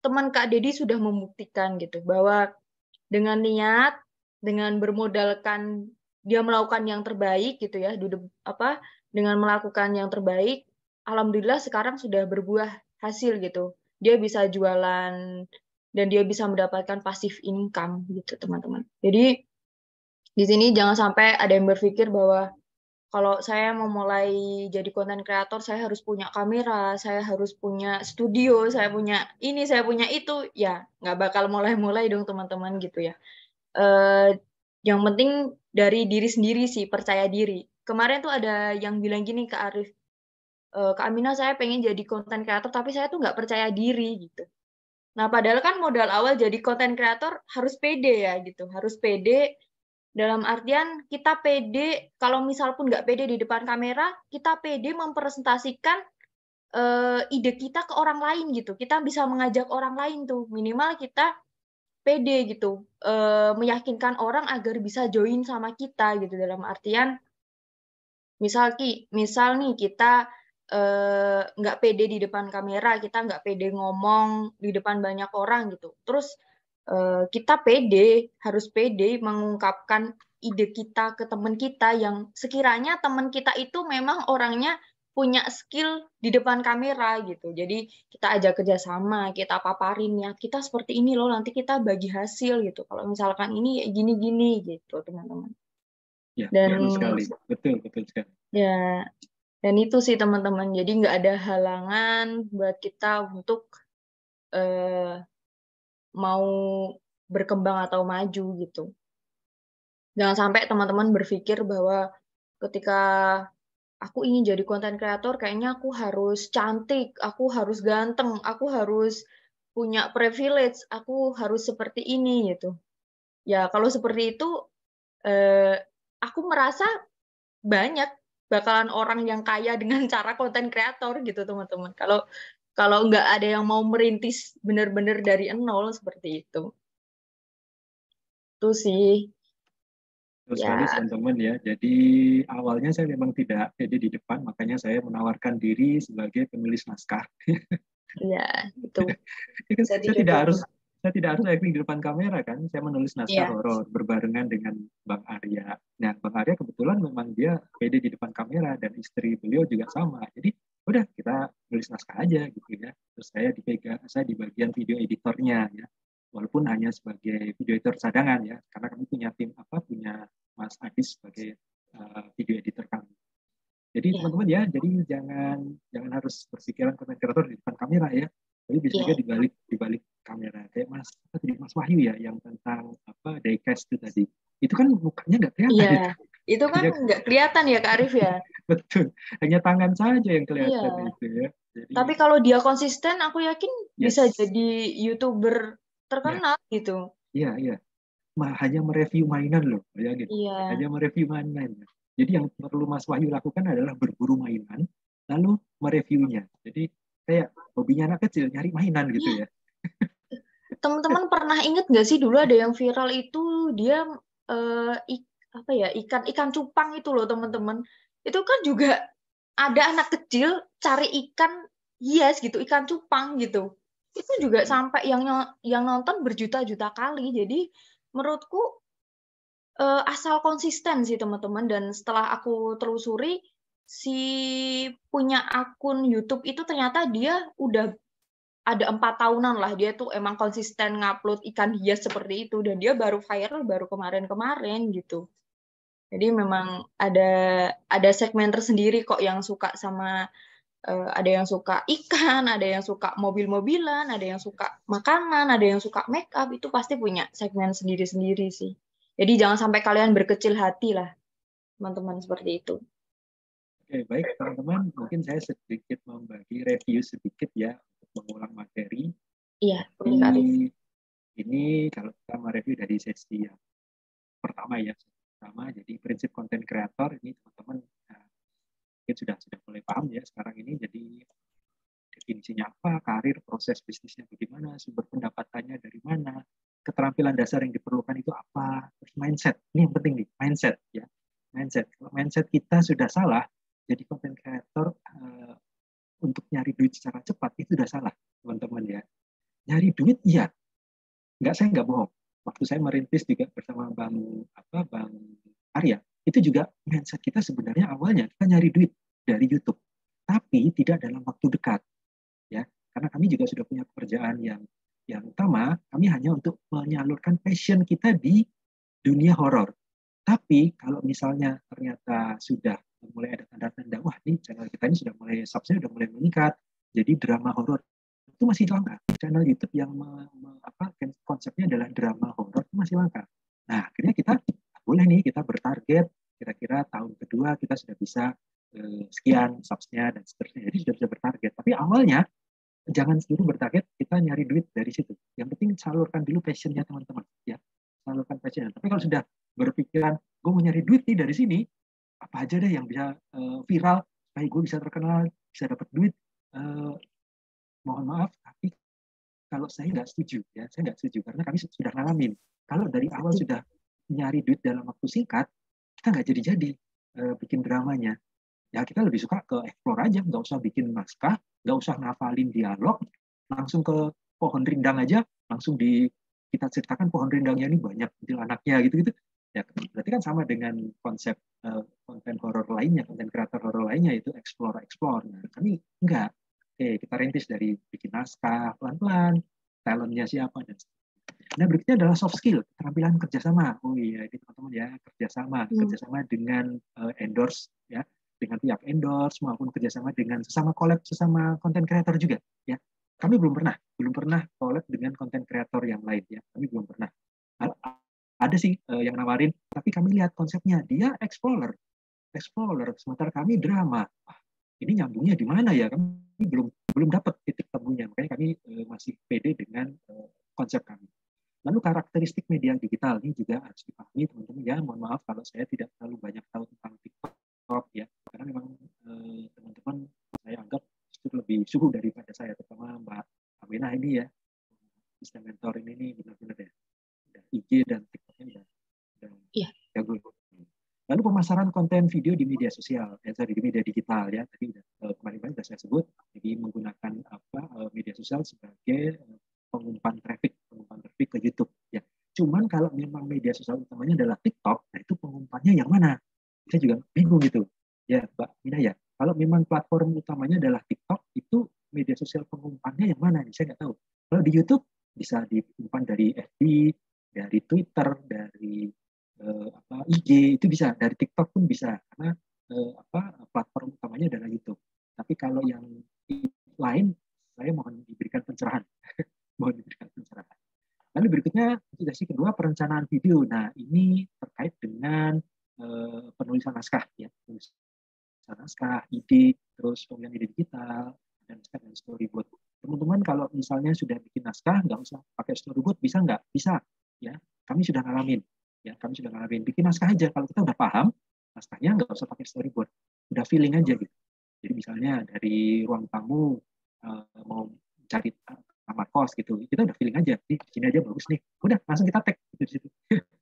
Teman Kak Dedi sudah membuktikan gitu bahwa dengan niat, dengan bermodalkan dia melakukan yang terbaik gitu ya, dengan melakukan yang terbaik, alhamdulillah sekarang sudah berbuah hasil gitu. Dia bisa jualan dan dia bisa mendapatkan passive income gitu teman-teman. Jadi Di sini jangan sampai ada yang berpikir bahwa kalau saya mau mulai jadi konten kreator, saya harus punya kamera, saya harus punya studio, saya punya ini, saya punya itu. Ya, nggak bakal mulai-mulai dong teman-teman gitu ya. Yang penting dari diri sendiri sih, percaya diri. Kemarin tuh ada yang bilang gini ke Arif, Kak Amina saya pengen jadi konten kreator, tapi saya tuh nggak percaya diri gitu. Nah, padahal kan modal awal jadi konten kreator harus pede ya gitu, harus pede. Dalam artian kita pede, kalau misal pun nggak pede di depan kamera, kita pede mempresentasikan ide kita ke orang lain gitu. Kita bisa mengajak orang lain tuh, minimal kita pede gitu, meyakinkan orang agar bisa join sama kita gitu. Dalam artian, misal nih kita nggak pede di depan kamera, kita nggak pede ngomong di depan banyak orang gitu. Terus kita harus pede mengungkapkan ide kita ke teman kita yang sekiranya teman kita itu memang orangnya punya skill di depan kamera gitu. Jadi kita ajak kerjasama, kita paparin niat kita seperti ini loh, nanti kita bagi hasil gitu. Kalau misalkan ini gini-gini gitu teman-teman. Ya, Dan betul sekali, betul sekali. Ya, dan itu sih teman-teman. Jadi nggak ada halangan buat kita untuk mau berkembang atau maju gitu. Jangan sampai teman-teman berpikir bahwa ketika aku ingin jadi konten kreator, kayaknya aku harus cantik, aku harus ganteng, aku harus punya privilege, aku harus seperti ini gitu. Ya, kalau seperti itu, aku merasa banyak bakalan orang yang kaya dengan cara konten kreator gitu teman-teman. Kalau nggak ada yang mau merintis benar-benar dari nol seperti itu. Itu sih. Betul sekali Ya, teman-teman ya. Jadi awalnya saya memang tidak pede di depan, makanya saya menawarkan diri sebagai penulis naskah. ya itu. Saya tidak harus acting di depan kamera kan. Saya menulis naskah Iya. horor berbarengan dengan Bang Arya. Nah, Bang Arya kebetulan memang dia pede di depan kamera dan istri beliau juga sama. Jadi udah kita nulis naskah aja gitu ya. Terus saya di bagian video editornya ya. Walaupun hanya sebagai video editor cadangan ya, karena kami punya punya Mas Adis sebagai video editor kami. Jadi teman-teman ya, jadi jangan harus berpikiran konten kreator di depan kamera ya, tapi bisa juga di balik kamera. Kayak Mas Wahyu ya, yang tentang diecast itu tadi. Itu kan mukanya nggak kelihatan. Iya, itu kan nggak kelihatan ya Kak Arif ya. Betul, hanya tangan saja yang kelihatan itu ya. Jadi, tapi kalau dia konsisten, aku yakin bisa jadi YouTuber terkenal gitu. Iya. Hanya mereview mainan loh, ya gitu. Iya. Hanya mereview mainan. Jadi yang perlu Mas Wahyu lakukan adalah berburu mainan, lalu mereviewnya. Jadi kayak hobinya anak kecil nyari mainan gitu ya. Teman-teman pernah inget nggak sih dulu ada yang viral itu dia ikan cupang itu loh teman-teman. Itu kan juga ada anak kecil cari ikan hias gitu, ikan cupang gitu. Itu juga sampai yang nonton berjuta-juta kali. Jadi menurutku asal konsisten sih teman-teman. Dan setelah aku telusuri, si punya akun YouTube itu ternyata dia udah ada 4 tahunan lah. Dia tuh emang konsisten ngupload ikan hias seperti itu. Dan dia baru viral baru kemarin-kemarin gitu. Jadi memang ada segmen tersendiri kok yang suka sama ada yang suka ikan, ada yang suka mobil-mobilan, ada yang suka makanan, ada yang suka make up, itu pasti punya segmen sendiri-sendiri sih. Jadi jangan sampai kalian berkecil hati lah, teman-teman, seperti itu. Oke, baik teman-teman, mungkin saya sedikit membagi review sedikit ya untuk mengulang materi. Iya, ini kalau kita mereview dari sesi yang pertama ya, jadi prinsip konten kreator ini teman-teman mungkin sudah mulai paham ya sekarang ini. Jadi definisinya apa, karir, proses bisnisnya bagaimana, sumber pendapatannya dari mana, keterampilan dasar yang diperlukan itu apa, terus mindset. Ini yang penting nih, mindset ya. Kalau mindset kita sudah salah, jadi konten kreator untuk nyari duit secara cepat itu sudah salah, teman-teman ya. Nyari duit iya. Saya nggak bohong. Waktu saya merintis juga bersama Bang Arya, itu juga mindset kita sebenarnya awalnya kita nyari duit dari YouTube, tapi tidak dalam waktu dekat, ya. Karena kami juga sudah punya pekerjaan yang utama, kami hanya untuk menyalurkan passion kita di dunia horor. Tapi kalau misalnya ternyata sudah mulai ada tanda-tanda, wah ini channel kita ini sudah mulai subsnya sudah mulai meningkat, jadi drama horor itu masih langka. Channel YouTube yang konsepnya adalah drama horor itu masih langka. Nah akhirnya kita boleh nih kita bertarget kira-kira tahun kedua kita sudah bisa sekian subsnya dan seterusnya. Jadi sudah bisa bertarget. Tapi awalnya jangan dulu bertarget kita nyari duit dari situ. Yang penting salurkan dulu passionnya teman-teman. Ya, salurkan passionnya. Tapi kalau sudah berpikiran gue mau nyari duit nih dari sini, apa aja deh yang bisa viral supaya gue bisa terkenal, bisa dapat duit. Mohon maaf, tapi kalau saya nggak setuju, ya saya nggak setuju karena kami sudah ngalamin. Kalau dari awal sudah nyari duit dalam waktu singkat, kita nggak jadi-jadi bikin dramanya. Ya kita lebih suka ke explore aja, nggak usah bikin naskah, nggak usah ngafalin dialog, langsung ke pohon rindang aja, langsung kita ceritakan pohon rindangnya ini banyak anaknya gitu-gitu. Ya, berarti kan sama dengan konsep konten horor lainnya, konten kreator horor lainnya itu explore. Nah, kami enggak. Oke, kita rintis dari bikin naskah pelan-pelan, talentnya siapa dan nah berikutnya adalah soft skill, keterampilan kerjasama. Oh iya, ini teman-teman ya kerjasama dengan endorse ya, dengan pihak endorse maupun kerjasama dengan sesama konten kreator juga ya. Kami belum pernah collab dengan konten kreator yang lain ya. Kami belum pernah. Ada sih yang nawarin, tapi kami lihat konsepnya dia explorer, sementara kami drama. Ini nyambungnya di mana ya? Kami belum dapat titik temunya, makanya kami masih pede dengan konsep kami. Lalu karakteristik media digital ini juga harus dipahami teman-teman ya. Mohon maaf kalau saya tidak terlalu banyak tahu tentang TikTok ya, karena memang teman-teman saya anggap justru lebih suhu daripada saya, terutama Mbak Aminah ini ya, sistem mentor ini benar-benar ya. IG dan TikToknya udah jago. Lalu pemasaran konten video di media sosial, di media digital ya. Tadi kemarin sudah saya sebut, jadi menggunakan media sosial sebagai pengumpan traffic ke YouTube ya. Cuman kalau memang media sosial utamanya adalah TikTok, nah itu pengumpannya yang mana? Saya juga bingung gitu. Ya, Mbak Mina ya. Kalau memang platform utamanya adalah TikTok, itu media sosial pengumpannya yang mana? Saya nggak tahu. Kalau di YouTube bisa diumpan dari FB, dari Twitter, dari IG, itu bisa. Dari TikTok pun bisa, karena platform utamanya adalah YouTube. Tapi kalau yang lain, saya mohon diberikan pencerahan. Lalu berikutnya, sesi kedua, perencanaan video. Nah, ini terkait dengan penulisan naskah, ya. Penulisan naskah, ide, terus pemilihan ide digital, dan storyboard. Teman-teman, kalau misalnya sudah bikin naskah, nggak usah pakai storyboard, bisa nggak? Bisa. Ya, kami sudah ngalamin. Bikin naskah aja. Kalau kita udah paham, naskahnya nggak usah pakai storyboard. Udah feeling aja gitu. Jadi misalnya dari ruang tamu mau cari kamar kos gitu, kita udah feeling aja, di sini aja bagus nih, udah langsung kita tag gitu di situ.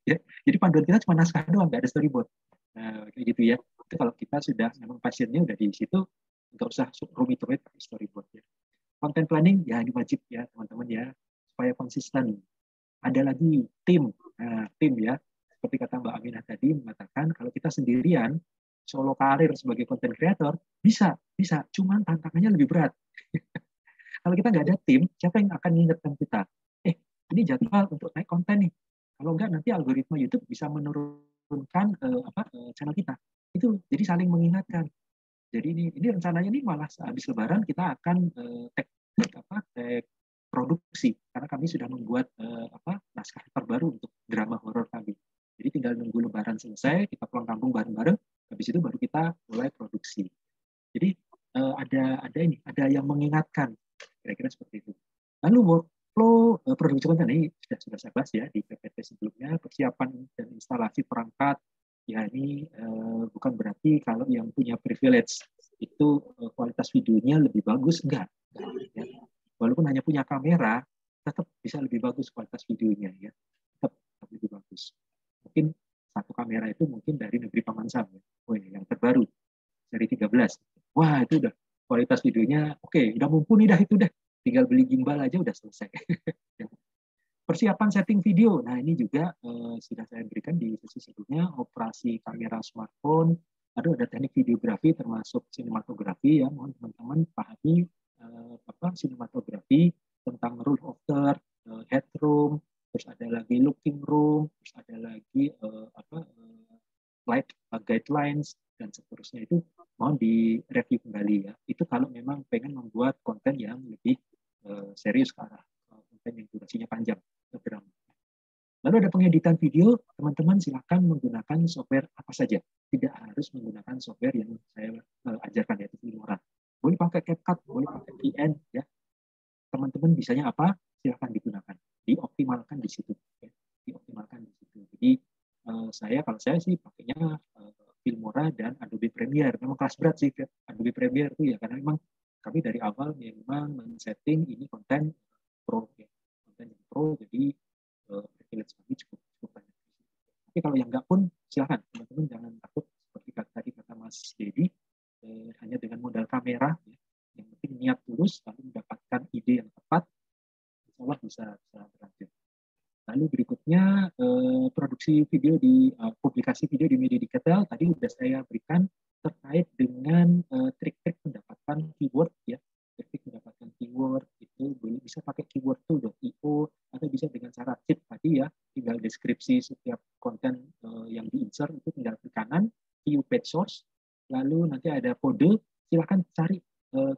Ya, jadi panduan kita cuma naskah doang, nggak ada storyboard. Nah, kayak gitu ya. Itu kalau kita sudah memang pasiennya udah di situ, nggak usah rumit-rumit pakai storyboard ya. Content planning ya ini wajib ya teman-teman ya, supaya konsisten. Ada lagi tim, nah, tim ya. Seperti kata Mbak Aminah tadi mengatakan kalau kita sendirian solo karir sebagai content creator bisa, cuman tantangannya lebih berat. Kalau kita nggak ada tim, siapa yang akan mengingatkan kita? Ini jadwal untuk naik konten nih. Kalau nggak, nanti algoritma YouTube bisa menurunkan channel kita. Itu jadi saling mengingatkan. Jadi ini rencananya nih malah habis Lebaran kita akan tag produksi karena kami sudah membuat naskah terbaru untuk drama horor kami. Jadi tinggal nunggu Lebaran selesai, kita pulang kampung bareng-bareng. Habis itu baru kita mulai produksi. Jadi ada yang mengingatkan. Kira-kira seperti itu. Lalu workflow produksi konten ini sudah saya bahas ya di PPT sebelumnya, persiapan dan instalasi perangkat. Ya ini bukan berarti kalau yang punya privilege itu kualitas videonya lebih bagus, enggak. Ya. Walaupun hanya punya kamera, tetap bisa lebih bagus kualitas videonya ya. Tetap lebih bagus. Mungkin satu kamera itu mungkin dari negeri Paman Sam ya. Oh ya, yang terbaru dari 13. Wah, itu udah kualitas videonya oke, udah mumpuni dah itu dah. Tinggal beli gimbal aja udah selesai. Persiapan setting video. Nah, ini juga sudah saya berikan di sesi sebelumnya, operasi kamera smartphone. Ada teknik videografi termasuk sinematografi ya. Mohon teman-teman pahami sinematografi tentang rule of third, headroom, terus ada lagi looking room, terus ada lagi deadlines, dan seterusnya itu mohon direview kembali ya. Itu kalau memang pengen membuat konten yang lebih serius ke arah konten yang durasinya panjang. Drama. Lalu ada pengeditan video, teman-teman silakan menggunakan software apa saja. Tidak harus menggunakan software yang saya ajarkan, yaitu Filmora. Boleh pakai CapCut, boleh pakai VN, ya. Teman-teman bisanya apa, silakan digunakan. Dioptimalkan di situ. Ya. Dioptimalkan di situ. Jadi kalau saya sih pakainya Filmora dan Adobe Premiere. Memang kelas berat sih Adobe Premiere itu ya, karena memang kami dari awal memang men-setting ini konten pro, ya. Konten yang pro, jadi privilege kami cukup banyak. Tapi kalau yang enggak pun silakan, teman-teman jangan takut seperti tadi kata Mas Dedi, hanya dengan modal kamera, ya. Yang penting niat tulus, lalu mendapatkan ide yang tepat, insya Allah bisa berlanjut. Lalu berikutnya produksi video publikasi video di media digital tadi sudah saya berikan terkait dengan trik-trik mendapatkan keyword, ya. Trik mendapatkan keyword itu bisa pakai keywordtool.io atau bisa dengan cara tip tadi ya, tinggal deskripsi setiap konten yang di-insert itu tinggal ke kanan, view page source, lalu nanti ada kode, silahkan cari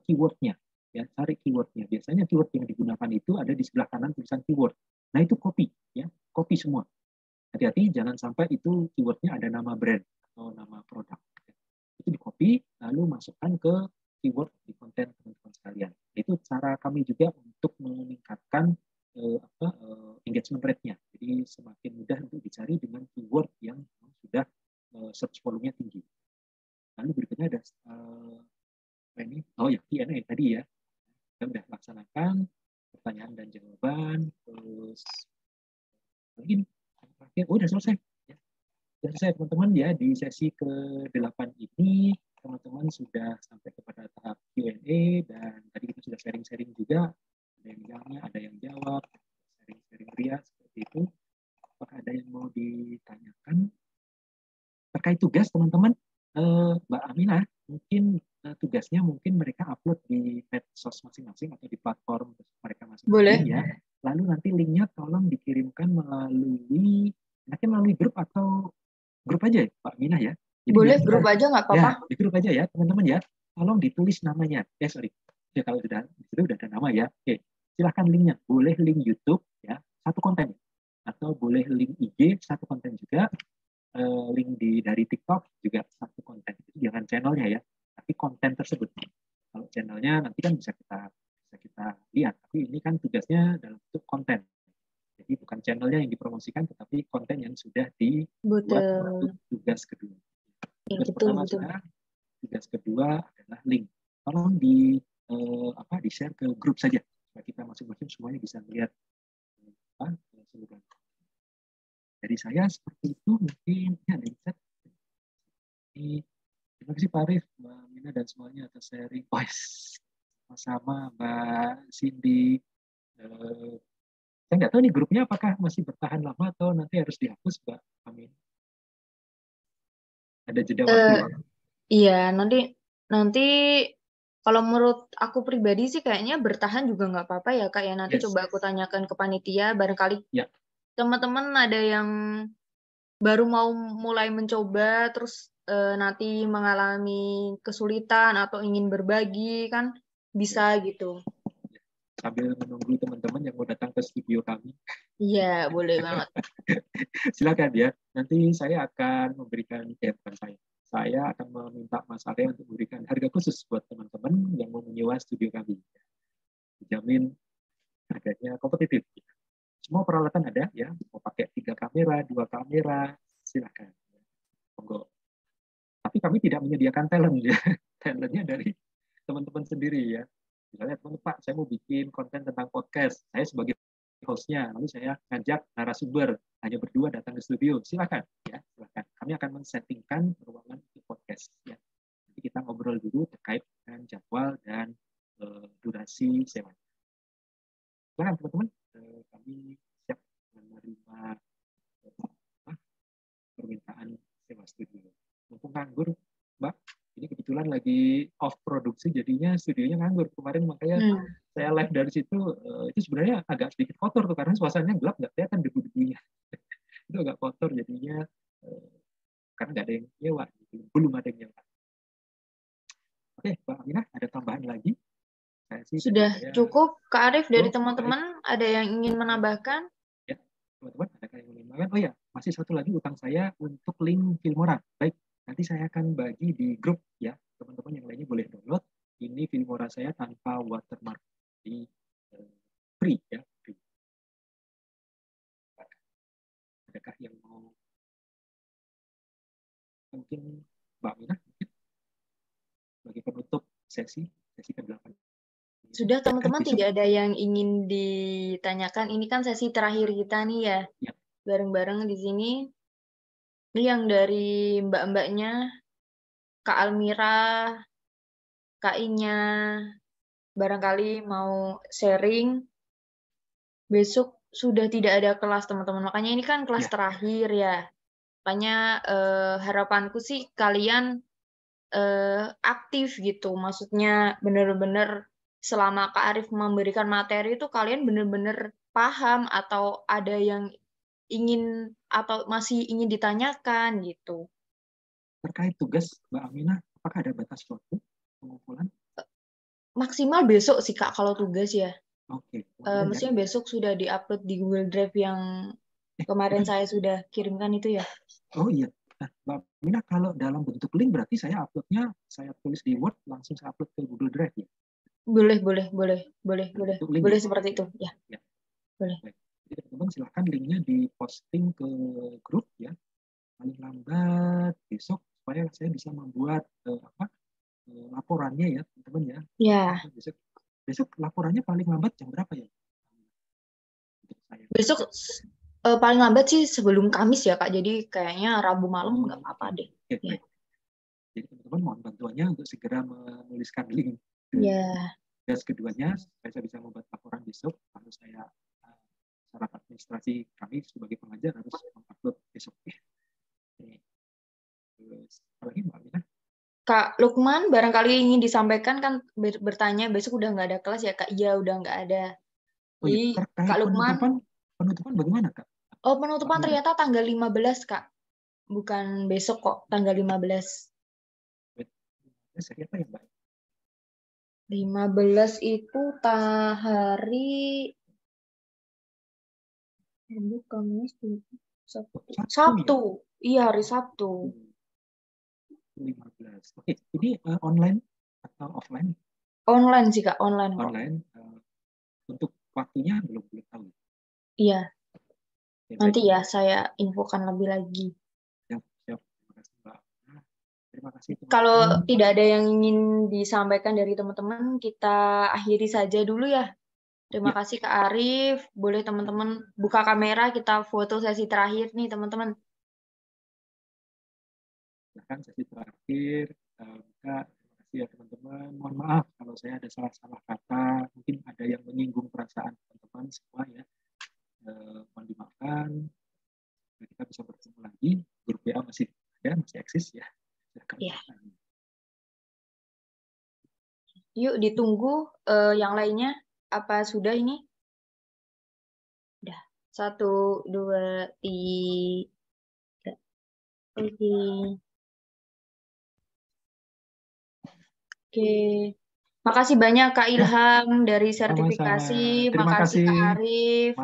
keywordnya, ya, cari keywordnya. Biasanya keyword yang digunakan itu ada di sebelah kanan tulisan keyword. Nah itu copy, ya, copy semua. Hati-hati jangan sampai itu keywordnya ada nama brand atau nama produk. Itu di copy lalu masukkan ke keyword di konten teman-teman sekalian. Itu cara kami juga untuk meningkatkan engagement rate-nya. Jadi semakin mudah untuk dicari dengan keyword yang sudah search volume-nya tinggi. Lalu berikutnya ada Q&A tadi ya. Kita sudah laksanakan pertanyaan dan jawaban. Terus lagi udah selesai. Ya. Sudah selesai teman-teman ya, di sesi ke-8 ini teman-teman sudah sampai kepada tahap Q&A dan tadi kita sudah sharing-sharing juga, ada yang nanya, ada yang jawab, sharing-sharing ria seperti itu. Apakah ada yang mau ditanyakan terkait tugas teman-teman? Mbak Aminah, mungkin tugasnya mungkin mereka upload di medsos masing-masing atau di platform mereka masing-masing ya. Lalu nanti linknya tolong dikirimkan melalui grup atau grup aja ya, Pak Aminah ya. Jadi boleh grup aja nggak apa-apa. Ya, di grup aja ya teman-teman ya. Tolong ditulis namanya. Ya kalau sudah ada nama ya. Oke, silahkan linknya. Boleh link YouTube ya, satu konten. Atau boleh link IG, satu konten juga. Link dari TikTok juga satu konten. Itu jangan channelnya ya, tapi konten tersebut. Kalau channelnya nanti kan bisa kita lihat. Tapi ini kan tugasnya dalam bentuk konten. Jadi bukan channelnya yang dipromosikan, tetapi konten yang sudah dibuat untuk tugas kedua. Tugas pertama sudah, tugas kedua adalah link. Tolong di-share ke grup saja supaya kita masing-masing semuanya bisa melihat seluruh. Dari saya seperti itu, mungkin ada yang chat. Terima kasih Pak Arif, Mbak Mina dan semuanya atas sharing. Sama-sama Mbak Cindy. Saya nggak tahu nih grupnya apakah masih bertahan lama atau nanti harus dihapus, Mbak Amin. Ada jeda waktu. Iya, nanti kalau menurut aku pribadi sih kayaknya bertahan juga nggak apa-apa ya Kak ya. Nanti coba aku tanyakan ke panitia, barangkali teman-teman ada yang baru mau mulai mencoba terus nanti mengalami kesulitan atau ingin berbagi kan bisa gitu. Sambil menunggu teman-teman yang mau datang ke studio kami. Iya, boleh banget. Silakan ya. Nanti saya akan memberikan saya akan meminta Mas Arya untuk memberikan harga khusus buat teman-teman yang mau menyewa studio kami. Dijamin harganya kompetitif. Semua peralatan ada ya, mau pakai 3 kamera, 2 kamera, silakan. Monggo. Tapi kami tidak menyediakan talent ya. Talentnya dari teman-teman sendiri ya. Misalnya teman Pak, saya mau bikin konten tentang podcast. Saya sebagai hostnya, lalu saya ngajak narasumber hanya berdua datang ke studio. Silakan ya, silakan. Kami akan men-settingkan ruangan untuk podcast ya. Nanti kita ngobrol dulu terkait dengan jadwal dan durasi sewa. Silakan teman-teman, kami siap menerima permintaan sewa studio. Mumpung nganggur, Mbak, ini kebetulan lagi off produksi, jadinya studionya nganggur. Kemarin makanya saya live dari situ, itu sebenarnya agak sedikit kotor tuh, karena suasananya gelap, nggak kelihatan debu-debunya. Itu agak kotor, jadinya karena nggak ada yang nyewa, belum ada yang nyewa. Oke, Mbak Aminah, ada tambahan lagi? Sudah cukup, Kak Arif, dari baik. teman-teman ada yang ingin menambahkan? Ya, teman-teman ada yang ingin menambahkan? Oh ya, masih satu lagi utang saya untuk link Filmora. Baik, nanti saya akan bagi di grup ya, teman-teman yang lainnya boleh download. Ini Filmora saya tanpa watermark, di free ya, free. Adakah yang mau? Mungkin Mbak Aminah mungkin bagi penutup sesi ke-8. Sudah, teman-teman, tidak ada yang ingin ditanyakan. Ini kan sesi terakhir kita nih ya, bareng-bareng di sini. Ini yang dari mbak-mbaknya, Kak Almira, Kak Inya, barangkali mau sharing. Besok sudah tidak ada kelas, teman-teman. Makanya ini kan kelas terakhir ya. Makanya harapanku sih kalian aktif gitu. Maksudnya benar-benar selama Kak Arif memberikan materi itu kalian benar-benar paham atau ada yang ingin atau masih ingin ditanyakan gitu. Terkait tugas Mbak Aminah, apakah ada batas waktu pengumpulan? Maksimal besok sih Kak kalau tugas ya. Oke. Mestinya besok sudah diupload di Google Drive yang kemarin saya sudah kirimkan itu ya. Oh iya. Nah, Mbak Aminah, kalau dalam bentuk link berarti saya uploadnya, saya tulis di Word, langsung saya upload ke Google Drive ya? Boleh seperti itu ya. Boleh. Baik. Jadi teman-teman silahkan linknya diposting ke grup ya, paling lambat besok supaya saya bisa membuat laporannya ya teman-teman ya. Ya. Besok laporannya paling lambat jam berapa ya? Besok paling lambat sih sebelum Kamis ya Kak. Jadi kayaknya Rabu malam nggak apa-apa deh. Ya. Jadi teman-teman mohon bantuannya untuk segera menuliskan link. Dan keduanya supaya saya bisa membuat laporan besok. Lalu saya secara administrasi kami sebagai pengajar harus mengupload besok. Terus apalagi Mbak Aminah? Kak Lukman barangkali ingin disampaikan kan bertanya besok udah nggak ada kelas ya Kak? Iya udah nggak ada. Jadi Kak Lukman penutupan bagaimana Kak? Oh penutupan ternyata tanggal 15 Kak. Bukan besok kok, tanggal 15. Hari apa ya Mbak? 15 itu hari Sabtu. Iya hari Sabtu. 15. Oke, ini online atau offline? Online sih Kak, online kok. Online. Untuk waktunya belum tahu. Iya. Nanti ya saya infokan lebih lagi. Siap. Terima kasih Mbak. Terima kasih teman-teman. Kalau tidak ada yang ingin disampaikan dari teman-teman, kita akhiri saja dulu ya. Terima kasih Kak Arif. Boleh teman-teman buka kamera, kita foto sesi terakhir nih teman-teman. Silahkan sesi terakhir. Terima kasih ya teman-teman. Mohon maaf kalau saya ada salah-salah kata. Mungkin ada yang menyinggung perasaan teman-teman semua ya. Mohon dimaafkan. Kita bisa bertemu lagi. Grup WA masih ada, masih eksis ya. Ya. Yuk ditunggu yang lainnya. Apa sudah ini? Udah. 1, 2, 3. Oke. Makasih banyak Kak Ilham dari sertifikasi. Terima Makasih kasih Kak Arif.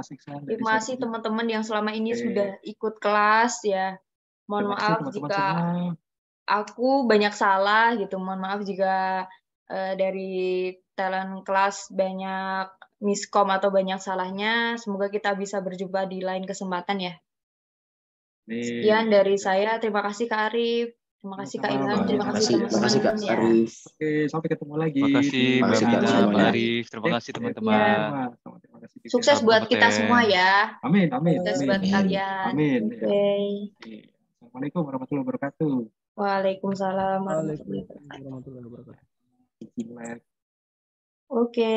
Terima kasih teman-teman yang selama ini sudah ikut kelas ya. Mohon maaf jika aku banyak salah gitu. Mohon maaf jika dari talent kelas banyak miskom atau banyak salahnya. Semoga kita bisa berjumpa di lain kesempatan ya. Sekian dari saya. Terima kasih Kak Arif. Terima kasih Kak Ilham. Terima kasih teman-teman. Terima kasih Kak Arif. Oke, sampai ketemu lagi. Terima kasih Mbak Mina, Pak Arif. Terima kasih teman-teman. Sukses buat kita semua ya. Amin. Sukses buat kalian. Amin. Assalamualaikum warahmatullahi wabarakatuh. Waalaikumsalam warahmatullahi wabarakatuh. Oke.